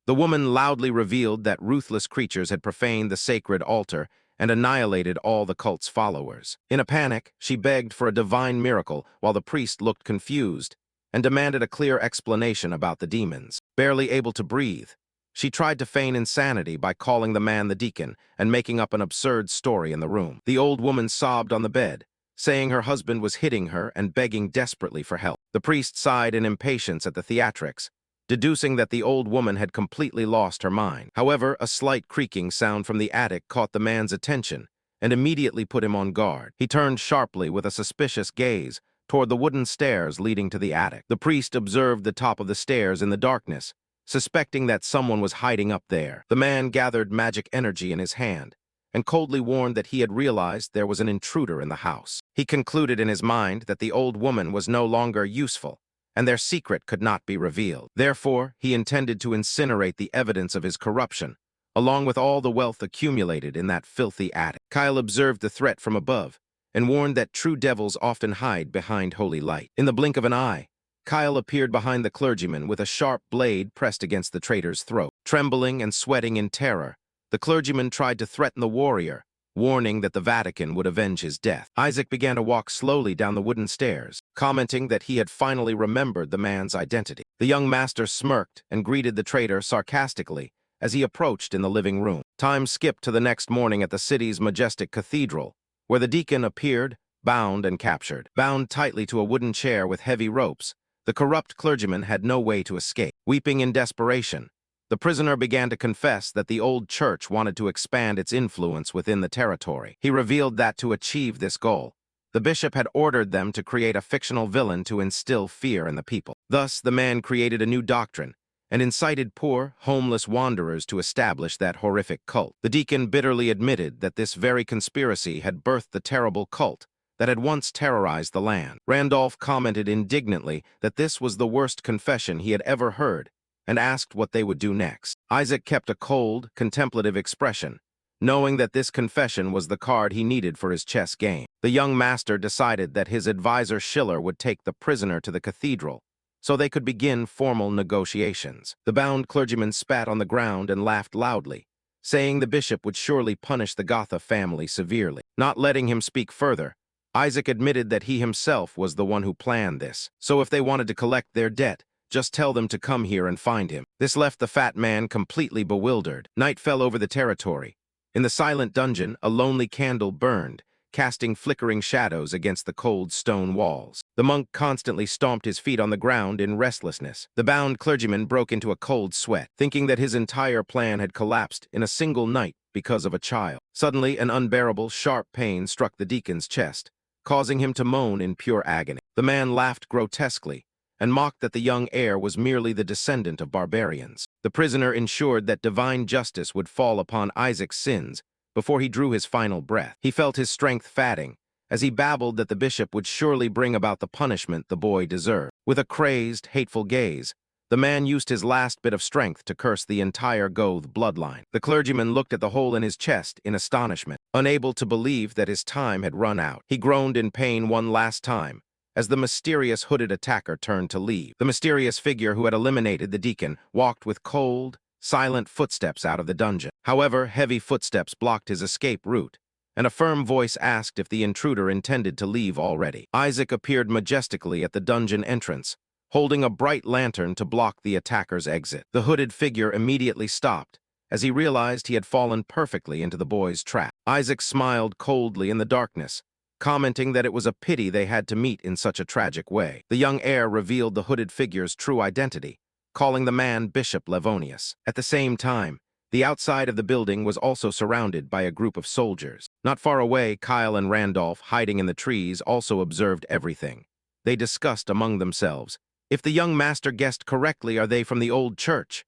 The woman loudly revealed that ruthless creatures had profaned the sacred altar and annihilated all the cult's followers. In a panic, she begged for a divine miracle while the priest looked confused and demanded a clear explanation about the demons. Barely able to breathe, she tried to feign insanity by calling the man the deacon and making up an absurd story in the room. The old woman sobbed on the bed, saying her husband was hitting her and begging desperately for help. The priest sighed in impatience at the theatrics, deducing that the old woman had completely lost her mind. However, a slight creaking sound from the attic caught the man's attention and immediately put him on guard. He turned sharply with a suspicious gaze toward the wooden stairs leading to the attic. The priest observed the top of the stairs in the darkness, suspecting that someone was hiding up there. The man gathered magic energy in his hand and coldly warned that he had realized there was an intruder in the house. He concluded in his mind that the old woman was no longer useful, and their secret could not be revealed. Therefore, he intended to incinerate the evidence of his corruption, along with all the wealth accumulated in that filthy attic. Kyle observed the threat from above and warned that true devils often hide behind holy light. In the blink of an eye, Kyle appeared behind the clergyman with a sharp blade pressed against the traitor's throat. Trembling and sweating in terror, the clergyman tried to threaten the warrior, warning that the Vatican would avenge his death. Isaac began to walk slowly down the wooden stairs, commenting that he had finally remembered the man's identity. The young master smirked and greeted the traitor sarcastically as he approached in the living room. Time skipped to the next morning at the city's majestic cathedral, where the deacon appeared, bound and captured. Bound tightly to a wooden chair with heavy ropes, the corrupt clergyman had no way to escape. Weeping in desperation, the prisoner began to confess that the old church wanted to expand its influence within the territory. He revealed that to achieve this goal, the bishop had ordered them to create a fictional villain to instill fear in the people. Thus, the man created a new doctrine and incited poor, homeless wanderers to establish that horrific cult. The deacon bitterly admitted that this very conspiracy had birthed the terrible cult that had once terrorized the land. Randolph commented indignantly that this was the worst confession he had ever heard and asked what they would do next. Isaac kept a cold, contemplative expression, knowing that this confession was the card he needed for his chess game. The young master decided that his advisor Schiller would take the prisoner to the cathedral so they could begin formal negotiations. The bound clergyman spat on the ground and laughed loudly, saying the bishop would surely punish the Gotha family severely. Not letting him speak further, Isaac admitted that he himself was the one who planned this. So if they wanted to collect their debt, just tell them to come here and find him. This left the fat man completely bewildered. Night fell over the territory. In the silent dungeon, a lonely candle burned, casting flickering shadows against the cold stone walls. The monk constantly stomped his feet on the ground in restlessness. The bound clergyman broke into a cold sweat, thinking that his entire plan had collapsed in a single night because of a child. Suddenly, an unbearable, sharp pain struck the deacon's chest, causing him to moan in pure agony. The man laughed grotesquely and mocked that the young heir was merely the descendant of barbarians. The prisoner ensured that divine justice would fall upon Isaac's sins before he drew his final breath. He felt his strength fading as he babbled that the bishop would surely bring about the punishment the boy deserved. With a crazed, hateful gaze, the man used his last bit of strength to curse the entire Goth bloodline. The clergyman looked at the hole in his chest in astonishment, unable to believe that his time had run out. He groaned in pain one last time as the mysterious hooded attacker turned to leave. The mysterious figure who had eliminated the deacon walked with cold, silent footsteps out of the dungeon. However, heavy footsteps blocked his escape route, and a firm voice asked if the intruder intended to leave already. Isaac appeared majestically at the dungeon entrance, holding a bright lantern to block the attacker's exit. The hooded figure immediately stopped as he realized he had fallen perfectly into the boy's trap. Isaac smiled coldly in the darkness, commenting that it was a pity they had to meet in such a tragic way. The young heir revealed the hooded figure's true identity, calling the man Bishop Levonius. At the same time, the outside of the building was also surrounded by a group of soldiers. Not far away, Kyle and Randolph, hiding in the trees, also observed everything. They discussed among themselves, if the young master guessed correctly, are they from the old church?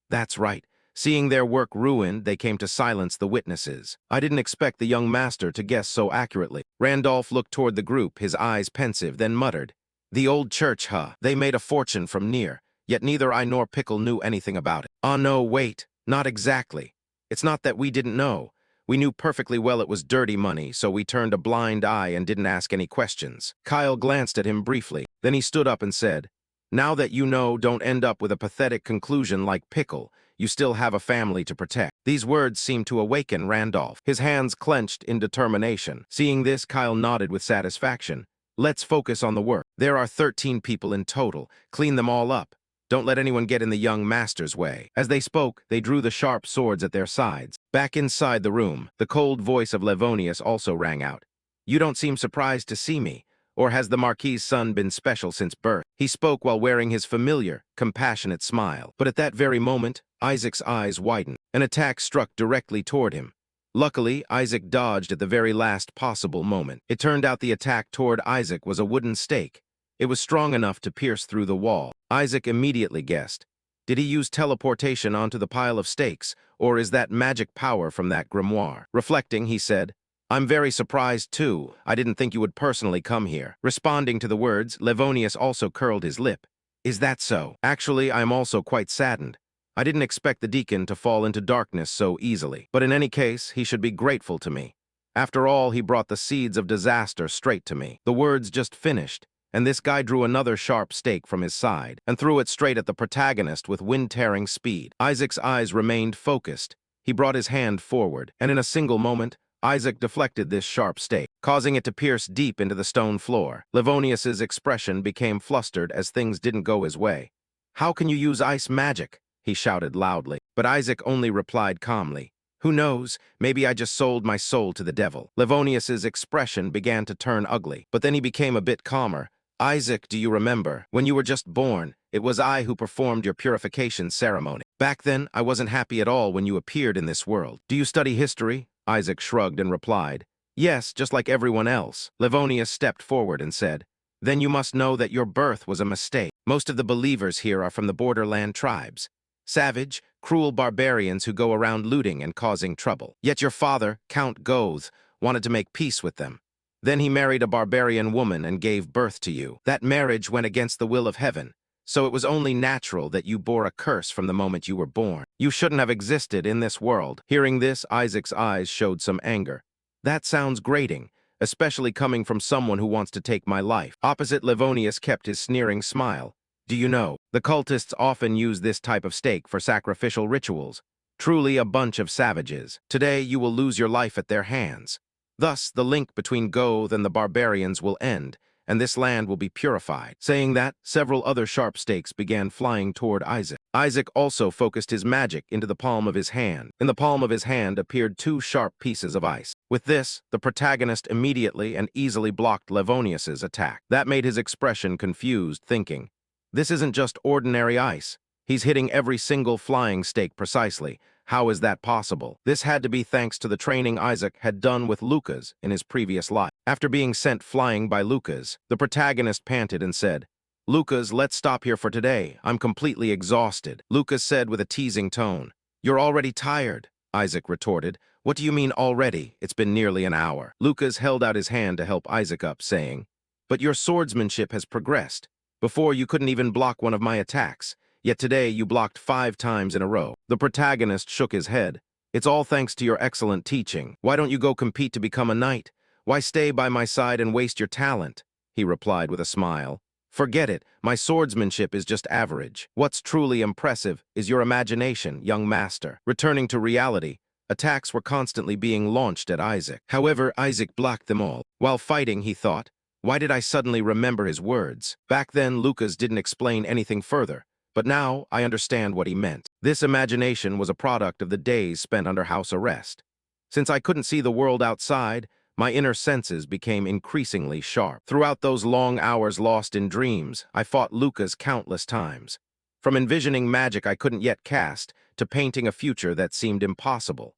That's right. Seeing their work ruined, they came to silence the witnesses. I didn't expect the young master to guess so accurately. Randolph looked toward the group, his eyes pensive, then muttered, "The old church, huh? They made a fortune from near, yet neither I nor Pickle knew anything about it." "Ah, no, wait. Not exactly. It's not that we didn't know. We knew perfectly well it was dirty money, so we turned a blind eye and didn't ask any questions." Kyle glanced at him briefly. Then he stood up and said, "Now that you know, don't end up with a pathetic conclusion like Pickle. You still have a family to protect. These words seemed to awaken Randolph. His hands clenched in determination. Seeing this, Kyle nodded with satisfaction. Let's focus on the work. There are 13 people in total. Clean them all up. Don't let anyone get in the young master's way. As they spoke, they drew the sharp swords at their sides. Back inside the room, the cold voice of Livonius also rang out. You don't seem surprised to see me. Or has the Marquis's son been special since birth? He spoke while wearing his familiar, compassionate smile. But at that very moment, Isaac's eyes widened. An attack struck directly toward him. Luckily, Isaac dodged at the very last possible moment. It turned out the attack toward Isaac was a wooden stake. It was strong enough to pierce through the wall. Isaac immediately guessed. Did he use teleportation onto the pile of stakes, or is that magic power from that grimoire? Reflecting, he said, I'm very surprised, too. I didn't think you would personally come here. Responding to the words, Livonius also curled his lip. Is that so? Actually, I am also quite saddened. I didn't expect the deacon to fall into darkness so easily. But in any case, he should be grateful to me. After all, he brought the seeds of disaster straight to me. The words just finished, and this guy drew another sharp stake from his side and threw it straight at the protagonist with wind-tearing speed. Isaac's eyes remained focused. He brought his hand forward, and in a single moment, Isaac deflected this sharp stake, causing it to pierce deep into the stone floor. Livonius's expression became flustered as things didn't go his way. How can you use ice magic? He shouted loudly. But Isaac only replied calmly. Who knows, maybe I just sold my soul to the devil. Livonius's expression began to turn ugly, but then he became a bit calmer. Isaac, do you remember? When you were just born, it was I who performed your purification ceremony. Back then, I wasn't happy at all when you appeared in this world. Do you study history? Isaac shrugged and replied, Yes, just like everyone else. Livonius stepped forward and said, Then you must know that your birth was a mistake. Most of the believers here are from the borderland tribes. Savage, cruel barbarians who go around looting and causing trouble. Yet your father, Count Goth, wanted to make peace with them. Then he married a barbarian woman and gave birth to you. That marriage went against the will of heaven, so it was only natural that you bore a curse from the moment you were born. You shouldn't have existed in this world. Hearing this, Isaac's eyes showed some anger. That sounds grating, especially coming from someone who wants to take my life. Opposite, Livonius kept his sneering smile. Do you know, the cultists often use this type of stake for sacrificial rituals. Truly a bunch of savages. Today you will lose your life at their hands. Thus, the link between Goth and the barbarians will end, and this land will be purified. Saying that, several other sharp stakes began flying toward Isaac. Isaac also focused his magic into the palm of his hand. In the palm of his hand appeared two sharp pieces of ice. With this, the protagonist immediately and easily blocked Livonius's attack. That made his expression confused, thinking, This isn't just ordinary ice. He's hitting every single flying stake precisely. How is that possible? This had to be thanks to the training Isaac had done with Lucas in his previous life. After being sent flying by Lucas, the protagonist panted and said, Lucas, let's stop here for today. I'm completely exhausted. Lucas said with a teasing tone. You're already tired, Isaac retorted. What do you mean already? It's been nearly an hour. Lucas held out his hand to help Isaac up, saying, But your swordsmanship has progressed. Before, you couldn't even block one of my attacks. Yet today you blocked 5 times in a row. The protagonist shook his head. It's all thanks to your excellent teaching. Why don't you go compete to become a knight? Why stay by my side and waste your talent? He replied with a smile. Forget it. My swordsmanship is just average. What's truly impressive is your imagination, young master. Returning to reality, attacks were constantly being launched at Isaac. However, Isaac blocked them all. While fighting, he thought, why did I suddenly remember his words? Back then, Lucas didn't explain anything further. But now, I understand what he meant. This imagination was a product of the days spent under house arrest. Since I couldn't see the world outside, my inner senses became increasingly sharp. Throughout those long hours lost in dreams, I fought Lucas countless times. From envisioning magic I couldn't yet cast, to painting a future that seemed impossible.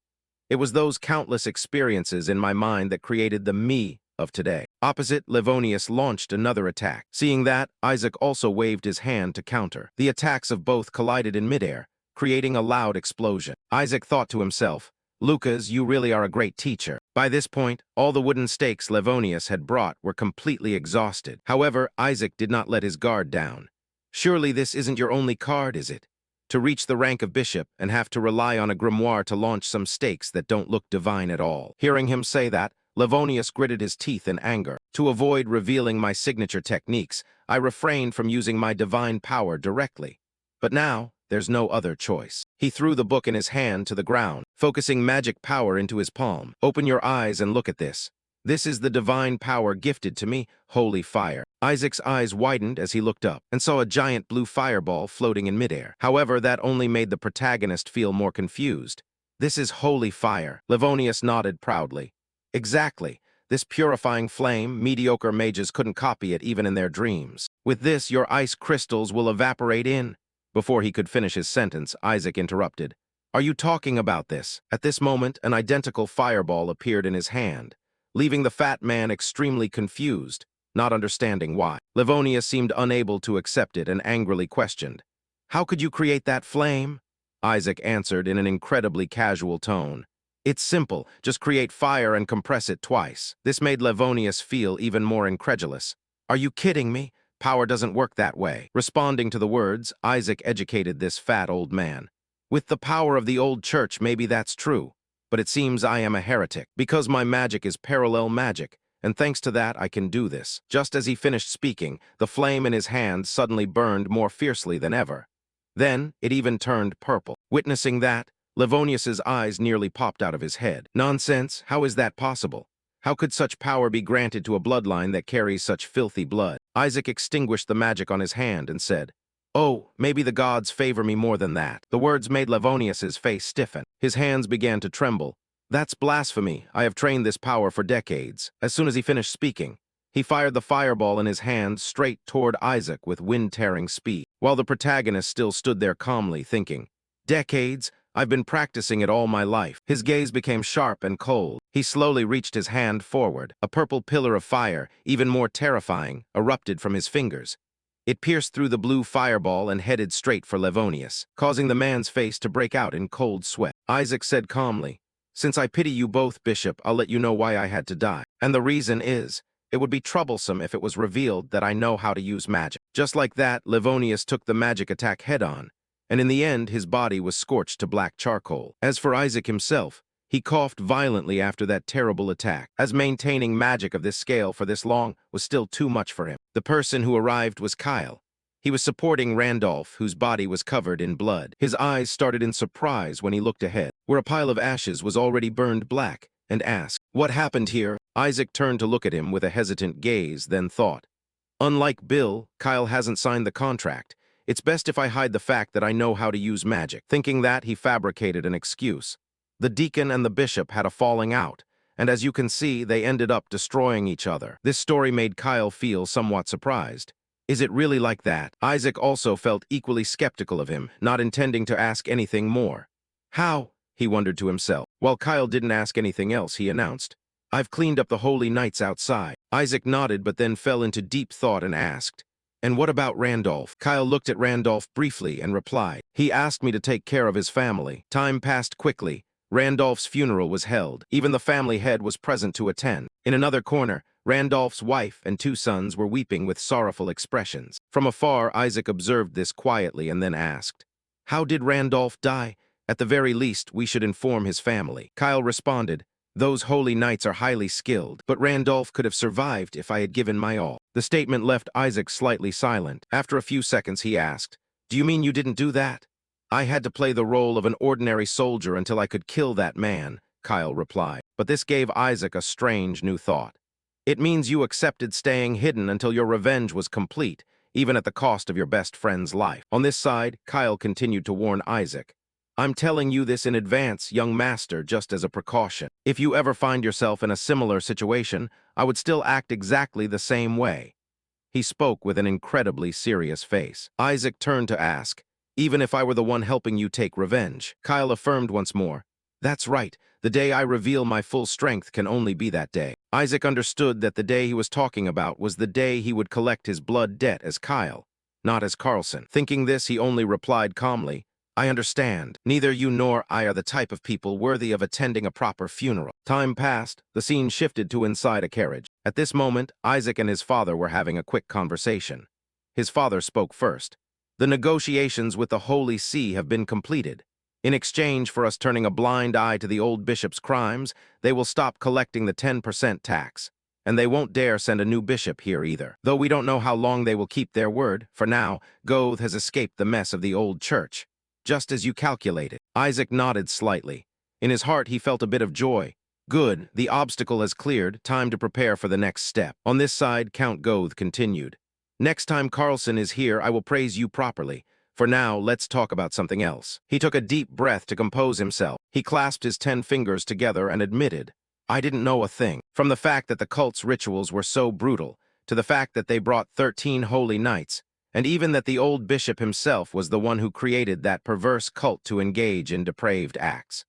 It was those countless experiences in my mind that created the me of today. Opposite, Livonius launched another attack. Seeing that, Isaac also waved his hand to counter. The attacks of both collided in midair, creating a loud explosion. Isaac thought to himself, Lucas, you really are a great teacher. By this point, all the wooden stakes Livonius had brought were completely exhausted. However, Isaac did not let his guard down. Surely this isn't your only card, is it? To reach the rank of bishop and have to rely on a grimoire to launch some stakes that don't look divine at all. Hearing him say that, Livonius gritted his teeth in anger. To avoid revealing my signature techniques, I refrained from using my divine power directly. But now, there's no other choice. He threw the book in his hand to the ground, focusing magic power into his palm. Open your eyes and look at this. This is the divine power gifted to me, holy fire. Isaac's eyes widened as he looked up and saw a giant blue fireball floating in midair. However, that only made the protagonist feel more confused. This is holy fire. Livonius nodded proudly. Exactly. This purifying flame, mediocre mages couldn't copy it even in their dreams. With this, your ice crystals will evaporate in. Before he could finish his sentence, Isaac interrupted. Are you talking about this? At this moment, an identical fireball appeared in his hand, leaving the fat man extremely confused, not understanding why. Livonius seemed unable to accept it and angrily questioned. How could you create that flame? Isaac answered in an incredibly casual tone. It's simple, just create fire and compress it twice. This made Livonius feel even more incredulous. Are you kidding me? Power doesn't work that way. Responding to the words, Isaac educated this fat old man. With the power of the old church, maybe that's true. But it seems I am a heretic, because my magic is parallel magic, and thanks to that I can do this. Just as he finished speaking, the flame in his hand suddenly burned more fiercely than ever. Then, it even turned purple. Witnessing that, Livonius's eyes nearly popped out of his head. Nonsense, how is that possible? How could such power be granted to a bloodline that carries such filthy blood? Isaac extinguished the magic on his hand and said, Oh, maybe the gods favor me more than that. The words made Livonius's face stiffen. His hands began to tremble. That's blasphemy. I have trained this power for decades. As soon as he finished speaking, he fired the fireball in his hand straight toward Isaac with wind-tearing speed, while the protagonist still stood there calmly, thinking, Decades? I've been practicing it all my life. His gaze became sharp and cold. He slowly reached his hand forward. A purple pillar of fire, even more terrifying, erupted from his fingers. It pierced through the blue fireball and headed straight for Livonius, causing the man's face to break out in cold sweat. Isaac said calmly, Since I pity you both, Bishop, I'll let you know why I had to die. And the reason is, it would be troublesome if it was revealed that I know how to use magic. Just like that, Livonius took the magic attack head-on, and in the end, his body was scorched to black charcoal. As for Isaac himself, he coughed violently after that terrible attack, as maintaining magic of this scale for this long was still too much for him. The person who arrived was Kyle. He was supporting Randolph, whose body was covered in blood. His eyes started in surprise when he looked ahead, where a pile of ashes was already burned black, and asked, What happened here? Isaac turned to look at him with a hesitant gaze, then thought, Unlike Bill, Kyle hasn't signed the contract. It's best if I hide the fact that I know how to use magic. Thinking that, he fabricated an excuse. The deacon and the bishop had a falling out, and as you can see, they ended up destroying each other. This story made Kyle feel somewhat surprised. Is it really like that? Isaac also felt equally skeptical of him, not intending to ask anything more. How? He wondered to himself. While Kyle didn't ask anything else, he announced, I've cleaned up the holy knights outside. Isaac nodded but then fell into deep thought and asked, And what about Randolph? Kyle looked at Randolph briefly and replied, He asked me to take care of his family. Time passed quickly. Randolph's funeral was held. Even the family head was present to attend. In another corner, Randolph's wife and 2 sons were weeping with sorrowful expressions. From afar, Isaac observed this quietly and then asked, How did Randolph die? At the very least, we should inform his family. Kyle responded, Those holy knights are highly skilled, but Randolph could have survived if I had given my all. The statement left Isaac slightly silent. After a few seconds, he asked, Do you mean you didn't do that? I had to play the role of an ordinary soldier until I could kill that man, Kyle replied. But this gave Isaac a strange new thought. It means you accepted staying hidden until your revenge was complete, even at the cost of your best friend's life. On this side, Kyle continued to warn Isaac. I'm telling you this in advance, young master, just as a precaution. If you ever find yourself in a similar situation, I would still act exactly the same way. He spoke with an incredibly serious face. Isaac turned to ask, Even if I were the one helping you take revenge? Kyle affirmed once more, That's right. The day I reveal my full strength can only be that day. Isaac understood that the day he was talking about was the day he would collect his blood debt as Kyle, not as Carlson. Thinking this, he only replied calmly, I understand. Neither you nor I are the type of people worthy of attending a proper funeral. Time passed. The scene shifted to inside a carriage. At this moment, Isaac and his father were having a quick conversation. His father spoke first. The negotiations with the Holy See have been completed. In exchange for us turning a blind eye to the old bishop's crimes, they will stop collecting the 10% tax. And they won't dare send a new bishop here either. Though we don't know how long they will keep their word, for now, Goth has escaped the mess of the old church. just as you calculated. Isaac nodded slightly. In his heart, he felt a bit of joy. Good, the obstacle has cleared, time to prepare for the next step. On this side, Count Goth continued. Next time Carlson is here, I will praise you properly. For now, let's talk about something else. He took a deep breath to compose himself. He clasped his 10 fingers together and admitted, I didn't know a thing. From the fact that the cult's rituals were so brutal, to the fact that they brought 13 holy knights, and even that the old bishop himself was the one who created that perverse cult to engage in depraved acts.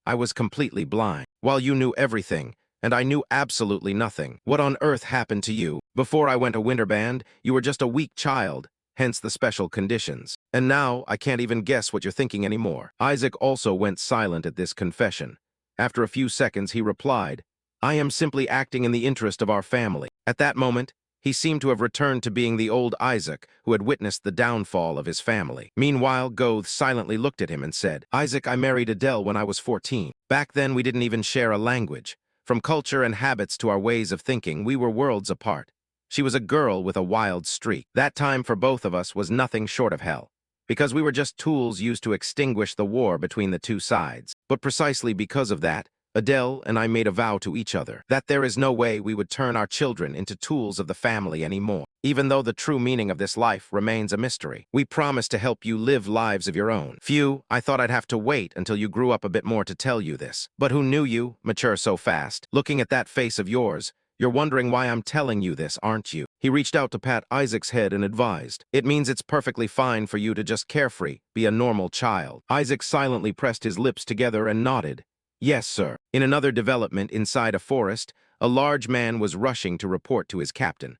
I was completely blind, while you knew everything, and I knew absolutely nothing. What on earth happened to you? Before I went to Winterband, you were just a weak child, hence the special conditions. And now, I can't even guess what you're thinking anymore. Isaac also went silent at this confession. After a few seconds, he replied, I am simply acting in the interest of our family. At that moment, he seemed to have returned to being the old Isaac who had witnessed the downfall of his family. Meanwhile, Goth silently looked at him and said, Isaac, I married Adele when I was 14. Back then, we didn't even share a language. From culture and habits to our ways of thinking, we were worlds apart. She was a girl with a wild streak. That time for both of us was nothing short of hell, because we were just tools used to extinguish the war between the two sides. But precisely because of that, Adele and I made a vow to each other that there is no way we would turn our children into tools of the family anymore. Even though the true meaning of this life remains a mystery, we promised to help you live lives of your own. Phew, I thought I'd have to wait until you grew up a bit more to tell you this. But who knew you mature so fast? Looking at that face of yours, you're wondering why I'm telling you this, aren't you? He reached out to pat Isaac's head and advised, it means it's perfectly fine for you to just carefree, be a normal child. Isaac silently pressed his lips together and nodded. Yes, sir. In another development inside a forest, a large man was rushing to report to his captain.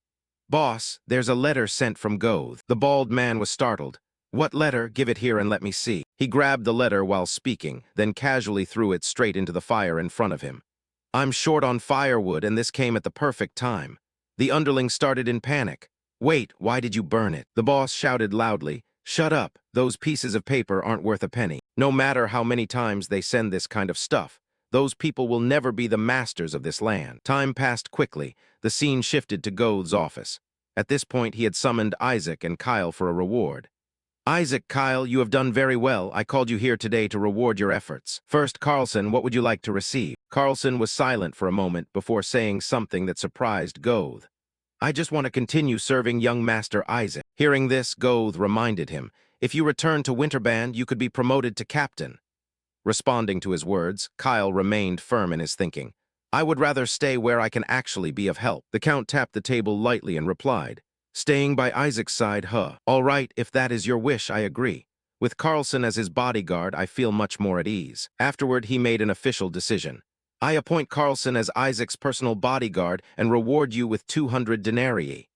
Boss, there's a letter sent from Goth. The bald man was startled. What letter? Give it here and let me see. He grabbed the letter while speaking, then casually threw it straight into the fire in front of him. I'm short on firewood and this came at the perfect time. The underling started in panic. Wait, why did you burn it? The boss shouted loudly. Shut up. Those pieces of paper aren't worth a penny. No matter how many times they send this kind of stuff, those people will never be the masters of this land. Time passed quickly. The scene shifted to Goth's office. At this point, he had summoned Isaac and Kyle for a reward. Isaac, Kyle, you have done very well. I called you here today to reward your efforts. First, Carlson, what would you like to receive? Carlson was silent for a moment before saying something that surprised Goth. I just want to continue serving young Master Isaac. Hearing this, Goth reminded him, if you return to Winterband, you could be promoted to captain. Responding to his words, Kyle remained firm in his thinking. I would rather stay where I can actually be of help. The Count tapped the table lightly and replied, staying by Isaac's side, huh? All right, if that is your wish, I agree. With Carlson as his bodyguard, I feel much more at ease. Afterward, he made an official decision. I appoint Carlson as Isaac's personal bodyguard and reward you with 200 denarii.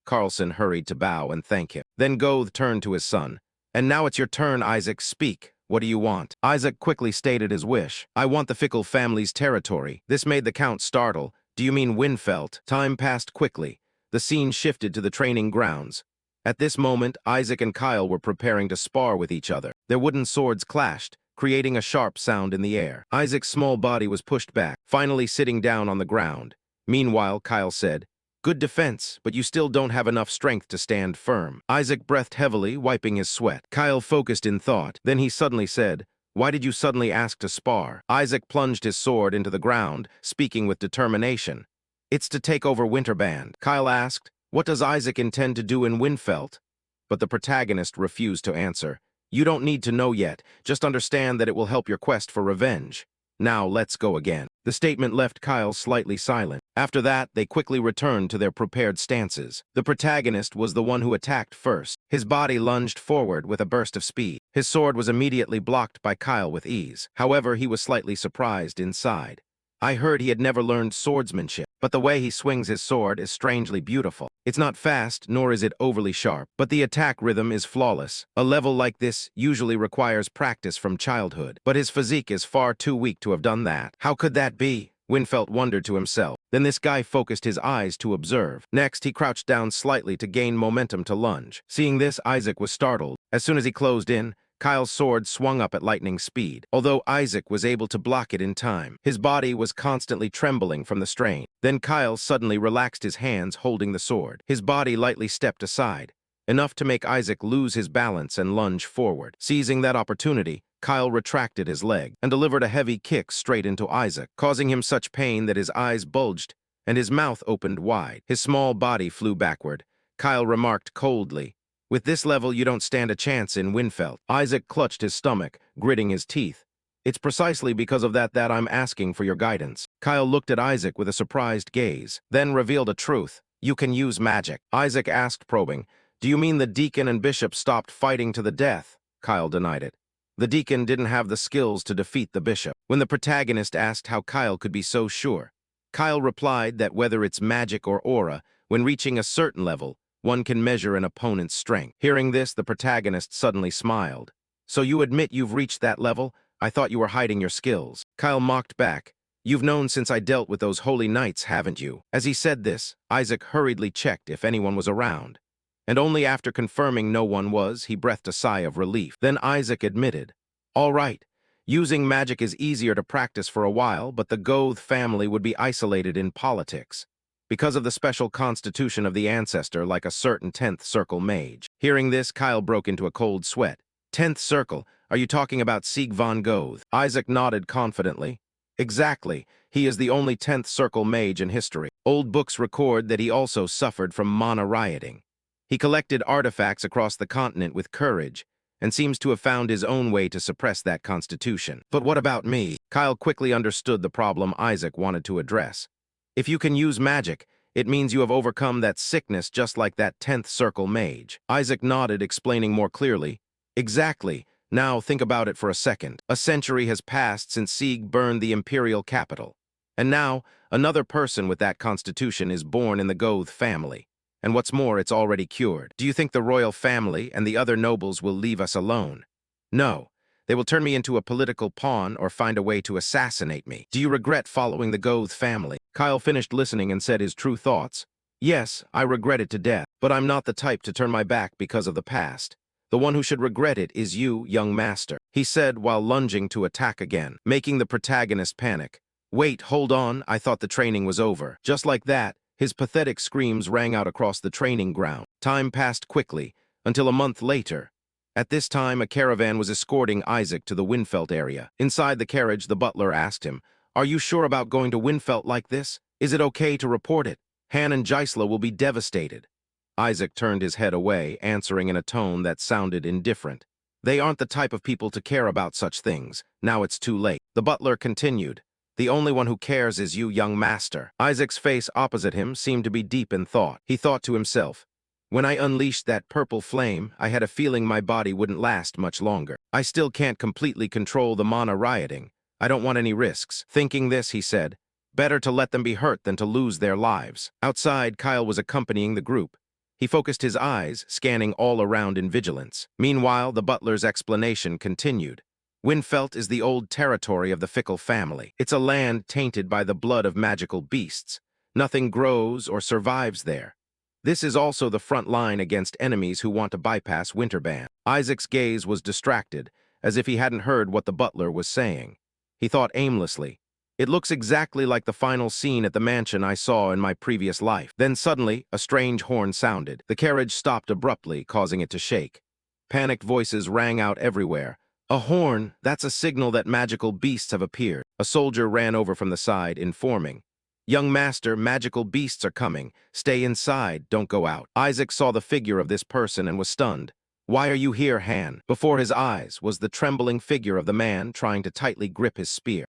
Carlson hurried to bow and thank him. Then Goth turned to his son. And now it's your turn, Isaac. Speak. What do you want? Isaac quickly stated his wish. I want the Fickle family's territory. This made the Count startle. Do you mean Winfeld? Time passed quickly. The scene shifted to the training grounds. At this moment, Isaac and Kyle were preparing to spar with each other. Their wooden swords clashed, creating a sharp sound in the air. Isaac's small body was pushed back, finally sitting down on the ground. Meanwhile, Kyle said, good defense, but you still don't have enough strength to stand firm. Isaac breathed heavily, wiping his sweat. Kyle focused in thought. Then he suddenly said, why did you suddenly ask to spar? Isaac plunged his sword into the ground, speaking with determination. It's to take over Winterband. Kyle asked, what does Isaac intend to do in Winfeld? But the protagonist refused to answer. You don't need to know yet, just understand that it will help your quest for revenge. Now let's go again. The statement left Kyle slightly silent. After that, they quickly returned to their prepared stances. The protagonist was the one who attacked first. His body lunged forward with a burst of speed. His sword was immediately blocked by Kyle with ease. However, he was slightly surprised inside. I heard he had never learned swordsmanship, but the way he swings his sword is strangely beautiful. It's not fast, nor is it overly sharp, but the attack rhythm is flawless. A level like this usually requires practice from childhood, but his physique is far too weak to have done that. How could that be? Winfeld wondered to himself. Then this guy focused his eyes to observe. Next, he crouched down slightly to gain momentum to lunge. Seeing this, Isaac was startled. As soon as he closed in, Kyle's sword swung up at lightning speed. Although Isaac was able to block it in time, his body was constantly trembling from the strain. Then Kyle suddenly relaxed his hands holding the sword. His body lightly stepped aside. enough to make Isaac lose his balance and lunge forward. Seizing that opportunity, Kyle retracted his leg and delivered a heavy kick straight into Isaac, causing him such pain that his eyes bulged and his mouth opened wide. His small body flew backward. Kyle remarked coldly, "With this level, you don't stand a chance in Winfeld." Isaac clutched his stomach, gritting his teeth. "It's precisely because of that I'm asking for your guidance." Kyle looked at Isaac with a surprised gaze, then revealed a truth. "You can use magic." Isaac asked, probing, "Do you mean the deacon and bishop stopped fighting to the death?" Kyle denied it. The deacon didn't have the skills to defeat the bishop. When the protagonist asked how Kyle could be so sure, Kyle replied that whether it's magic or aura, when reaching a certain level, one can measure an opponent's strength. Hearing this, the protagonist suddenly smiled. "So you admit you've reached that level? I thought you were hiding your skills." Kyle mocked back, "You've known since I dealt with those holy knights, haven't you?" As he said this, Isaac hurriedly checked if anyone was around. And only after confirming no one was, he breathed a sigh of relief. Then Isaac admitted, "All right, using magic is easier to practice for a while, but the Goth family would be isolated in politics because of the special constitution of the ancestor, like a certain 10th circle mage." Hearing this, Kyle broke into a cold sweat. "10th circle? Are you talking about Sieg von Goth?" Isaac nodded confidently. "Exactly. He is the only 10th circle mage in history. Old books record that he also suffered from mana rioting. He collected artifacts across the continent with courage, and seems to have found his own way to suppress that constitution." "But what about me?" Kyle quickly understood the problem Isaac wanted to address. "If you can use magic, it means you have overcome that sickness just like that 10th circle mage." Isaac nodded, explaining more clearly, "Exactly. Now think about it for a second. A century has passed since Sieg burned the imperial capital. And now, another person with that constitution is born in the Goth family. And what's more, it's already cured. Do you think the royal family and the other nobles will leave us alone? No. They will turn me into a political pawn or find a way to assassinate me. Do you regret following the Goth family?" Kyle finished listening and said his true thoughts. "Yes, I regret it to death, but I'm not the type to turn my back because of the past. The one who should regret it is you, young master," he said while lunging to attack again, making the protagonist panic. "Wait, hold on, I thought the training was over." Just like that, his pathetic screams rang out across the training ground. Time passed quickly, until a month later. At this time, a caravan was escorting Isaac to the Winfeld area. Inside the carriage, the butler asked him, "Are you sure about going to Winfeld like this? Is it okay to report it? Han and Gisela will be devastated." Isaac turned his head away, answering in a tone that sounded indifferent. "They aren't the type of people to care about such things. Now it's too late." The butler continued, "The only one who cares is you, young master." Isaac's face opposite him seemed to be deep in thought. He thought to himself, "When I unleashed that purple flame, I had a feeling my body wouldn't last much longer. I still can't completely control the mana rioting. I don't want any risks." Thinking this, he said, "Better to let them be hurt than to lose their lives." Outside, Kyle was accompanying the group. He focused his eyes, scanning all around in vigilance. Meanwhile, the butler's explanation continued. "Winfeld is the old territory of the Fickle family. It's a land tainted by the blood of magical beasts. Nothing grows or survives there. This is also the front line against enemies who want to bypass Winterban." Isaac's gaze was distracted, as if he hadn't heard what the butler was saying. He thought aimlessly, "It looks exactly like the final scene at the mansion I saw in my previous life." Then suddenly, a strange horn sounded. The carriage stopped abruptly, causing it to shake. Panicked voices rang out everywhere. "A horn! That's a signal that magical beasts have appeared." A soldier ran over from the side, informing, "Young master, magical beasts are coming. Stay inside, don't go out." Isaac saw the figure of this person and was stunned. "Why are you here, Han?" Before his eyes was the trembling figure of the man trying to tightly grip his spear.